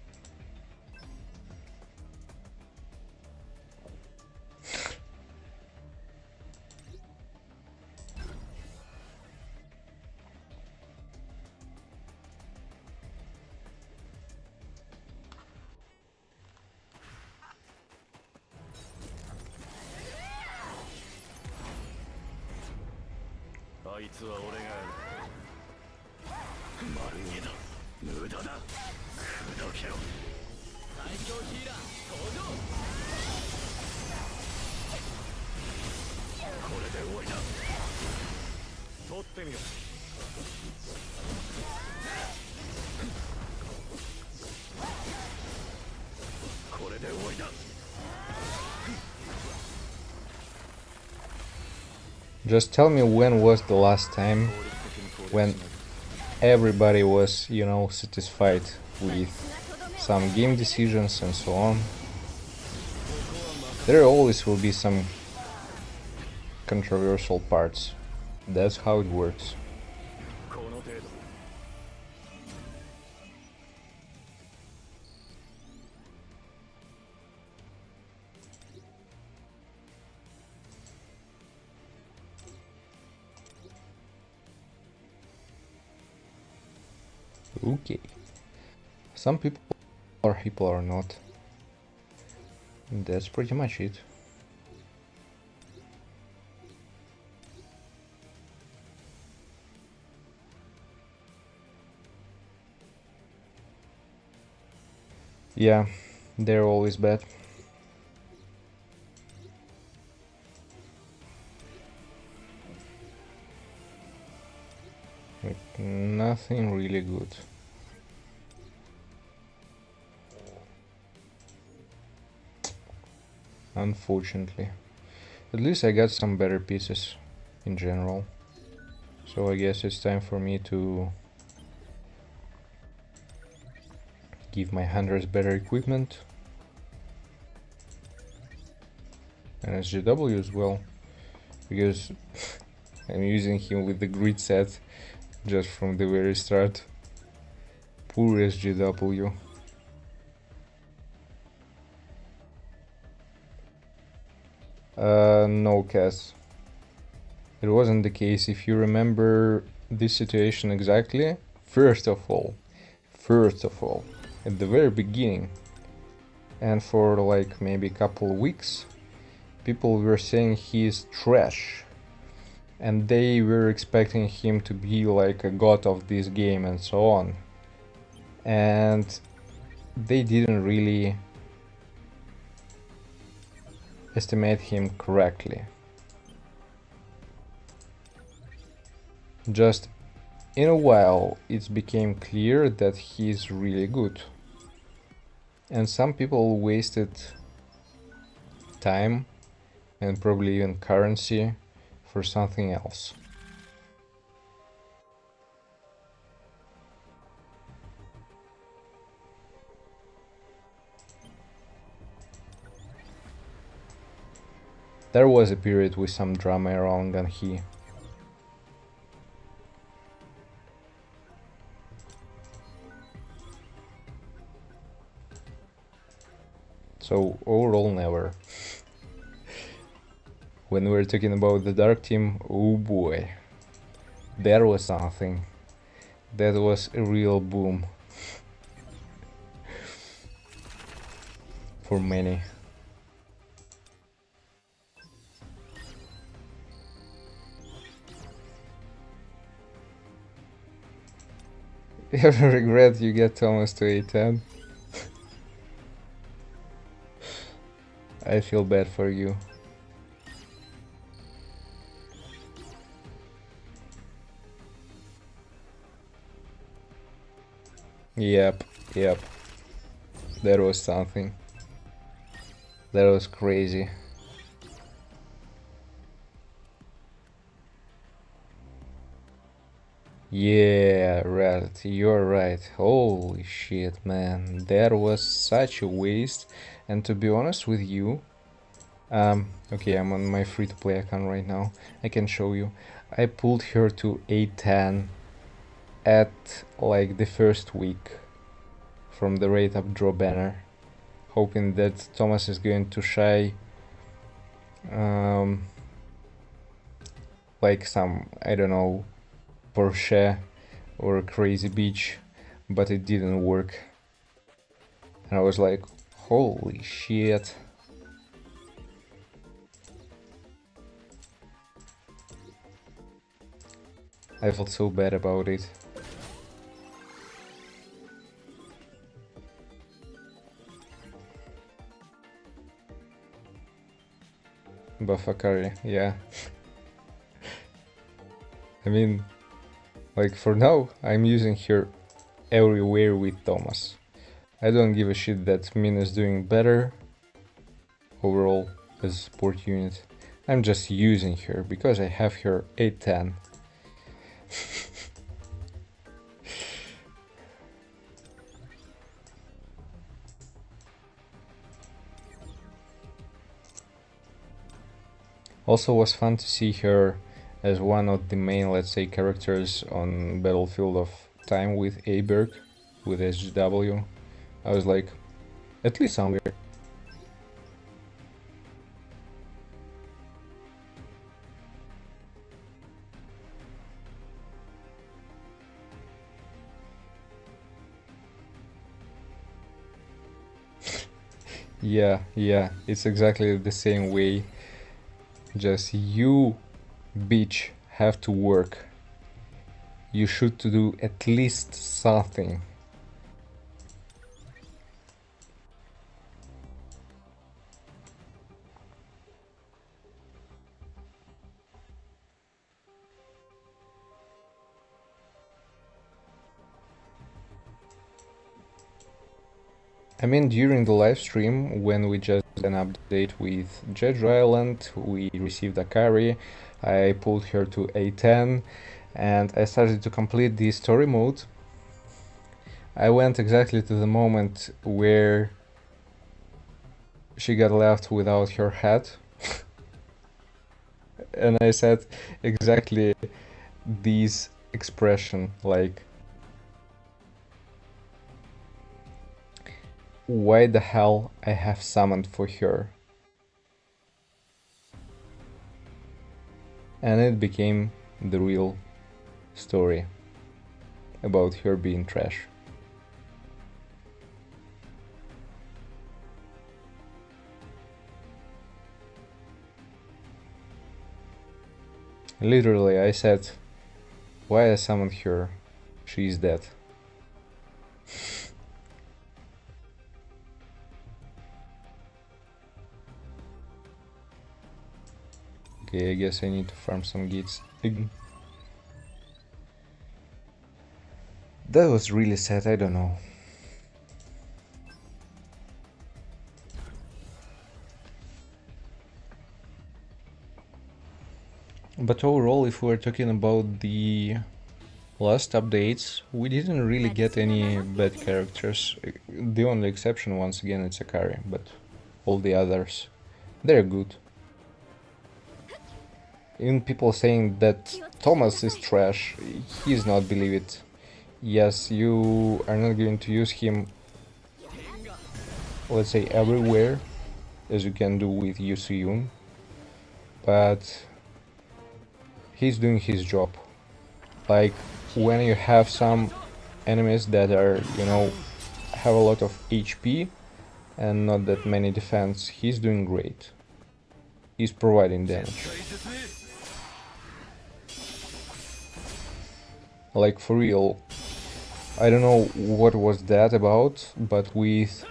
Just tell me when was the last time when everybody was, you know, satisfied with some game decisions and so on. There always will be some controversial parts. That's how it works. Okay. Some people are not. That's pretty much it. Yeah, they're always bad. Like, nothing really good. Unfortunately. At least I got some better pieces in general. So I guess it's time for me to give my hunters better equipment. And SGW as well. Because I'm using him with the grid set just from the very start. Poor SGW. No, Cass. It wasn't the case. If you remember this situation exactly, first of all, at the very beginning, and for like maybe a couple of weeks, people were saying he is trash. And they were expecting him to be like a god of this game and so on. And they didn't really estimate him correctly. Just in a while it became clear that he's really good. And some people wasted time and probably even currency for something else. There was a period with some drama around Ganhi. So overall, never. When we were talking about the dark team, oh boy, there was something. That was a real boom. For many. You ever regret you get Thomas to A10? I feel bad for you. Yep, yep. That was something. That was crazy. Yeah, right, you're right. Holy shit, man. That was such a waste. And to be honest with you, okay, I'm on my free-to-play account right now. I can show you. I pulled her to 810 at like the first week from the rate up draw banner, hoping that Thomas is going to shy like some, I don't know, Porsche or a crazy beach, but it didn't work. And I was like, holy shit. I felt so bad about it. Bafakari, yeah. I mean, like for now, I'm using her everywhere with Thomas. I don't give a shit that Min is doing better overall as a support unit. I'm just using her because I have her 810. Also was fun to see her as one of the main, let's say, characters on Battlefield of Time with Aberg, with SGW. I was like, at least somewhere. Yeah, it's exactly the same way. Just you, bitch, have to work. You should to do at least something. I mean, during the live stream, when we just did an update with Jeju Island, we received a carry, I pulled her to A10, and I started to complete the story mode. I went exactly to the moment where she got left without her hat, and I said exactly this expression, like, why the hell I have summoned for her? And it became the real story about her being trash. Literally, I said, why I summoned her? She's dead. Okay, I guess I need to farm some gates. That was really sad, I don't know. But overall, if we're talking about the last updates, we didn't really get any bad characters. The only exception, once again, it's Akari, but all the others, they're good. Even people saying that Thomas is trash, he's not believe it. Yes, you are not going to use him, let's say, everywhere, as you can do with Yusuyun, but he's doing his job. Like, when you have some enemies that are, you know, have a lot of HP and not that many defense, he's doing great. He's providing damage. Like, for real, I don't know what was that about, but with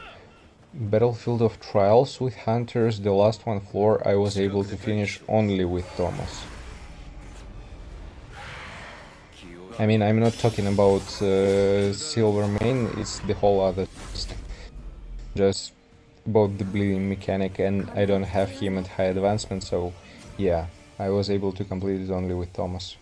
Battlefield of Trials with Hunters, the last one floor, I was able to finish only with Thomas. I mean, I'm not talking about Silver Main, it's the whole other stuff. Just about the bleeding mechanic, and I don't have him at high advancement, so yeah, I was able to complete it only with Thomas.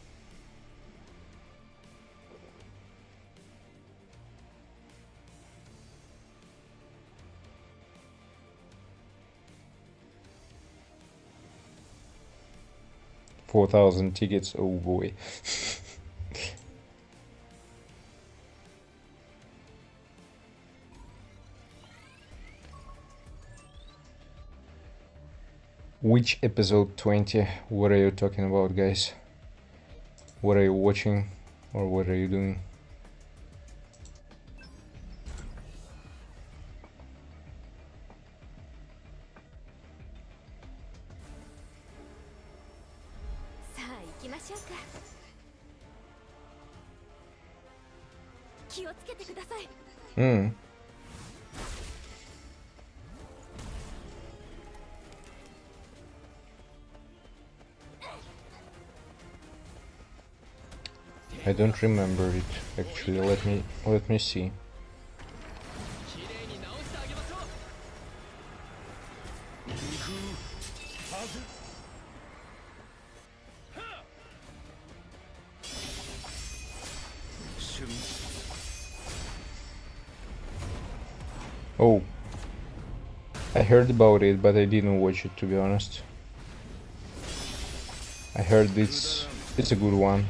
$4,000 tickets, oh boy. Which episode 20? What are you talking about, guys? What are you watching? Or what are you doing? Hmm. I don't remember it actually. Let me see. Oh, I heard about it, but I didn't watch it, to be honest. I heard it's a good one.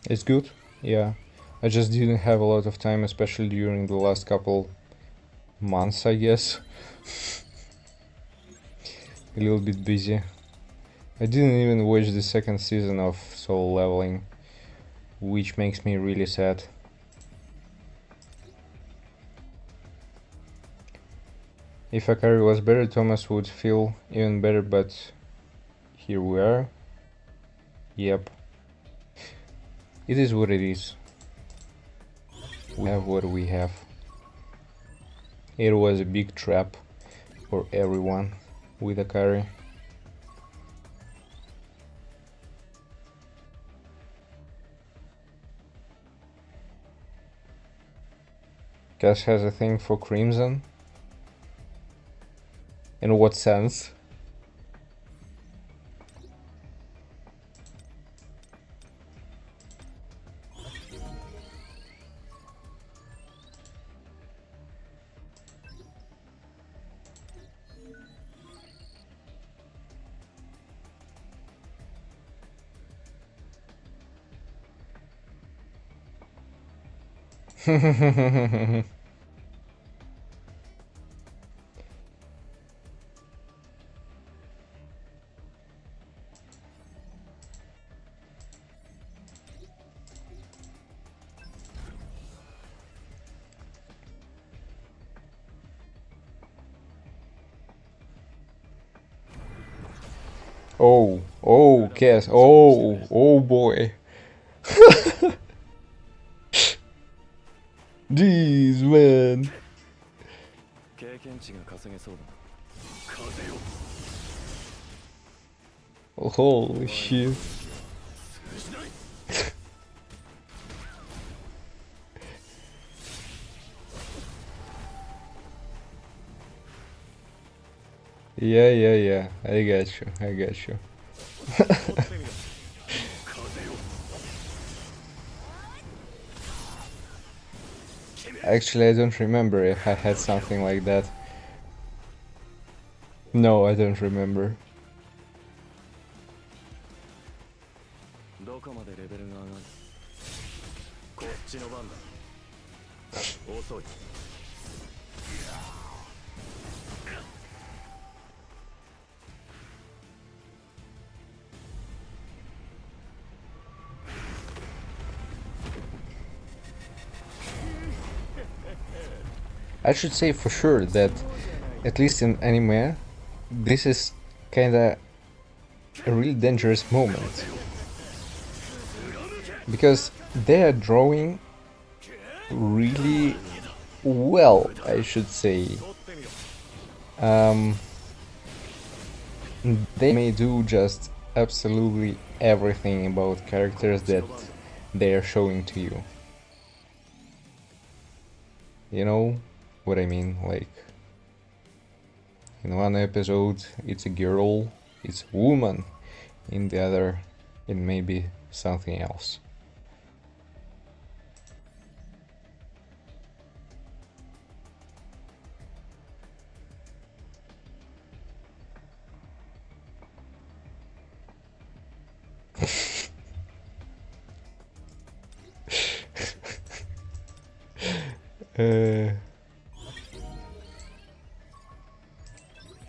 It's good, yeah. I just didn't have a lot of time, especially during the last couple months, I guess. A little bit busy. I didn't even watch the second season of Soul Leveling, which makes me really sad. If Akari was better, Thomas would feel even better, but here we are. Yep. It is what it is. We have what we have. It was a big trap for everyone with Akari. Cass has a thing for Crimson? In what sense? Oh, Cass, oh boy. Jeez, man. Holy shit. Yeah, I got you. Actually, I don't remember if I had something like that. No, I don't remember. I should say for sure that, at least in anime, this is kinda a really dangerous moment. Because they are drawing really well, I should say. They may do just absolutely everything about characters that they are showing to you. You know what I mean? Like, in one episode it's a girl, it's a woman, in the other it may be something else.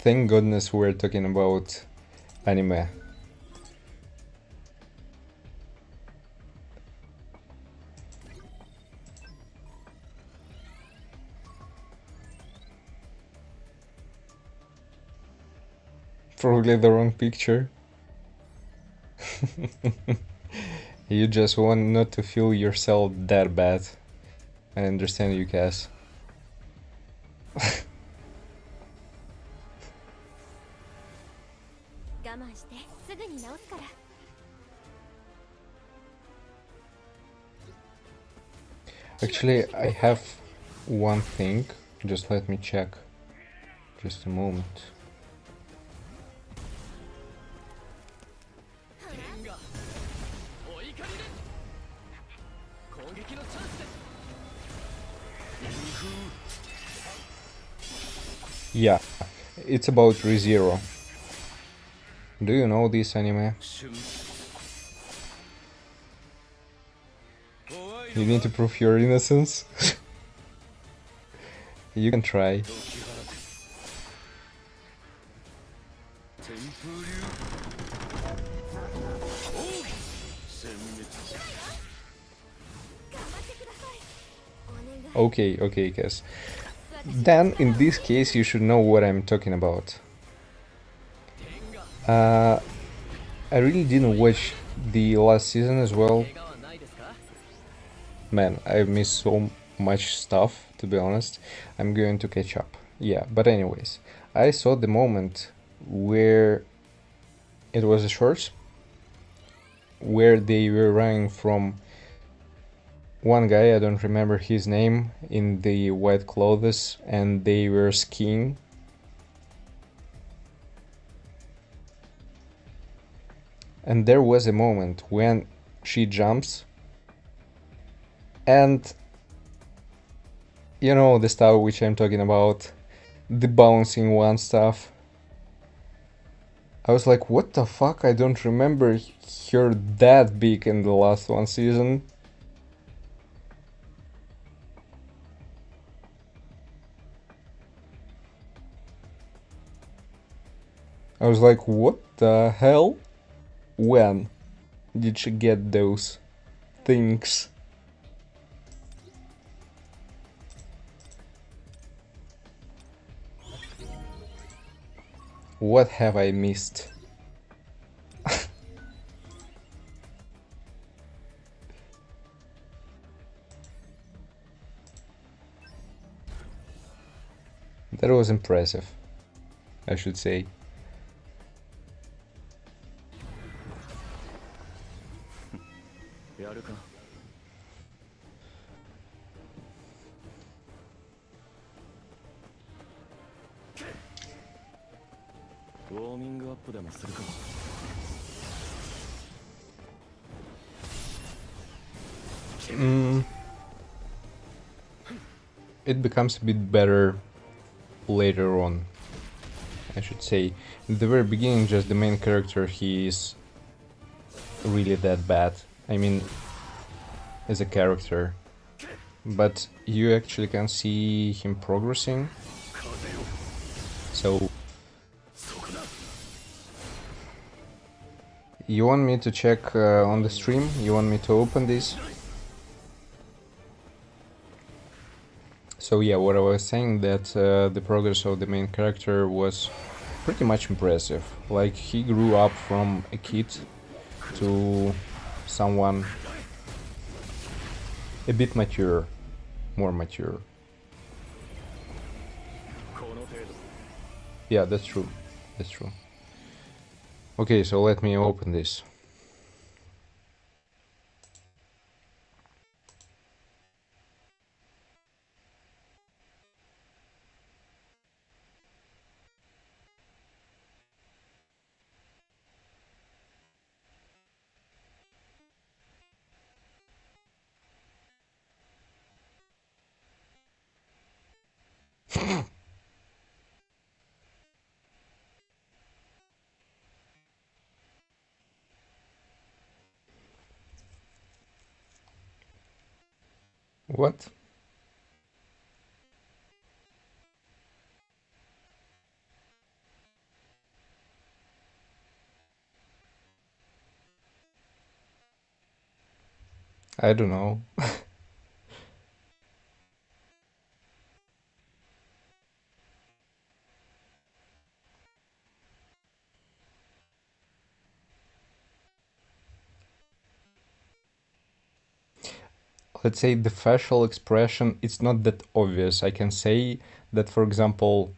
Thank goodness we're talking about anime. Probably the wrong picture. You just want not to feel yourself that bad. I understand you, Cass. 我慢してすぐに直すから。 Actually, I have one thing. Just let me check. Just a moment. Yeah, it's about ReZero. Do you know this anime? You need to prove your innocence? You can try. Okay, Cass. Then, in this case, you should know what I'm talking about. I really didn't watch the last season as well. Man, I missed so much stuff, to be honest. I'm going to catch up. Yeah, but anyways, I saw the moment where it was a short where they were running from one guy, I don't remember his name, in the white clothes, and they were skiing. And there was a moment when she jumps, and you know the stuff which I'm talking about, the bouncing one stuff. I was like, what the fuck? I don't remember her that big in the last one season. I was like, what the hell? When did she get those things? What have I missed? That was impressive, I should say. It becomes a bit better later on, I should say. In the very beginning, just the main character, he is really that bad. I mean, as a character. But you actually can see him progressing. So... You want me to check on the stream? You want me to open this? So yeah, what I was saying, that the progress of the main character was pretty much impressive. Like, he grew up from a kid to someone a bit mature. more mature. この程度 Yeah, that's true. That's true. Okay, so let me open this. What? I don't know. Let's say the facial expression, it's not that obvious. I can say that, for example,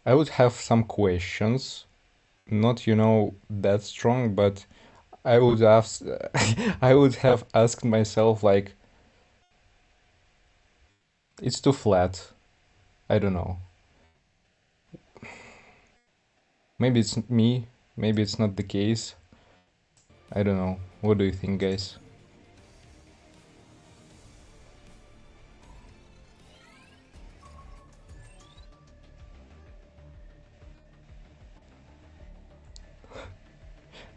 I would have some questions, not, that strong, but I would ask, I would have asked myself, like, it's too flat. I don't know. Maybe it's me, maybe it's not the case. I don't know. What do you think, guys?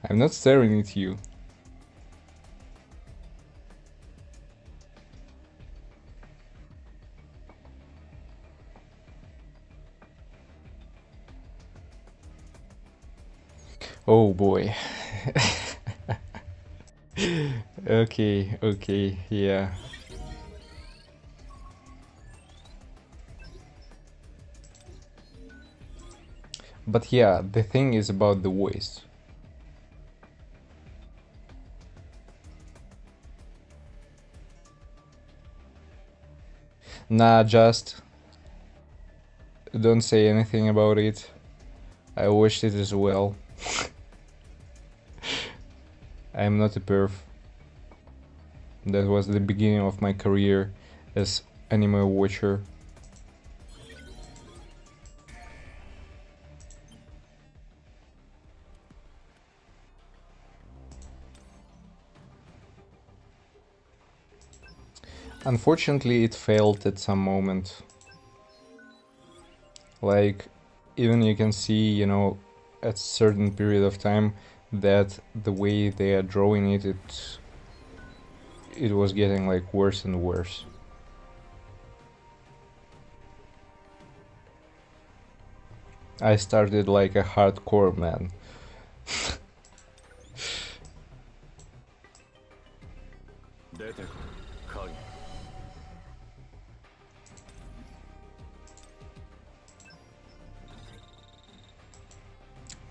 I'm not staring at you. Oh boy. Okay, yeah. But yeah, the thing is about the voice. Nah, just don't say anything about it. I watched it as well. I'm not a perf. That was the beginning of my career as anime watcher. Unfortunately, it failed at some moment. Like, even you can see, at certain period of time that the way they are drawing it, it was getting like worse and worse. I started like a hardcore man.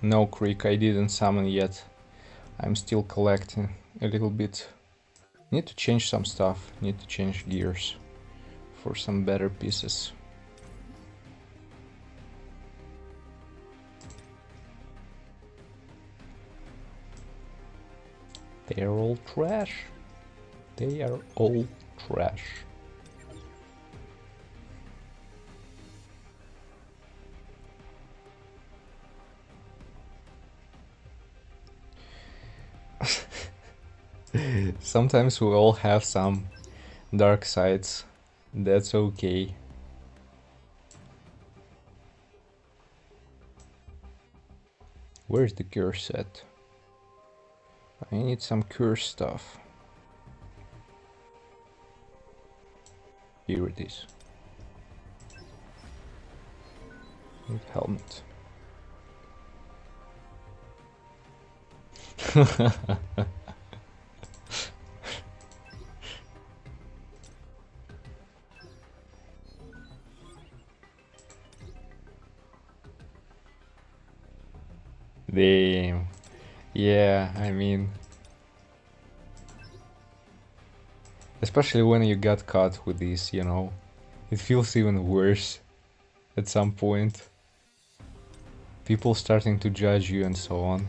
No, Creek, I didn't summon yet. I'm still collecting a little bit. Need to change some stuff, need to change gears for some better pieces. They are all trash. They are all trash. Sometimes we all have some dark sides. That's okay. Where's the cure set? I need some cure stuff. Here it is. Need helmet. Damn. Yeah, I mean, Especially when you got caught with these, you know. It feels even worse at some point. People starting to judge you and so on.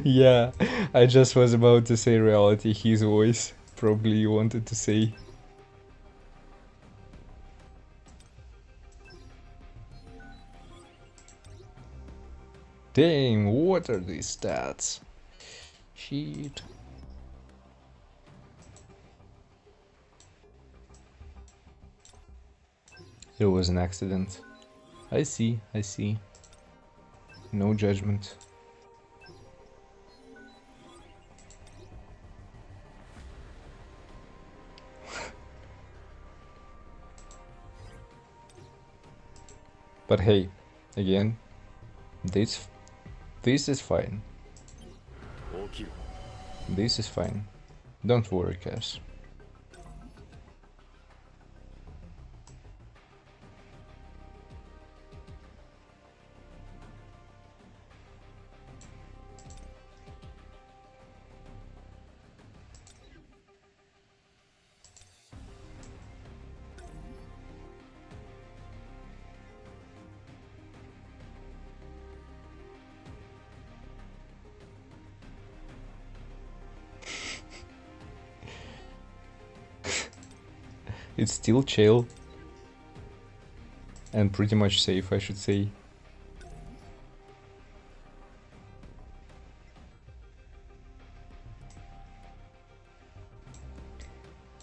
Yeah, I just was about to say reality, his voice. Probably you wanted to say. Dang, what are these stats? Shit. It was an accident. I see, I see. No judgment. But hey, again, this is fine. 起きる This is fine. Don't worry, Cass. It's still chill. And pretty much safe, I should say.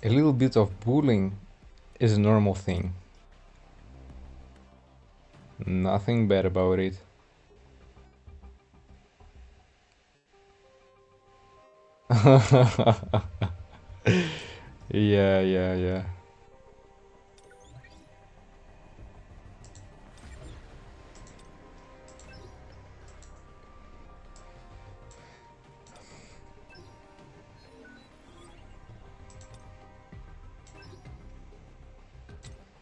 A little bit of bullying is a normal thing. Nothing bad about it. Yeah.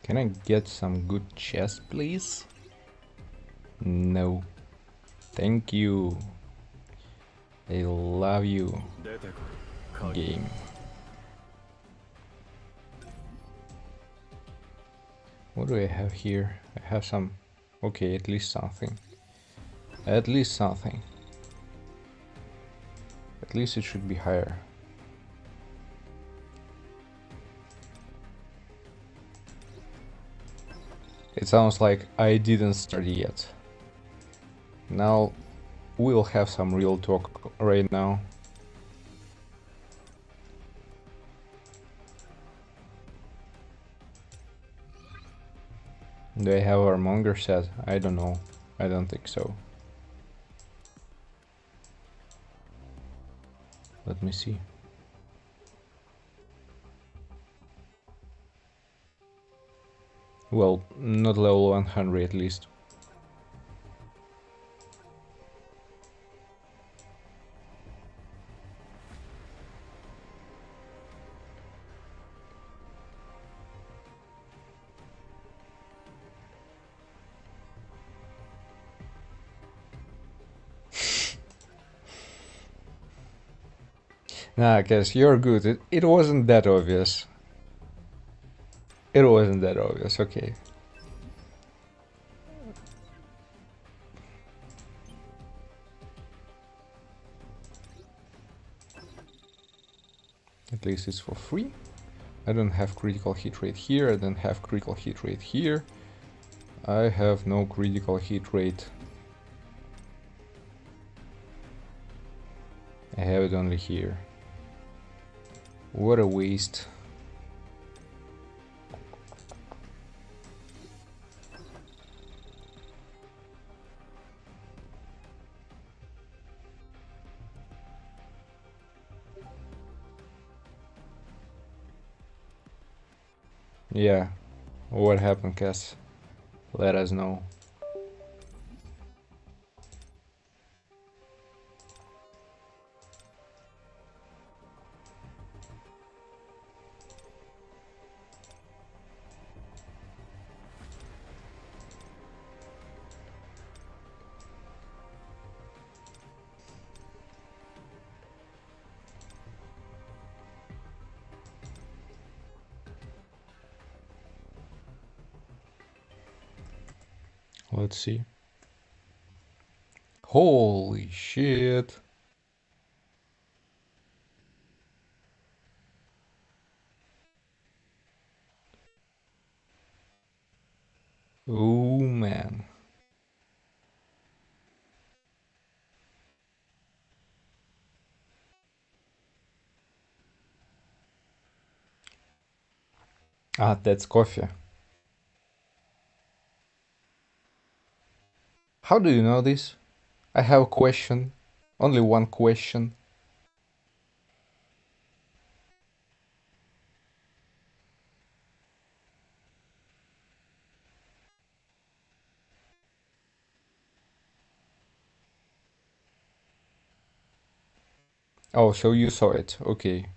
Can I get some good chess, please? No. Thank you. I love you, 出てこい鍵 game. What do I have here? I have some... Okay, at least something. At least something. At least it should be higher. It sounds like I didn't start yet. Now we'll have some real talk right now. Do I have our monger set? I don't know. I don't think so. Let me see. Well, not level 100 at least. Nah, guess you're good. It wasn't that obvious. It wasn't that obvious, okay. At least it's for free. I don't have critical hit rate here, I don't have critical hit rate here. I have no critical hit rate. I have it only here. What a waste. Yeah, what happened, Cass? Let us know. Let's see. Holy shit. Oh man. Ah, that's coffee. How do you know this? I have a question. Only one question. Oh, so you saw it. Okay.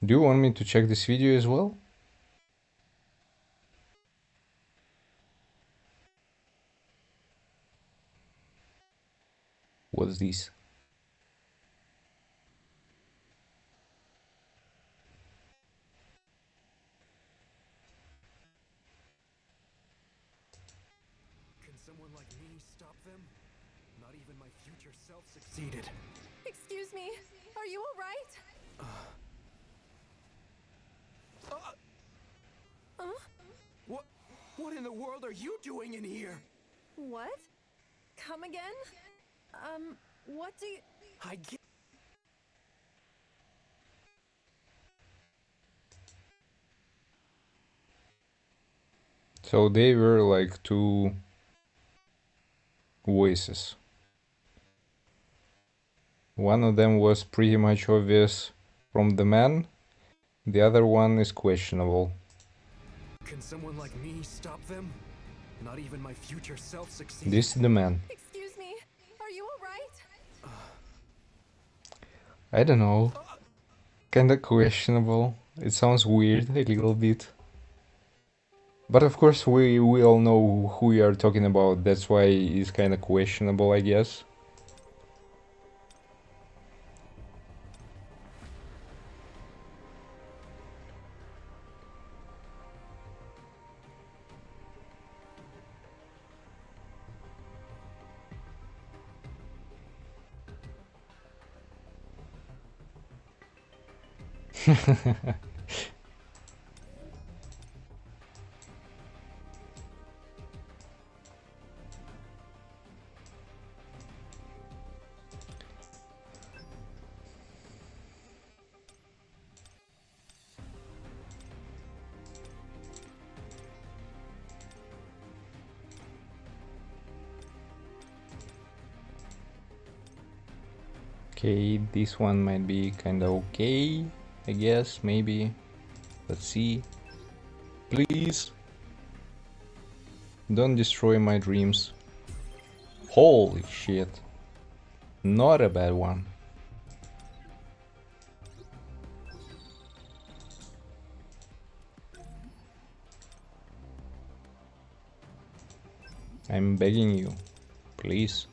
Do you want me to check this video as well? What's this? Can someone like me stop them? Not even my future self succeeded. Excuse me, are you alright? What in the world are you doing in here? What? Come again? What do you... I get. So they were like two voices. One of them was pretty much obvious from the man, the other one is questionable. Can someone like me stop them? Not even my future self succeeded. This is the man. Excuse me, are you alright? I don't know. Kinda questionable. It sounds weird a little bit. But of course we all know who we are talking about, that's why it's kinda questionable, I guess. Okay, this one might be kinda okay, I guess, maybe. Let's see. Please. Don't destroy my dreams. Holy shit. Not a bad one. I'm begging you. Please.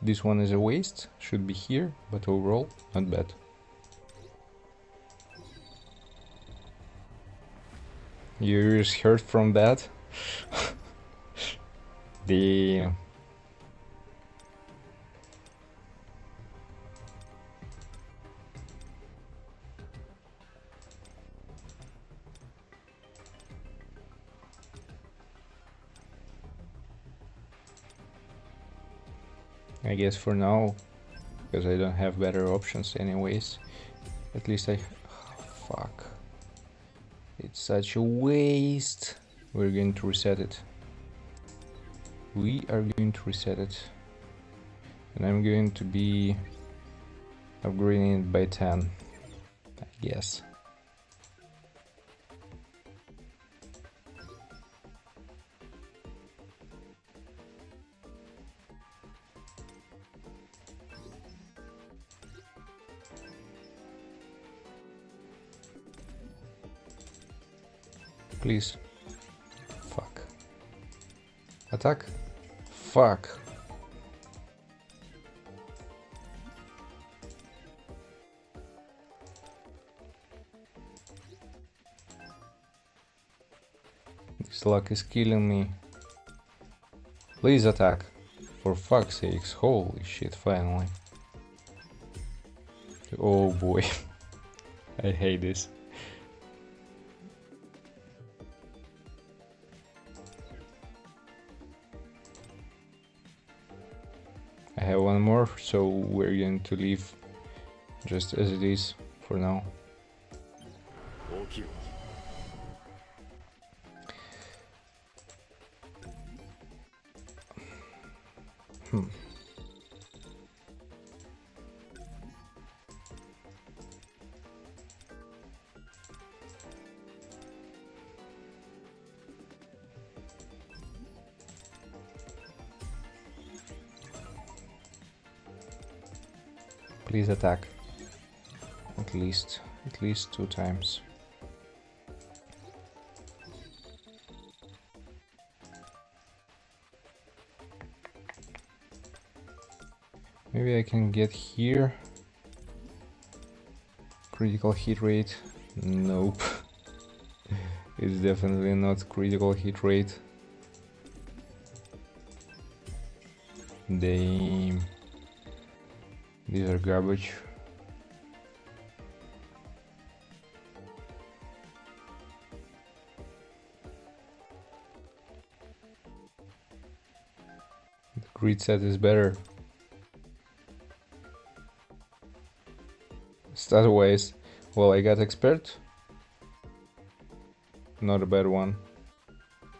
This one is a waste, should be here, but overall, not bad. Your ears hurt from that? Damn. I guess for now, because I don't have better options anyways. At least I... fuck. It's such a waste. We're going to reset it. We are going to reset it. And I'm going to be upgrading it by 10, I guess. Please. Fuck. Attack? Fuck. His luck is killing me. Please attack. For fuck's sakes, holy shit, finally. Oh boy. I hate this. I have one more, so we're going to leave just as it is for now. Please attack. At least 2 times. Maybe I can get here. Critical hit rate. Nope. It's definitely not critical hit rate. Damn. These are garbage. The grid set is better. Stat wise, well, I got expert. Not a bad one.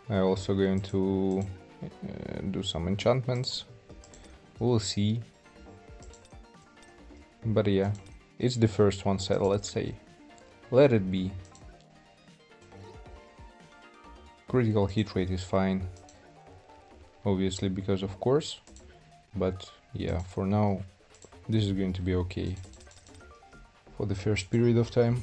I also going to do some enchantments. We'll see. But yeah, it's the first one set, let's say. Let it be. Critical hit rate is fine. Obviously because of course. But yeah, for now, this is going to be okay. For the first period of time.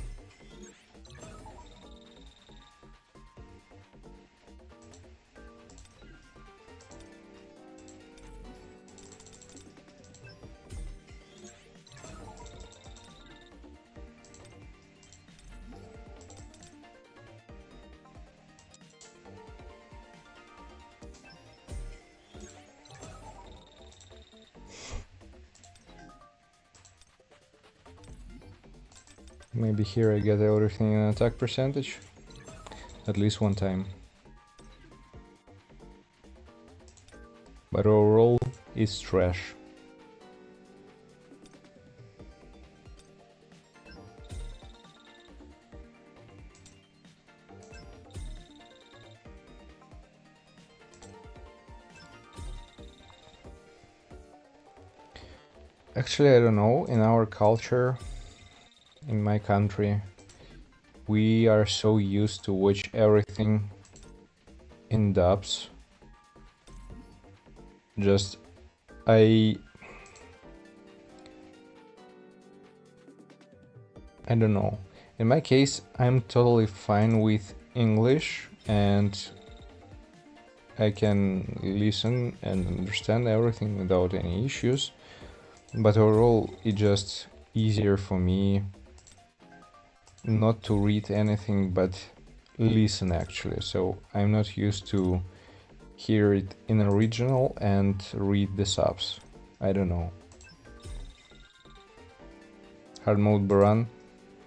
Maybe here I get everything in attack percentage. At least one time. But overall, it's trash. Actually, I don't know, in our culture, in my country, we are so used to watch everything in dubs. Just I don't know. In my case, I'm totally fine with English and I can listen and understand everything without any issues. But overall, it's just easier for me not to read anything but listen actually. So I'm not used to hear it in original and read the subs. I don't know. Hard mode Baran.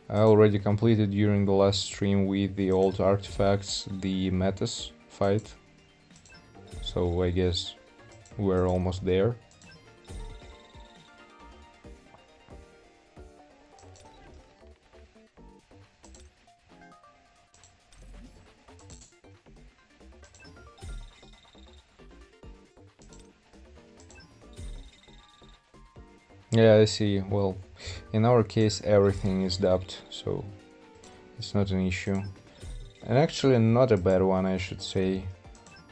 I already completed during the last stream with the old artifacts the Metis fight. So I guess we're almost there. Yeah, I see. Well, in our case everything is dubbed, so it's not an issue. And actually not a bad one, I should say.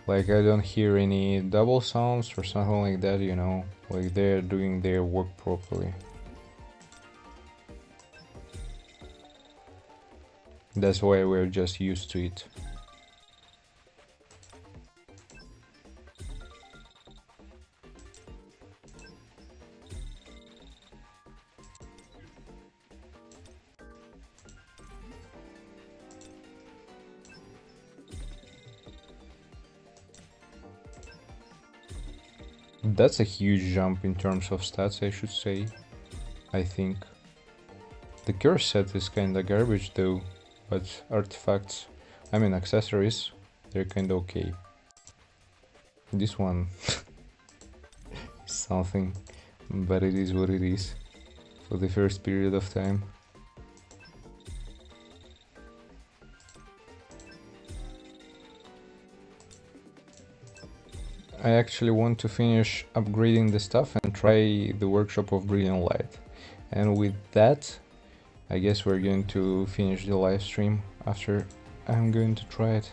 Like, I don't hear any double sounds or something like that, you know. Like, they're doing their work properly. That's why we're just used to it. That's a huge jump in terms of stats, I should say. I think. The curse set is kinda garbage though, but artifacts, I mean accessories, they're kinda okay. This one something, but it is what it is for the first period of time. I actually want to finish upgrading the stuff and try the Workshop of Brilliant Light. And with that, I guess we're going to finish the live stream after I'm going to try it.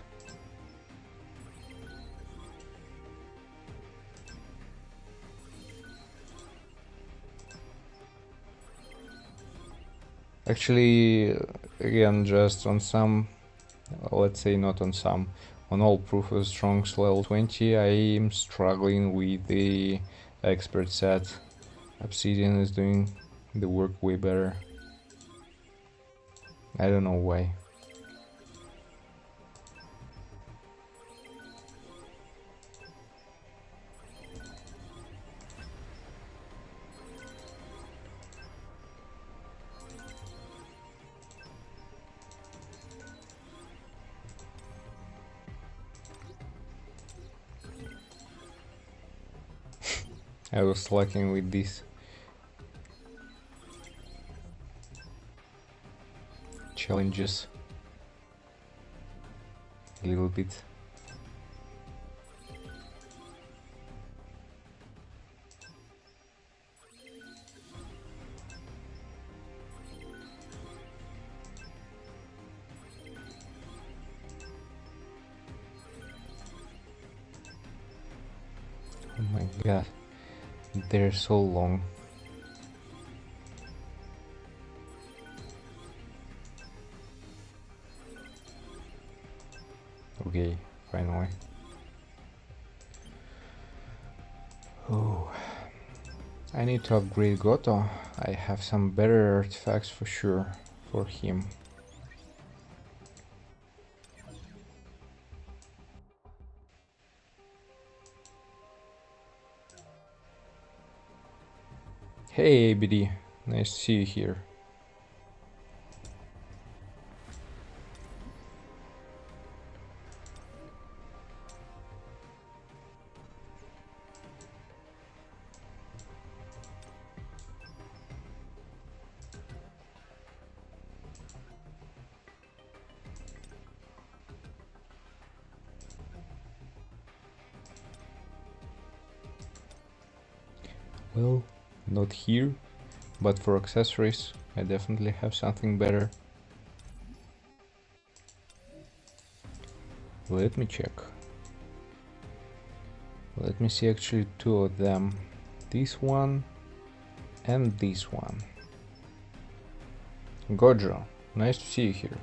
Actually, again, just on some, let's say not on some, on all Proof of Strong's level 20, I am struggling with the expert set. Obsidian is doing the work way better. I don't know why. I was slacking with this. Challenges. A little bit. Oh my god. They're so long. Okay, finally. Oh, I need to upgrade Goto. I have some better artifacts for sure for him. Hey ABD, nice to see you here. Well, not here, but for accessories I definitely have something better. Let me check. Let me see actually two of them. This one and this one. Gojo, nice to see you here.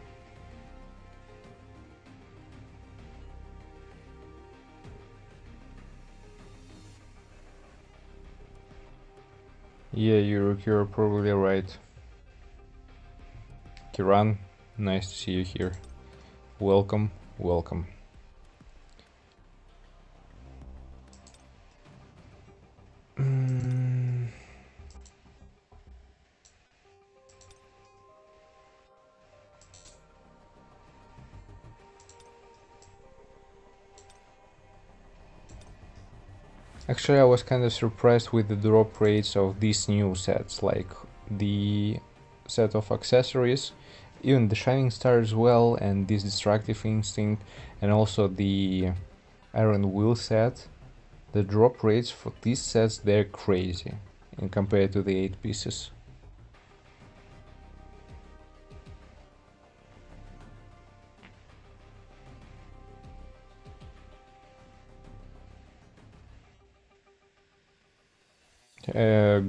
Yeah, you're probably right. Kiran, nice to see you here. Welcome, welcome. Actually, I was kind of surprised with the drop rates of these new sets, like the set of accessories, even the Shining Star as well, and this Destructive Instinct, and also the Iron Will set. The drop rates for these sets, they're crazy in compared to the 8 pieces.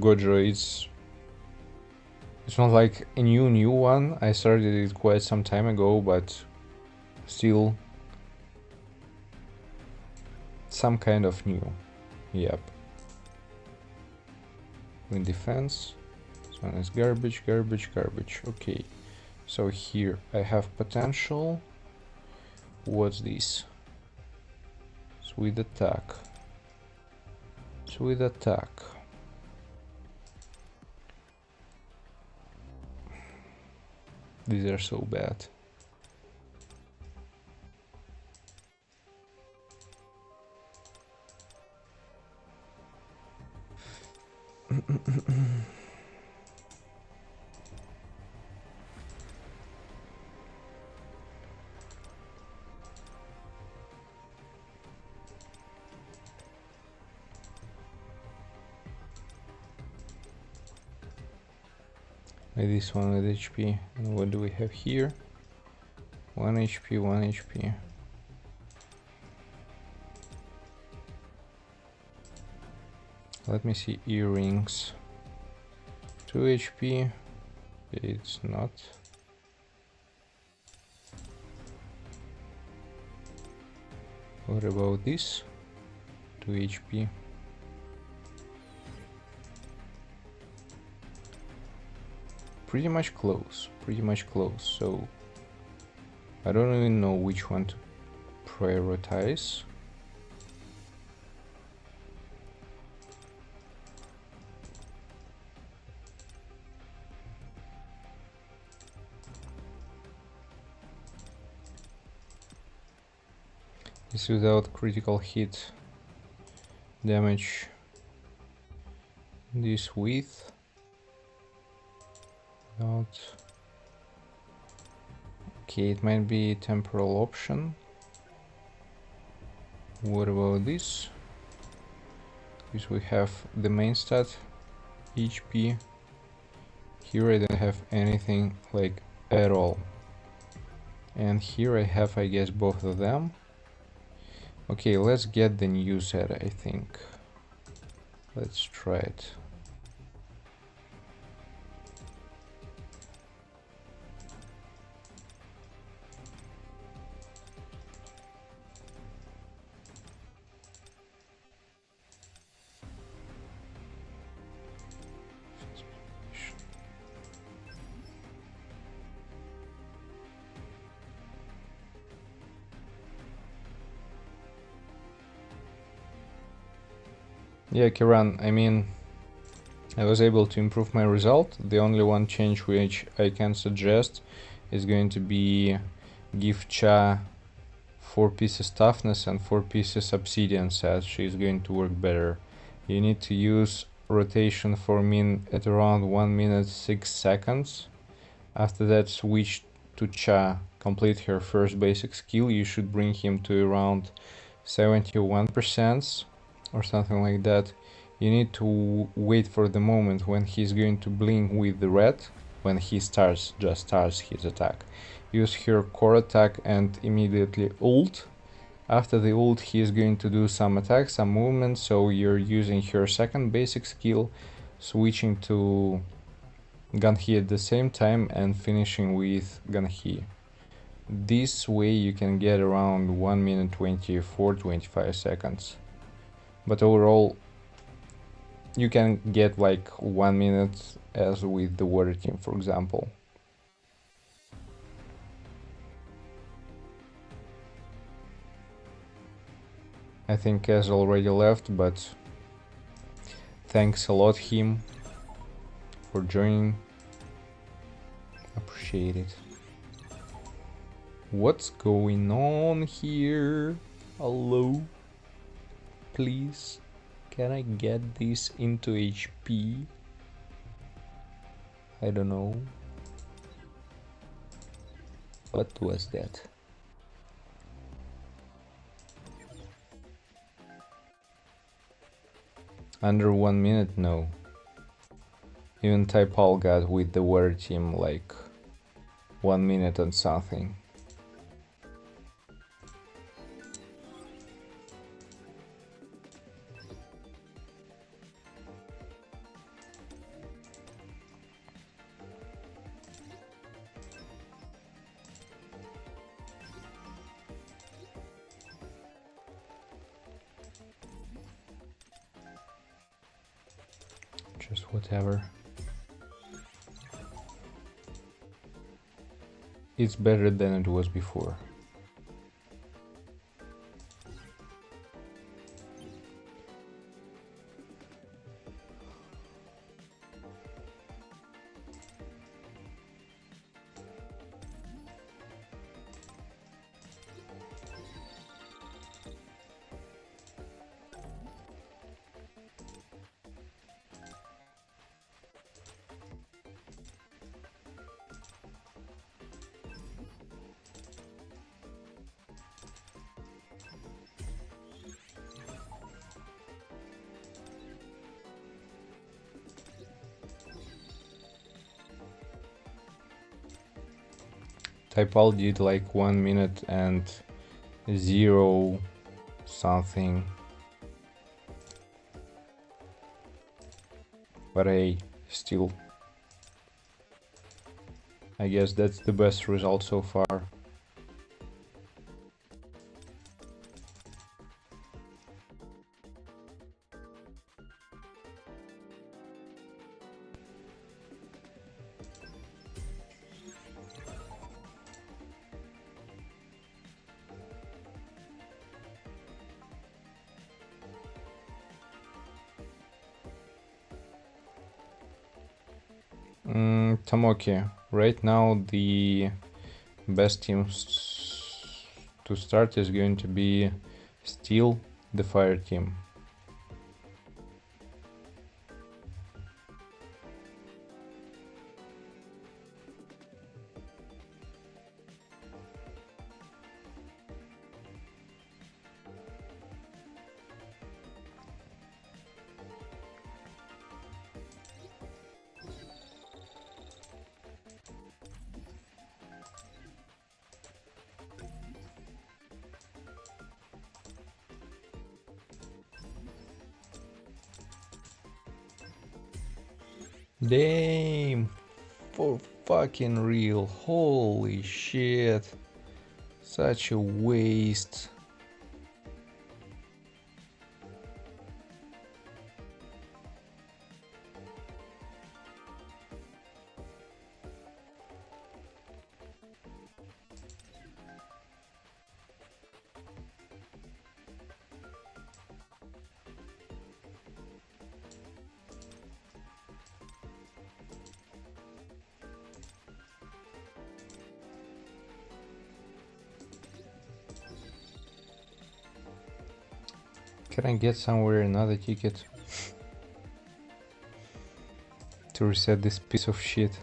Gojo, it's not like a new one. I started it quite some time ago, but still some kind of new. Yep. Wind defense. This one is garbage, garbage, garbage. Okay. So here I have potential. What's this? Sweet attack. with attack. These are so bad. This one with HP. And what do we have here? 1 HP, 1 HP. Let me see, earrings. 2 HP. It's not. What about this? 2 HP. Pretty much close, so I don't even know which one to prioritize. This without critical hit damage. This with not. Okay, it might be temporal option. What about this? Because we have the main stat, HP. Here I don't have anything like at all. And here I have, I guess, both of them. Okay, let's get the new set, I think. Let's try it. Yeah, Kiran, I mean, I was able to improve my result. The only one change which I can suggest is going to be give Cha 4 pieces toughness and 4 pieces obsidian set. She's going to work better. You need to use rotation for min at around 1 minute 6 seconds. After that, switch to Cha, complete her first basic skill. You should bring him to around 71% or something like that. You need to wait for the moment when he's going to blink with the red, when he just starts his attack. Use her core attack and immediately ult. After the ult, he is going to do some attack, some movement, so you're using her second basic skill, switching to Gunhi at the same time and finishing with Gunhi. This way you can get around 1 minute 24-25 seconds. But overall, you can get like 1 minute as with the water team, for example. I think Kaz already left, but thanks a lot him for joining. Appreciate it. What's going on here? Hello? Please, can I get this into HP? I don't know. What was that? Under 1 minute? No. Even Taipal got with the water team like 1 minute and something. Just whatever. It's better than it was before. Typal did like 1 minute and 0 something. But hey, still, I guess that's the best result so far. Tomoki, right now the best teams to start is going to be Steel, the Fire team. Damn, for fucking real, holy shit, such a waste. Can I get somewhere another ticket to reset this piece of shit?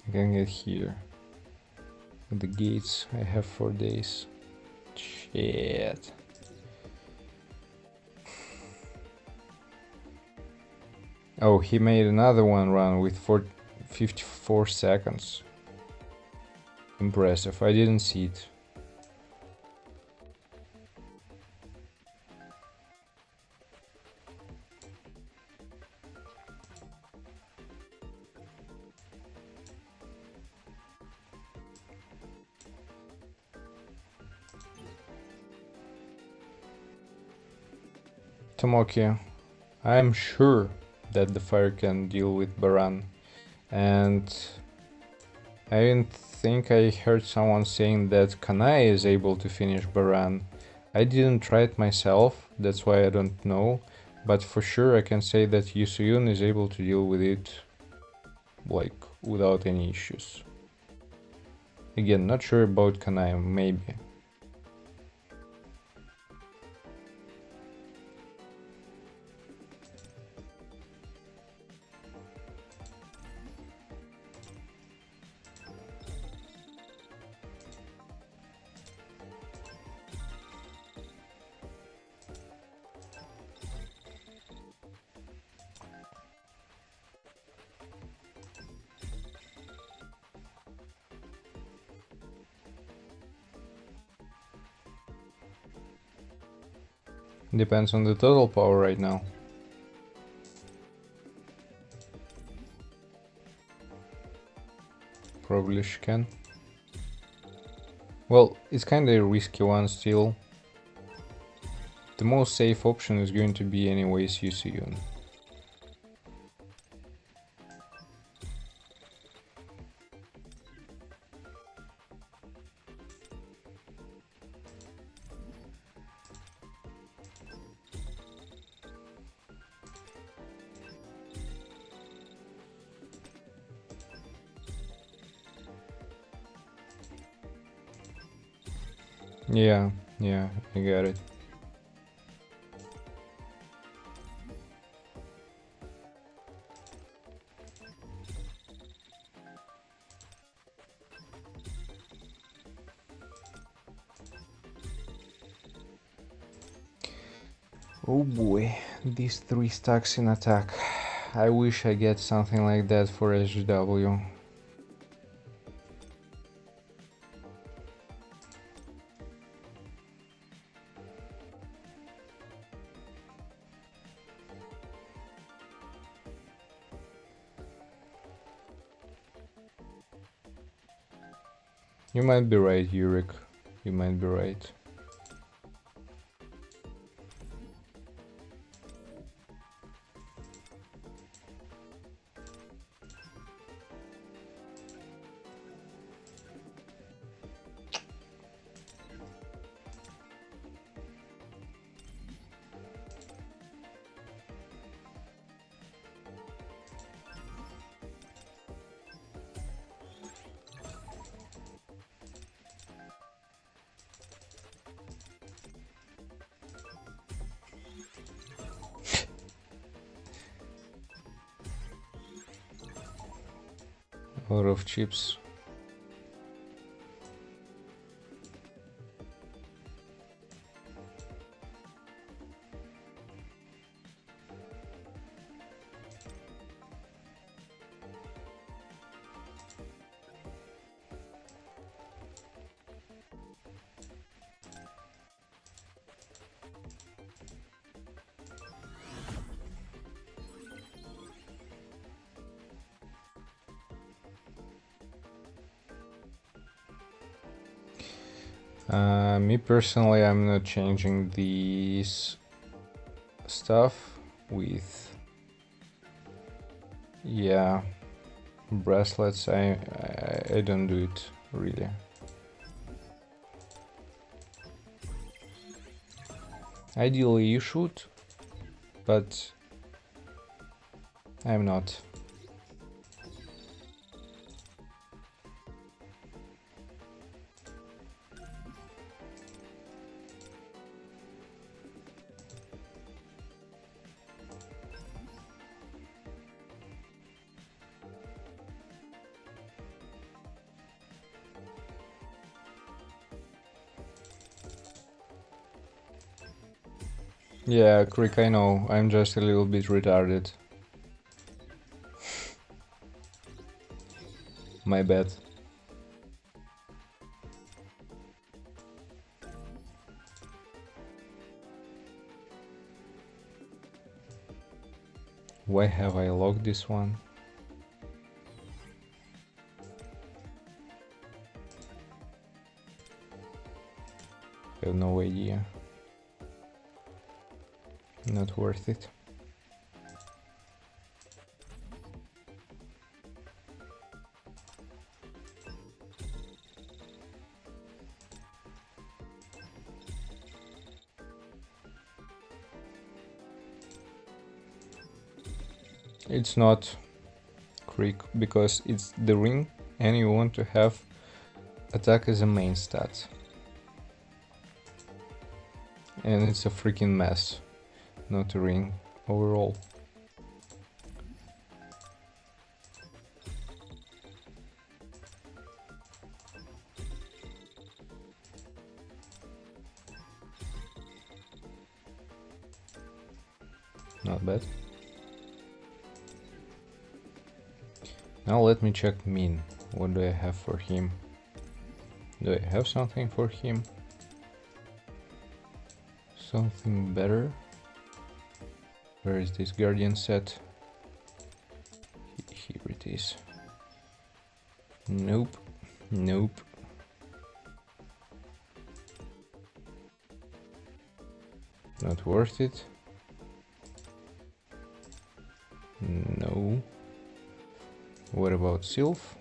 I can get here. With the gates, I have 4 days. Shit. Oh, he made another one run with 54 seconds. Impressive, I didn't see it. Tomoki, I'm sure that the fire can deal with Baran, and I even think I heard someone saying that Kanai is able to finish Baran. I didn't try it myself, that's why I don't know, but for sure I can say that Yusuyun is able to deal with it like without any issues. Again, not sure about Kanai, maybe. Depends on the total power right now. Probably she can. Well, it's kinda a risky one still. The most safe option is going to be anyways Yusuyun. Yeah, I got it. Oh boy, these 3 stacks in attack. I wish I get something like that for SGW. You might be right, Yurik. You might be right. A lot of chips. Me personally, I'm not changing these stuff with, yeah, bracelets. I don't do it really. Ideally you should, but I'm not. Yeah, Crick, I know, I'm just a little bit retarded. My bad. Why have I locked this one? I have no idea. Not worth it. It's not Creek because it's the ring and you want to have attack as a main stat. And it's a freaking mess, not a ring overall. Not bad. Now let me check Min. What do I have for him? Do I have something for him? Something better? Where is this Guardian set? Here it is. Nope. Nope. Not worth it. No. What about Sylph?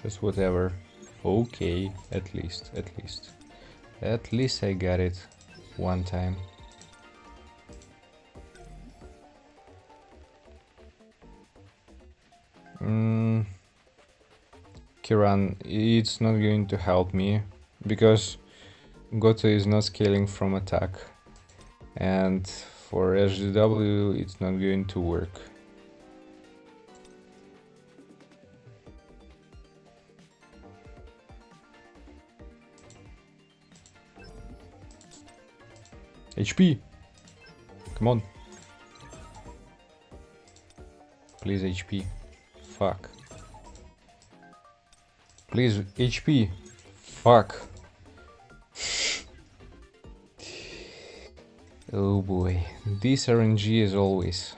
Just whatever. Okay, at least. At least I got it one time. Kiran, it's not going to help me because Goto is not scaling from attack, and for SGW it's not going to work. HP! Come on. Please HP. Fuck. Please HP. Fuck. Oh boy. This RNG as always.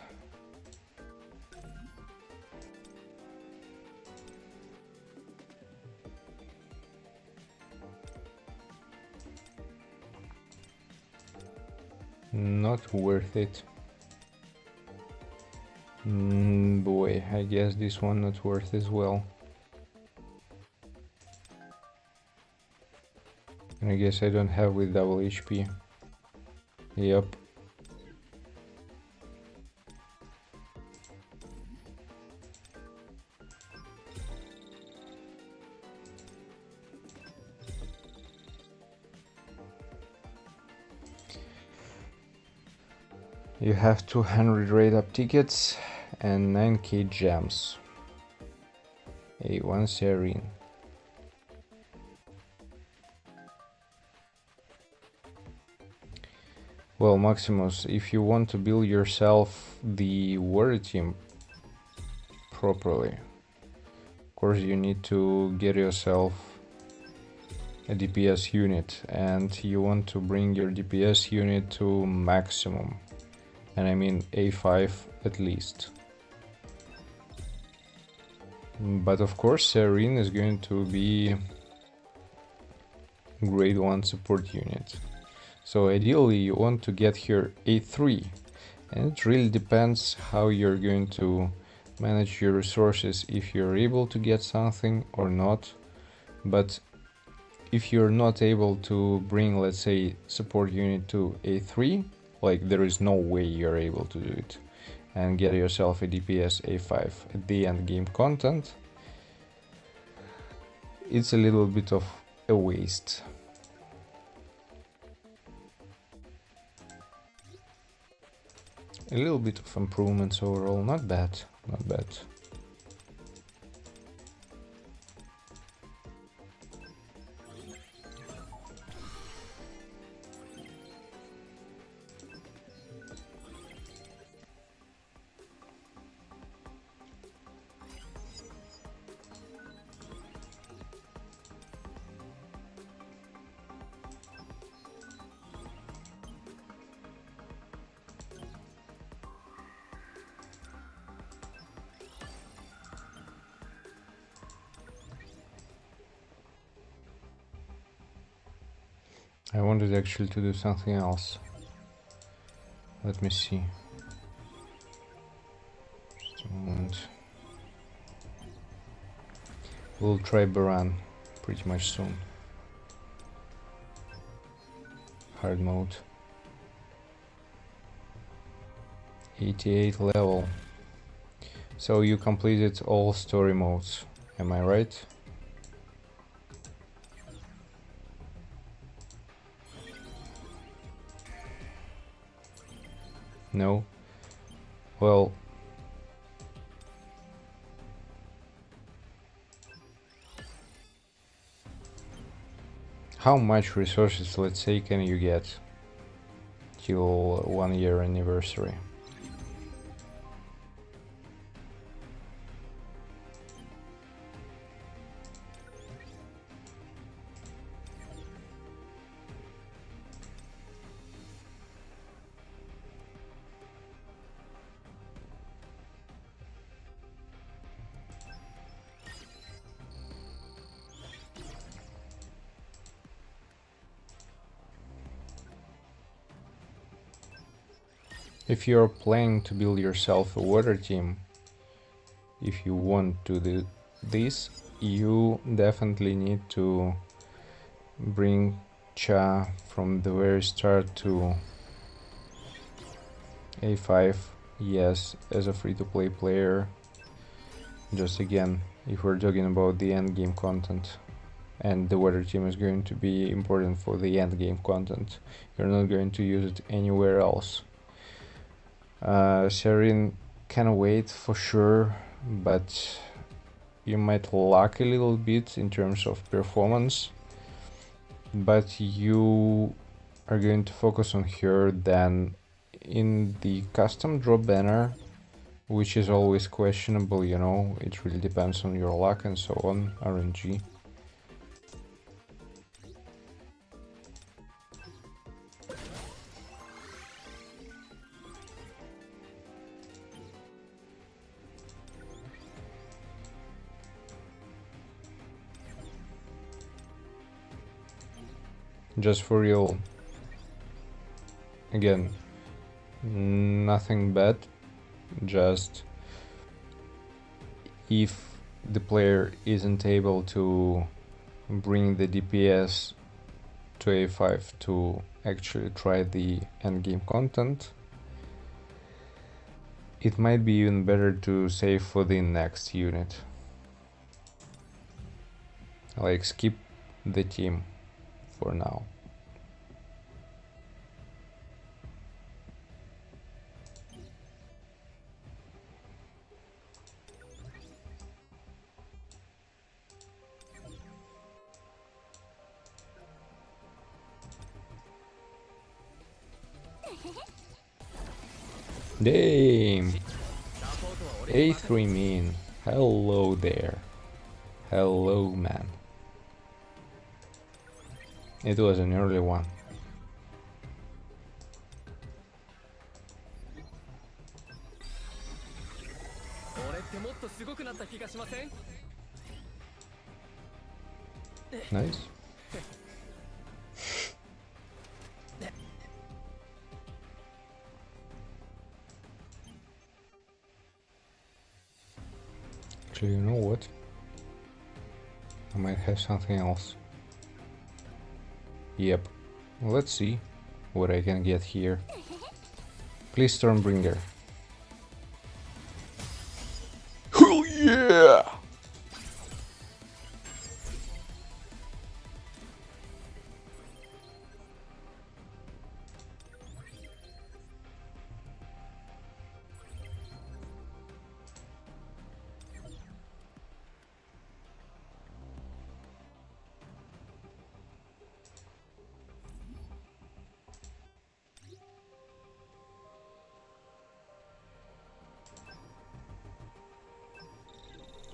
Not worth it. Boy, I guess this one not worth as well. And I guess I don't have with double HP. Yep. You have 200 rate up tickets and 9k gems. A1 Serene. Well, Maximus, if you want to build yourself the warrior team properly, of course you need to get yourself a DPS unit, and you want to bring your DPS unit to maximum, and I mean A5 at least. But of course Serene is going to be grade 1 support unit. So ideally you want to get here A3, and it really depends how you're going to manage your resources, if you're able to get something or not. But if you're not able to bring, let's say, support unit to A3, like there is no way you're able to do it, and get yourself a DPS A5 at the end game content, it's a little bit of a waste. A little bit of improvements overall, not bad, not bad. I wanted actually to do something else. Let me see. Just a moment. We'll try Baran pretty much soon. Hard mode. 88 level. So you completed all story modes, am I right? No? Well, how much resources, let's say, can you get till 1 year anniversary? If you're planning to build yourself a water team, if you want to do this, you definitely need to bring Cha from the very start to A5. Yes, as a free-to-play player. Just again, if we're talking about the endgame content, and the weather team is going to be important for the endgame content, you're not going to use it anywhere else. Serin can wait for sure, but you might lack a little bit in terms of performance, but you are going to focus on her then in the custom drop banner, which is always questionable, you know, it really depends on your luck and so on, RNG. Just for real, again, nothing bad, just if the player isn't able to bring the DPS to A5 to actually try the endgame content, it might be even better to save for the next unit. Like, skip the team for now. Damn! A3 mean. Hello there. Hello, man. It was an early one. Nice. Actually, you know what? I might have something else. Yep. Let's see what I can get here. Please, Stormbringer. Hell yeah!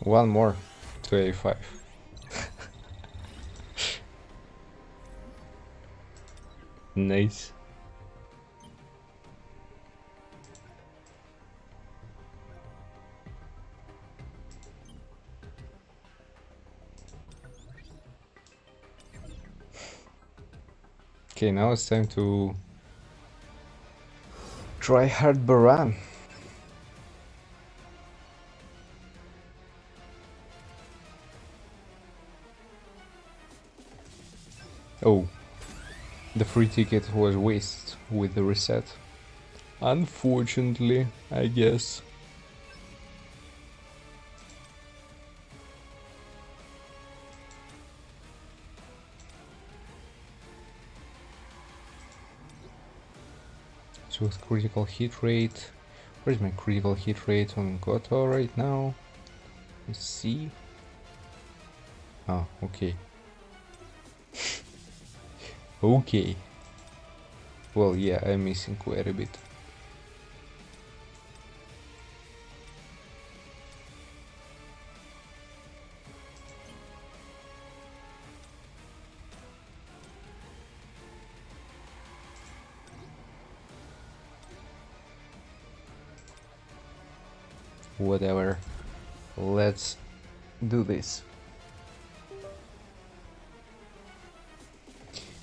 One more to A5. Nice. Okay, now it's time to try hard Baran. Oh, the free ticket was wasted with the reset. Unfortunately, I guess. So with critical hit rate, where's my critical hit rate on Goto right now? Let's see. Ah, okay. Okay. Well, yeah, I'm missing quite a bit. Whatever. Let's do this.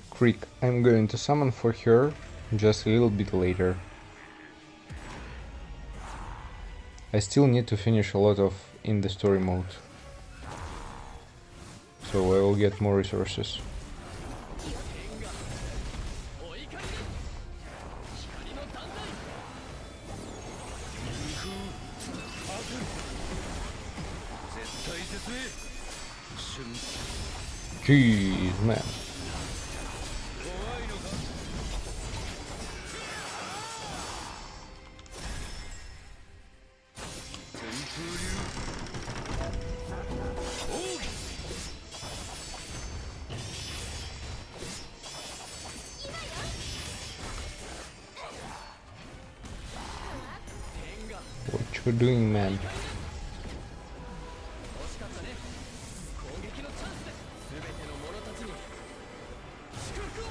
Creek, I'm going to summon for her just a little bit later. I still need to finish a lot of in the story mode, so I will get more resources. Jeez, man. What you doing, man? 惜しかったね。攻撃のチャンスです。全ての者たちに祝福を。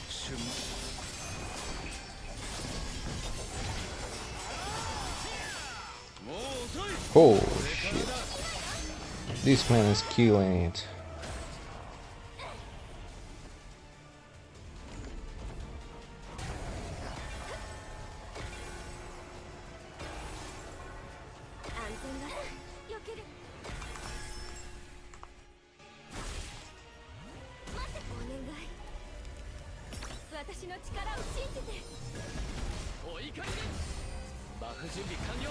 瞬。もう遅い。 Oh shit. This man is killing it. 安全だ。避ける。待って、お願い。私の力を信じて。お怒りです。バフ準備完了。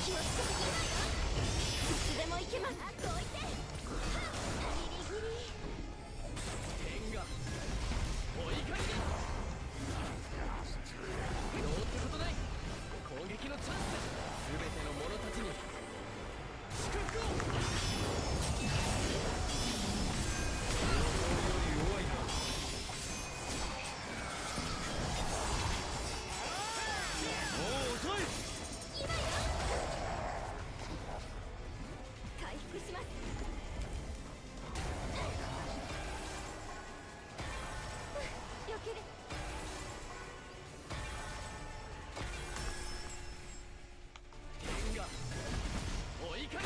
気をつけてくださいよ。いつでも行けます。あと置いて。ギリギリ。天がお怒りです。どうってことない。攻撃のチャンスです。全ての者たちに祝福を。弱いな。もう遅い。回復します。避ける。天がお怒りです。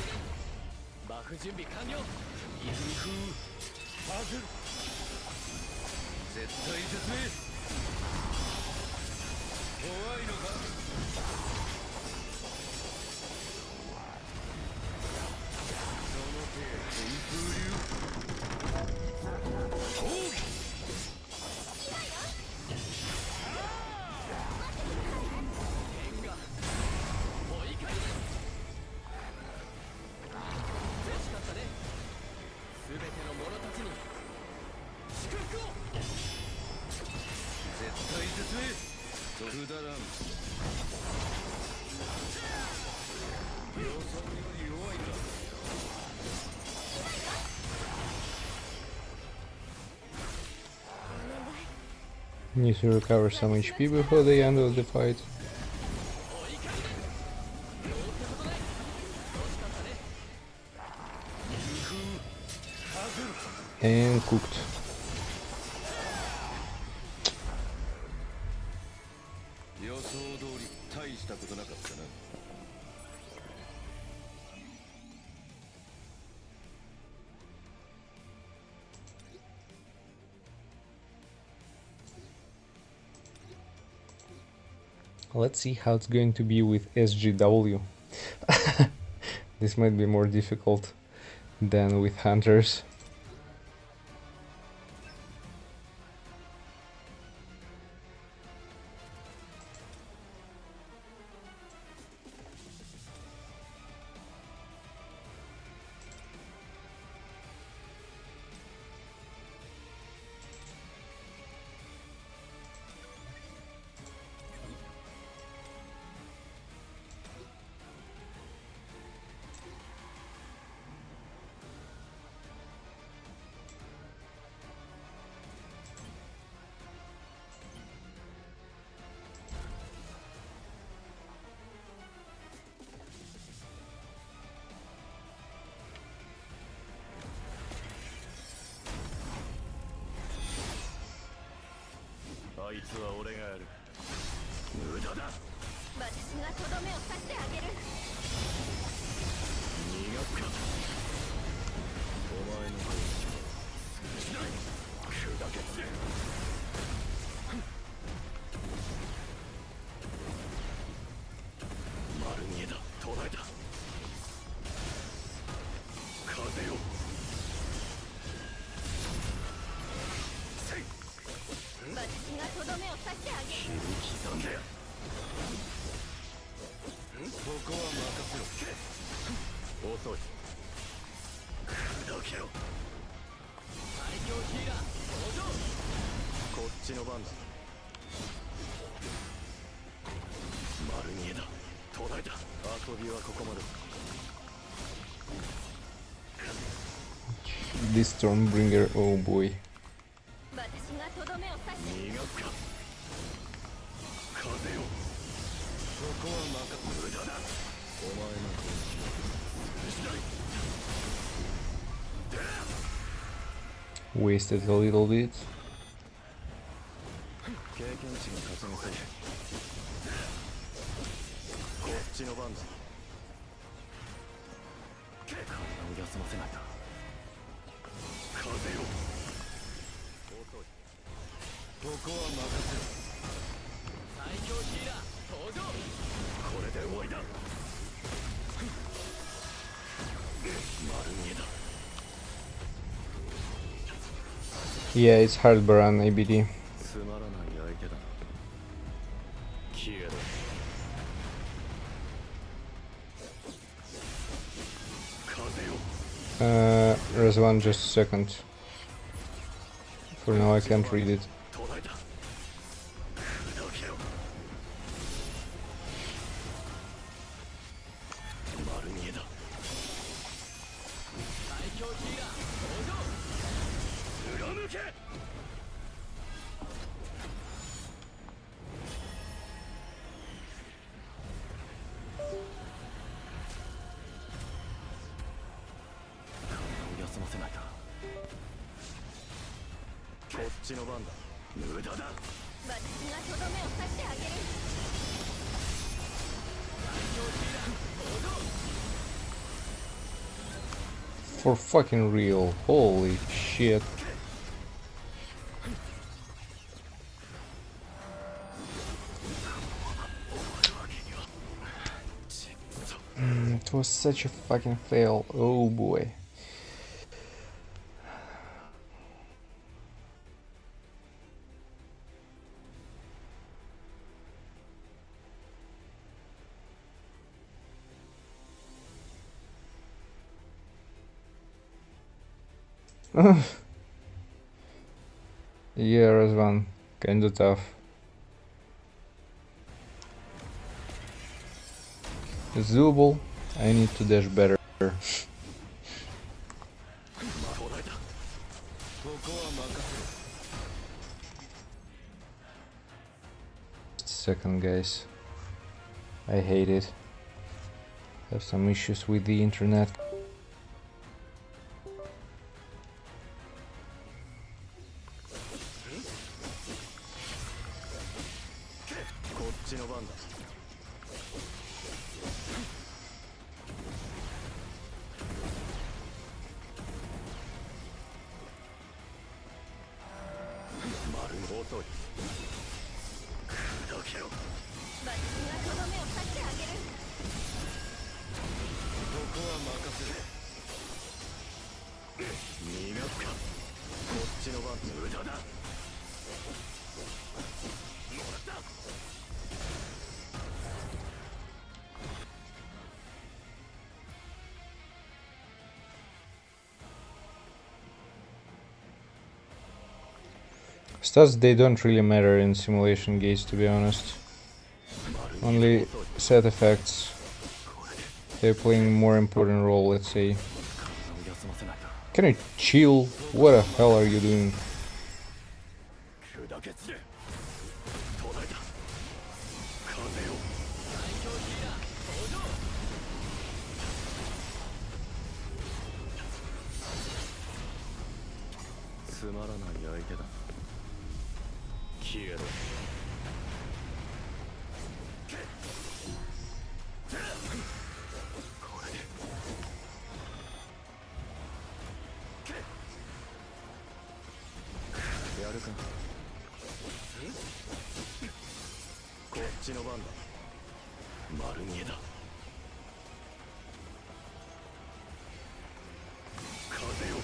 バフ準備完了。威風パズル絶対絶命。怖いのか。その手天風流奥義。天がお怒りです。惜しかったね。全ての者たちに祝福を。絶対絶命。くだらん。よそ見より弱いな。 Need to recover some HP before the end of the fight. And cooked. Let's see how it's going to be with SGW. This might be more difficult than with hunters. とどめを刺してあげる。切り刻んでやここは任せろ。遅い。砕けろ。最強ヒーラー登場。こっちの番だ。丸見えだ。途絶えた。遊びはここまで。 This Stormbringer, oh boy. 私がとどめを刺して逃がすか。風よ。ここは任せ無駄だ。お前の攻撃は潰しない。 Wasted a little bit. 経験値が勝ちなさい。こっちの番だ。体を休ませないと。風よ。遅い。ここは任せろ。最強ヒーラー登場。これで終わりだ。丸見えだ。 Yeah, it's hard Baran ABD. つまらない相手だな。消えろ。風よ。There's one just a second. For now I can't read it. 途絶えた。砕けろ。丸見えだ。最強ヒーラー登場。裏抜け。 休ませないか。こっちの番だ。無駄だ。私がとどめを刺してあげる。 For fucking real, holy shit. It was such a fucking fail, oh boy. Yeah, Razvan, kinda tough. It's doable. I need to dash better. Just a second, guys. I hate it. Have some issues with the internet. こっちの番だ。丸ご遅い。砕けろ。私がとどめを刺してあげる。ここは任せろ。逃がすか。こっちの番無駄だ。もらった。 Stats, they don't really matter in simulation games, to be honest. Only set effects. They're playing a more important role, let's say. Can you chill? What the hell are you doing? 砕け散れ。途絶えた。風よ。最強ヒーラー登場。つまらない相手だ。消えろ。これで。やるか。こっちの番だ。丸見えだ。風よ。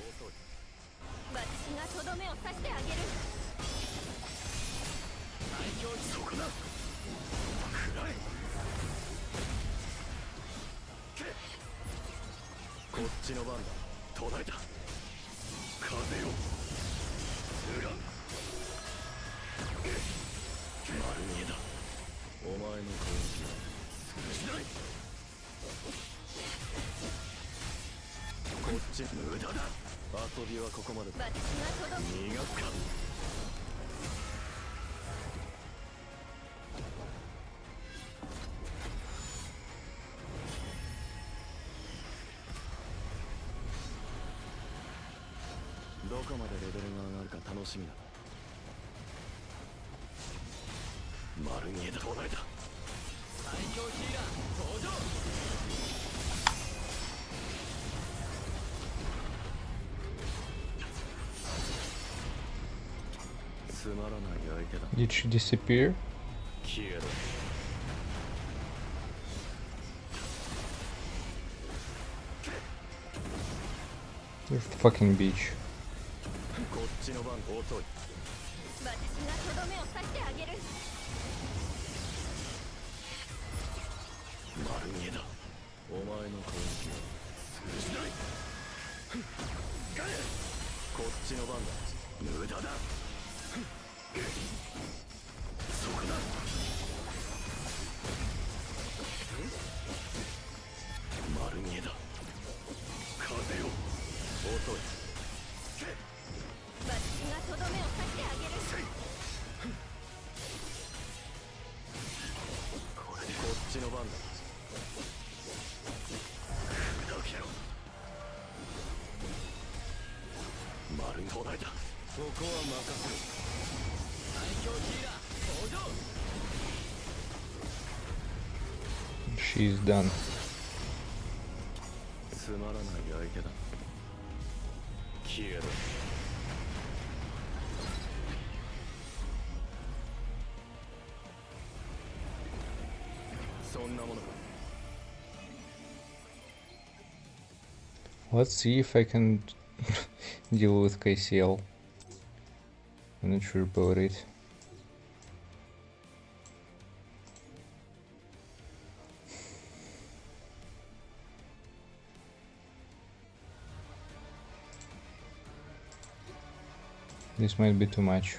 遅い。私がとどめを刺してあげる。そこだ暗いこっちの番だ途絶えた風よ裏丸見えだお前の攻撃は通じないこっち無駄だ遊びはここまでだ私が届逃がすかどこまでレベルが上がるか楽しみだ丸見えだ途絶えた最強ヒーラー登場つまらない相手だ Did she disappear? 消えろ You're a fucking bitch. こっちの番遅い私がとどめを刺してあげる丸見えだお前の攻撃は通じないこっちの番だ無駄だそこだ丸見えだ風よ遅い私がとどめを刺してあげるこれでこっちの番だ砕けろ丸に途絶えたそこは任せろ最強ヒーラー登場 She's done. つまらない相手だ消えろそんなものか Let's see if I can deal with KCL. I'm not sure about it. This might be too much.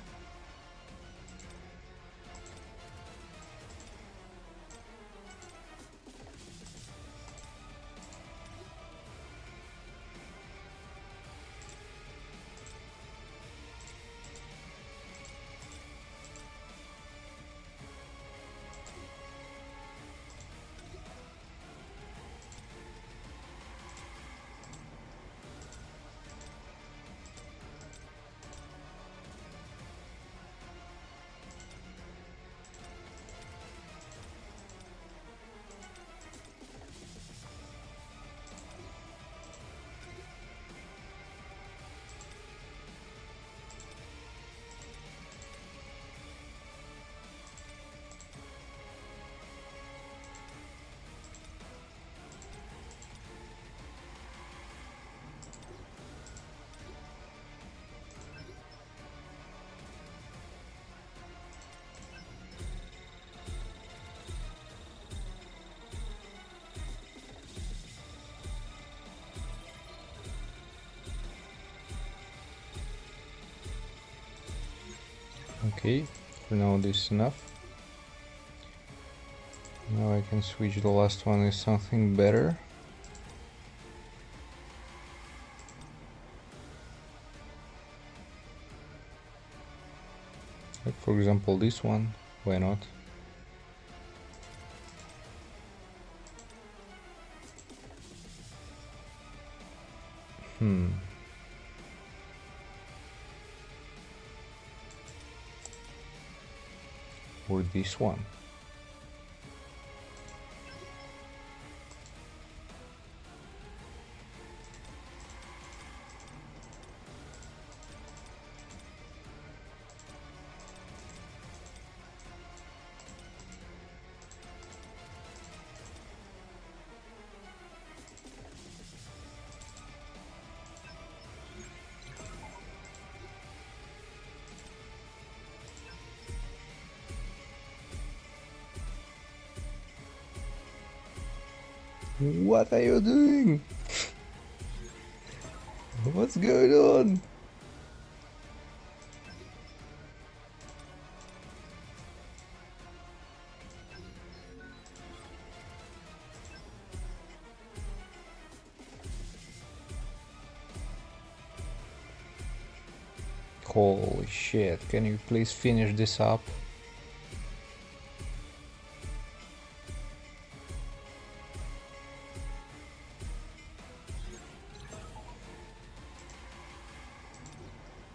Okay, for now this is enough. Now I can switch the last one with something better. Like for example this one, why not? Or this one. What are you doing? What's going on? Holy shit, can you please finish this up?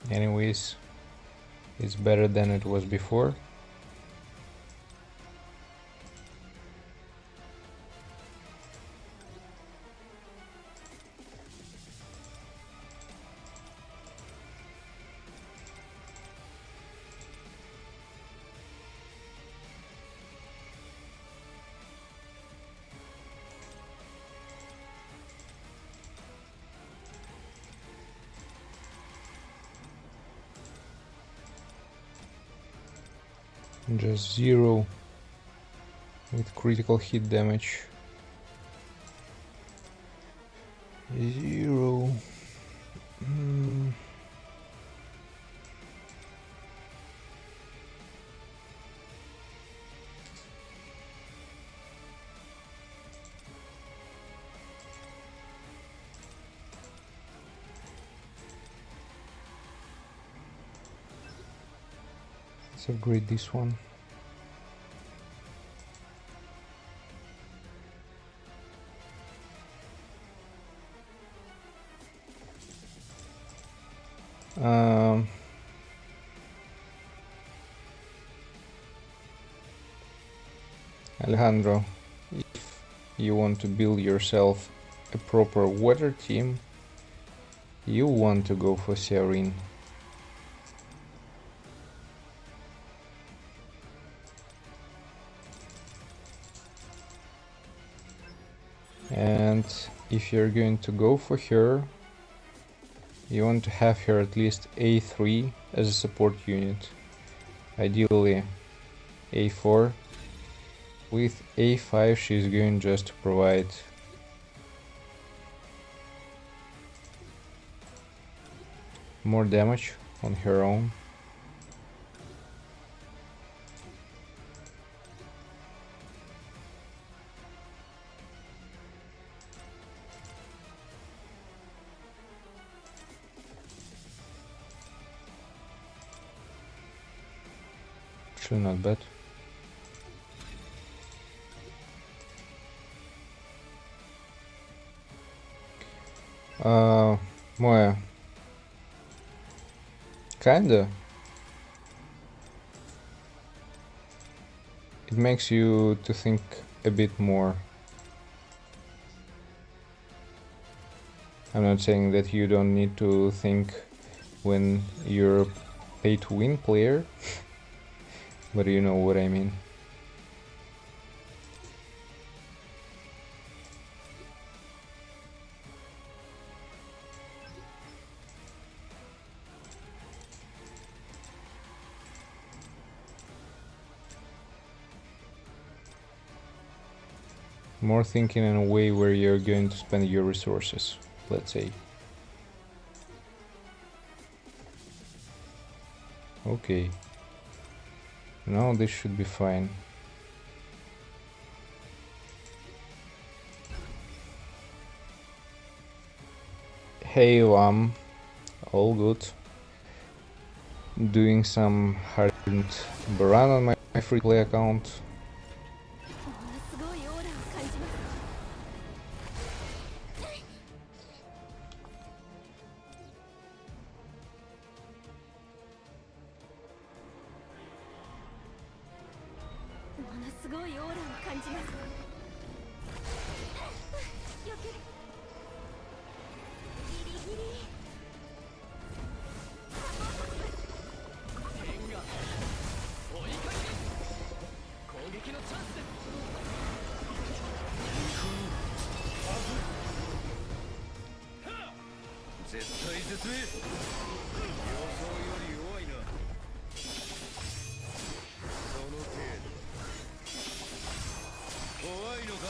Anyways, it's better than it was before. Just 0 with critical hit damage. 0. Let's upgrade this one. Alejandro, if you want to build yourself a proper water team, you want to go for Serene. And if you're going to go for her, you want to have her at least A3 as a support unit. Ideally A4. With A5 she's going just to provide more damage on her own. Actually not bad. Moya. Kinda. It makes you to think a bit more. I'm not saying that you don't need to think when you're a pay-to-win player, but you know what I mean. More thinking in a way where you're going to spend your resources, let's say. Okay. Now this should be fine. Hey Lam, all good. Doing some hardened Baran on my free play account. ものすごいオーラを感じます。ものすごいオーラを感じます。よける。ギリギリ。剣が追いかける。攻撃のチャンスです。絶対絶命。予想より弱いな。その程度。怖いのか。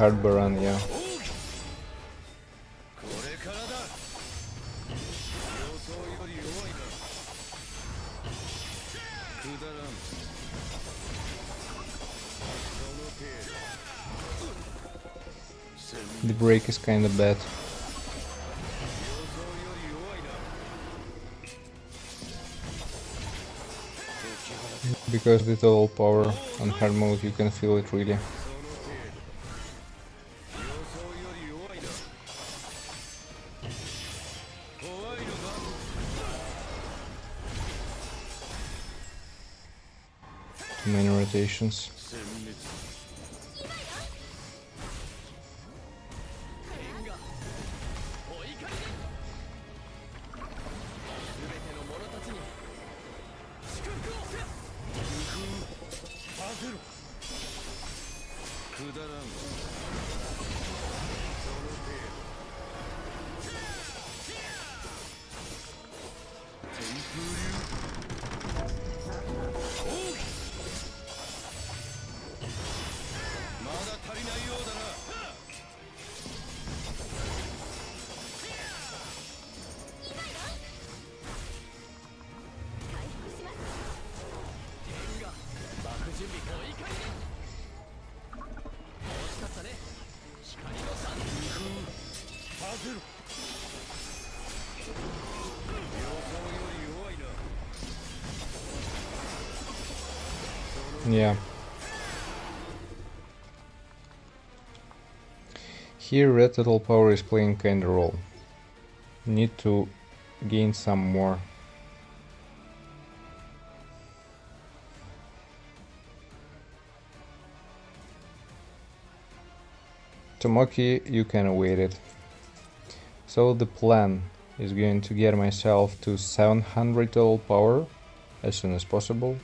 hard Baran, yeah. これからだ。予想より弱いな。くだらん。その程度。 The break is kinda bad. Because the total power on hard mode, you can feel it really. Too many rotations. Yeah. Here red total power is playing kinda role. Need to gain some more. Tomoki, you can await it. So the plan is going to get myself to 700 total power as soon as possible,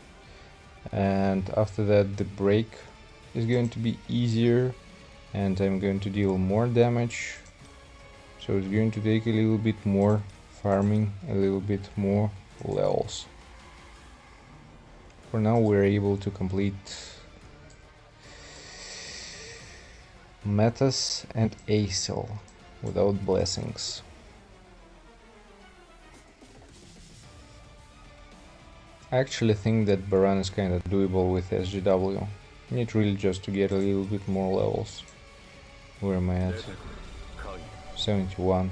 and after that the break is going to be easier and I'm going to deal more damage, so it's going to take a little bit more farming, a little bit more levels. For now we're able to complete metas and ASL without blessings. I actually think that Baran is kinda doable with SGW. Need really just to get a little bit more levels. Where am I at? 71.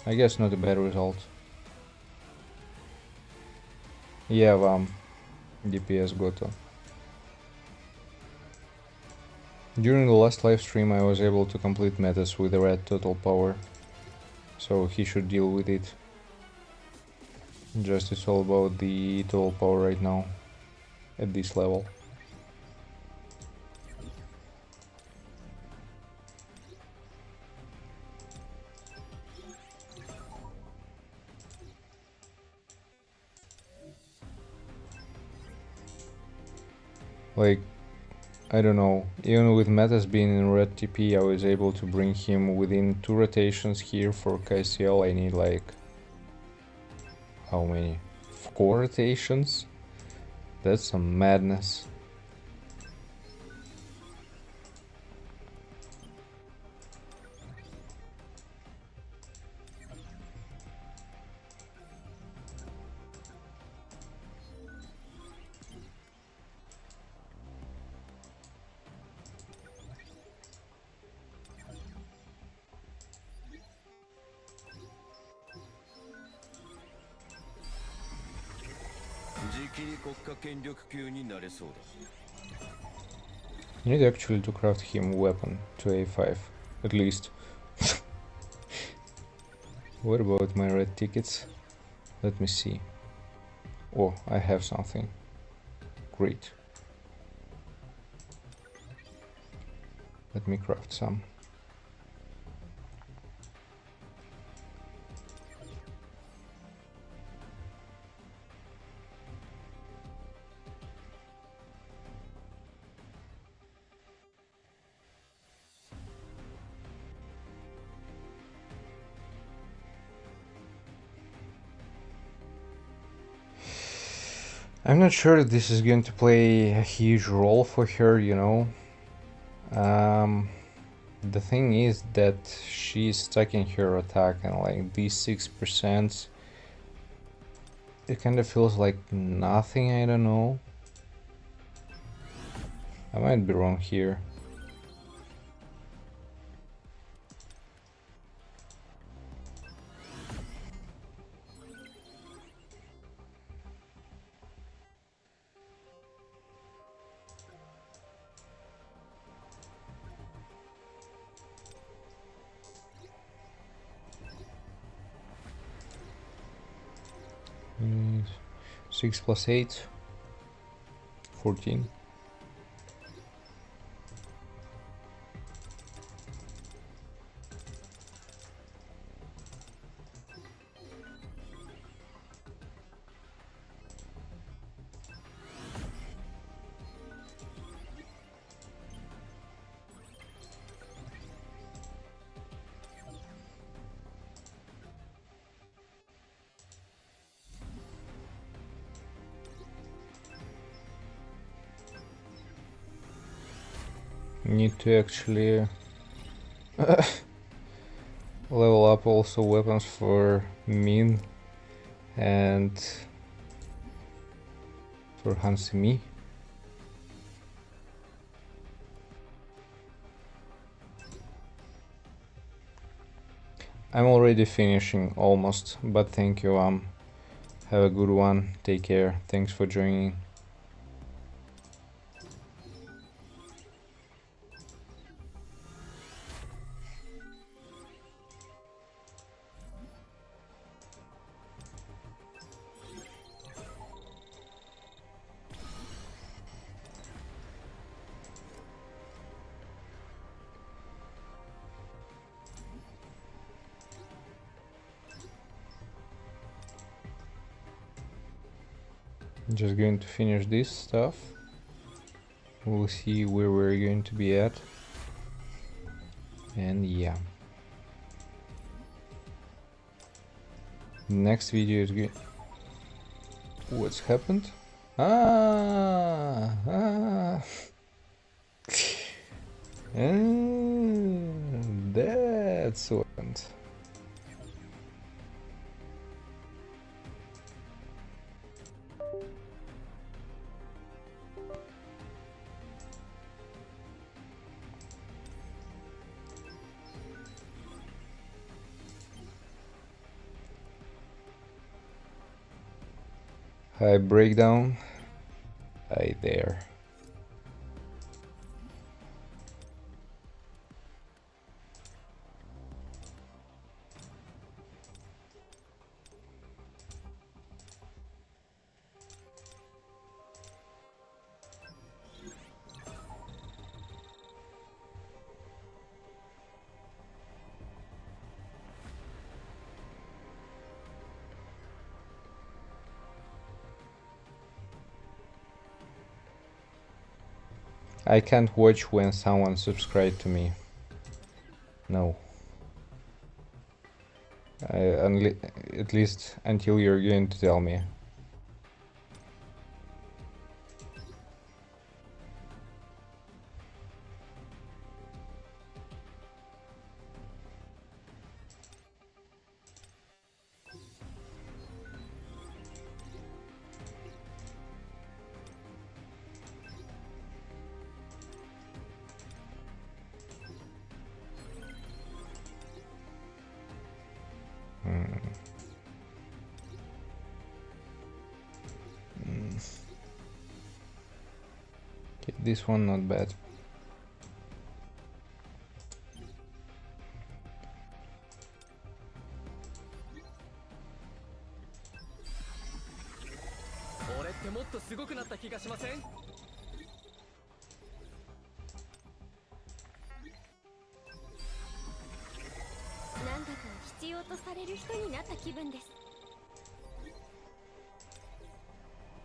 I guess not a bad result. Yeah, DPS Goto. During the last live stream I was able to complete metas with the red total power, so he should deal with it. Just it's all about the total power right now at this level. Like, I don't know, even with metas being in red TP I was able to bring him within 2 rotations here. For KCL I need like, how many? 4 rotations? That's some madness. You need actually to craft him weapon to A5, at least. What about my red tickets? Let me see. Oh, I have something. Great. Let me craft some. I'm not sure if this is going to play a huge role for her, you know. the thing is that she's stacking her attack, and like these 6%, it kind of feels like nothing, I don't know. I might be wrong here. Mm, 6 plus 8, 14. Need to actually level up also weapons for Min and for Hansimi. I'm already finishing almost, but thank you. Have a good one. Take care. Thanks for joining. Just going to finish this stuff. We'll see where we're going to be at. And yeah. Next video is good. What's happened? Ah, that's what happened. Hi, breakdown. Hi there. I can't watch when someone subscribed to me. No. At least until you're going to tell me. Okay, this one not bad.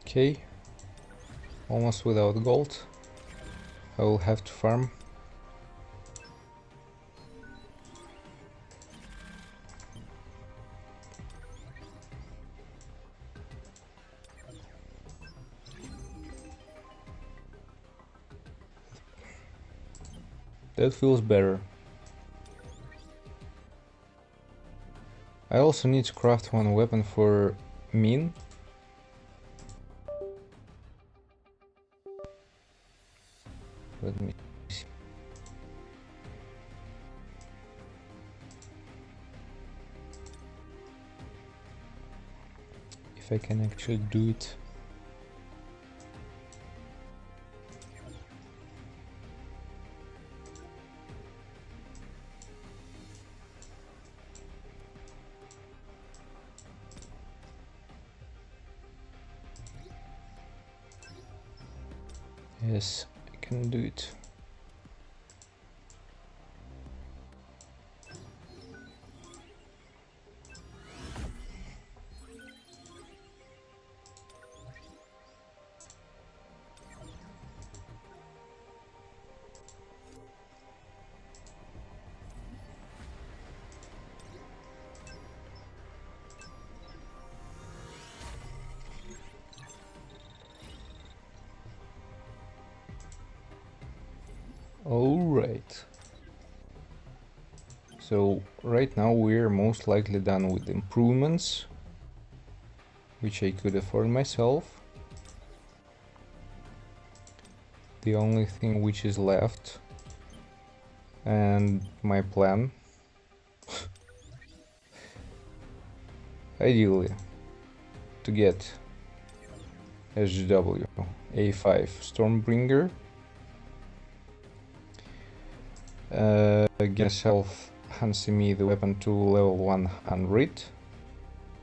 Okay, almost without gold. I will have to farm. That feels better. I also need to craft one weapon for Min. Let me see. If I can actually do it. Yes, I can do it. Alright. So right now we're most likely done with improvements, which I could afford myself. The only thing which is left, and my plan, ideally, to get SGW A5 Stormbringer, get myself Hansimi the weapon to level 100,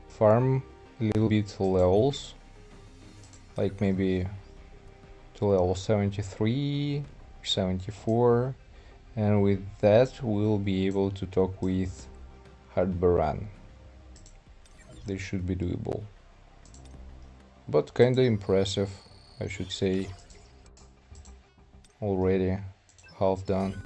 farm a little bit levels, like maybe to level 73, 74, and with that we'll be able to talk with Hardbaran. This should be doable, but kinda impressive, I should say. Already half done.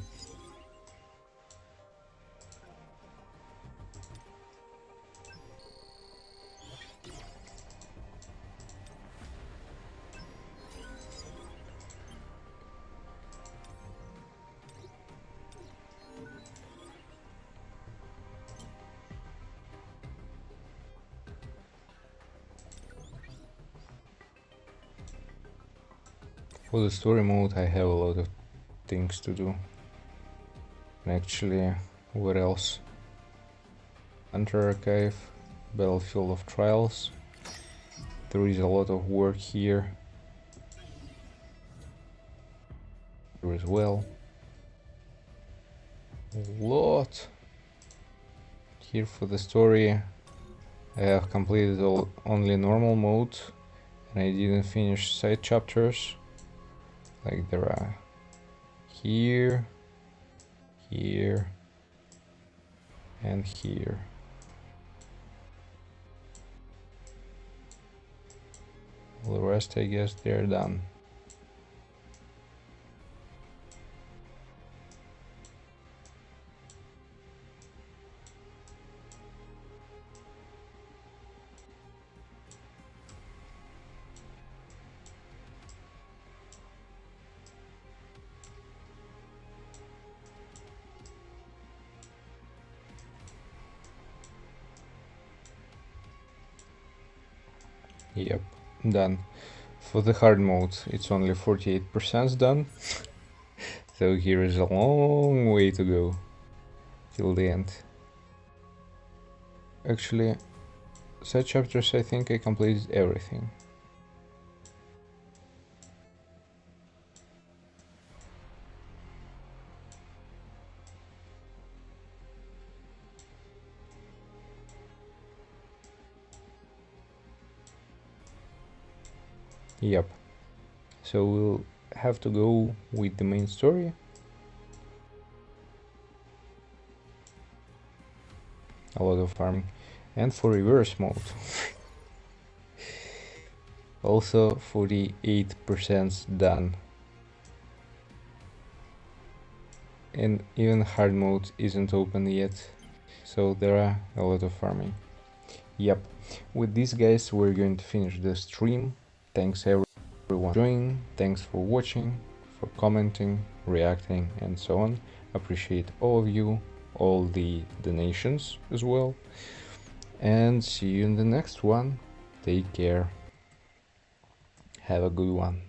For the story mode I have a lot of things to do. And actually, what else? Hunter Archive, Battlefield of Trials. There is a lot of work here. There as well. A lot. Here for the story I have completed only normal mode, and I didn't finish side chapters. Like there are here, here, and here. All the rest, I guess, they're done. Yep, done. For the hard mode, it's only 48% done. So here is a long way to go till the end. Actually, side chapters, I think I completed everything. Yep. So we'll have to go with the main story. A lot of farming. And for reverse mode. Also 48% done. And even hard mode isn't open yet. So there are a lot of farming. Yep. With this, guys, we're going to finish the stream. Thanks everyone for joining, thanks for watching, for commenting, reacting, and so on. Appreciate all of you, all the donations as well. and see you in the next one. Take care. Have a good one.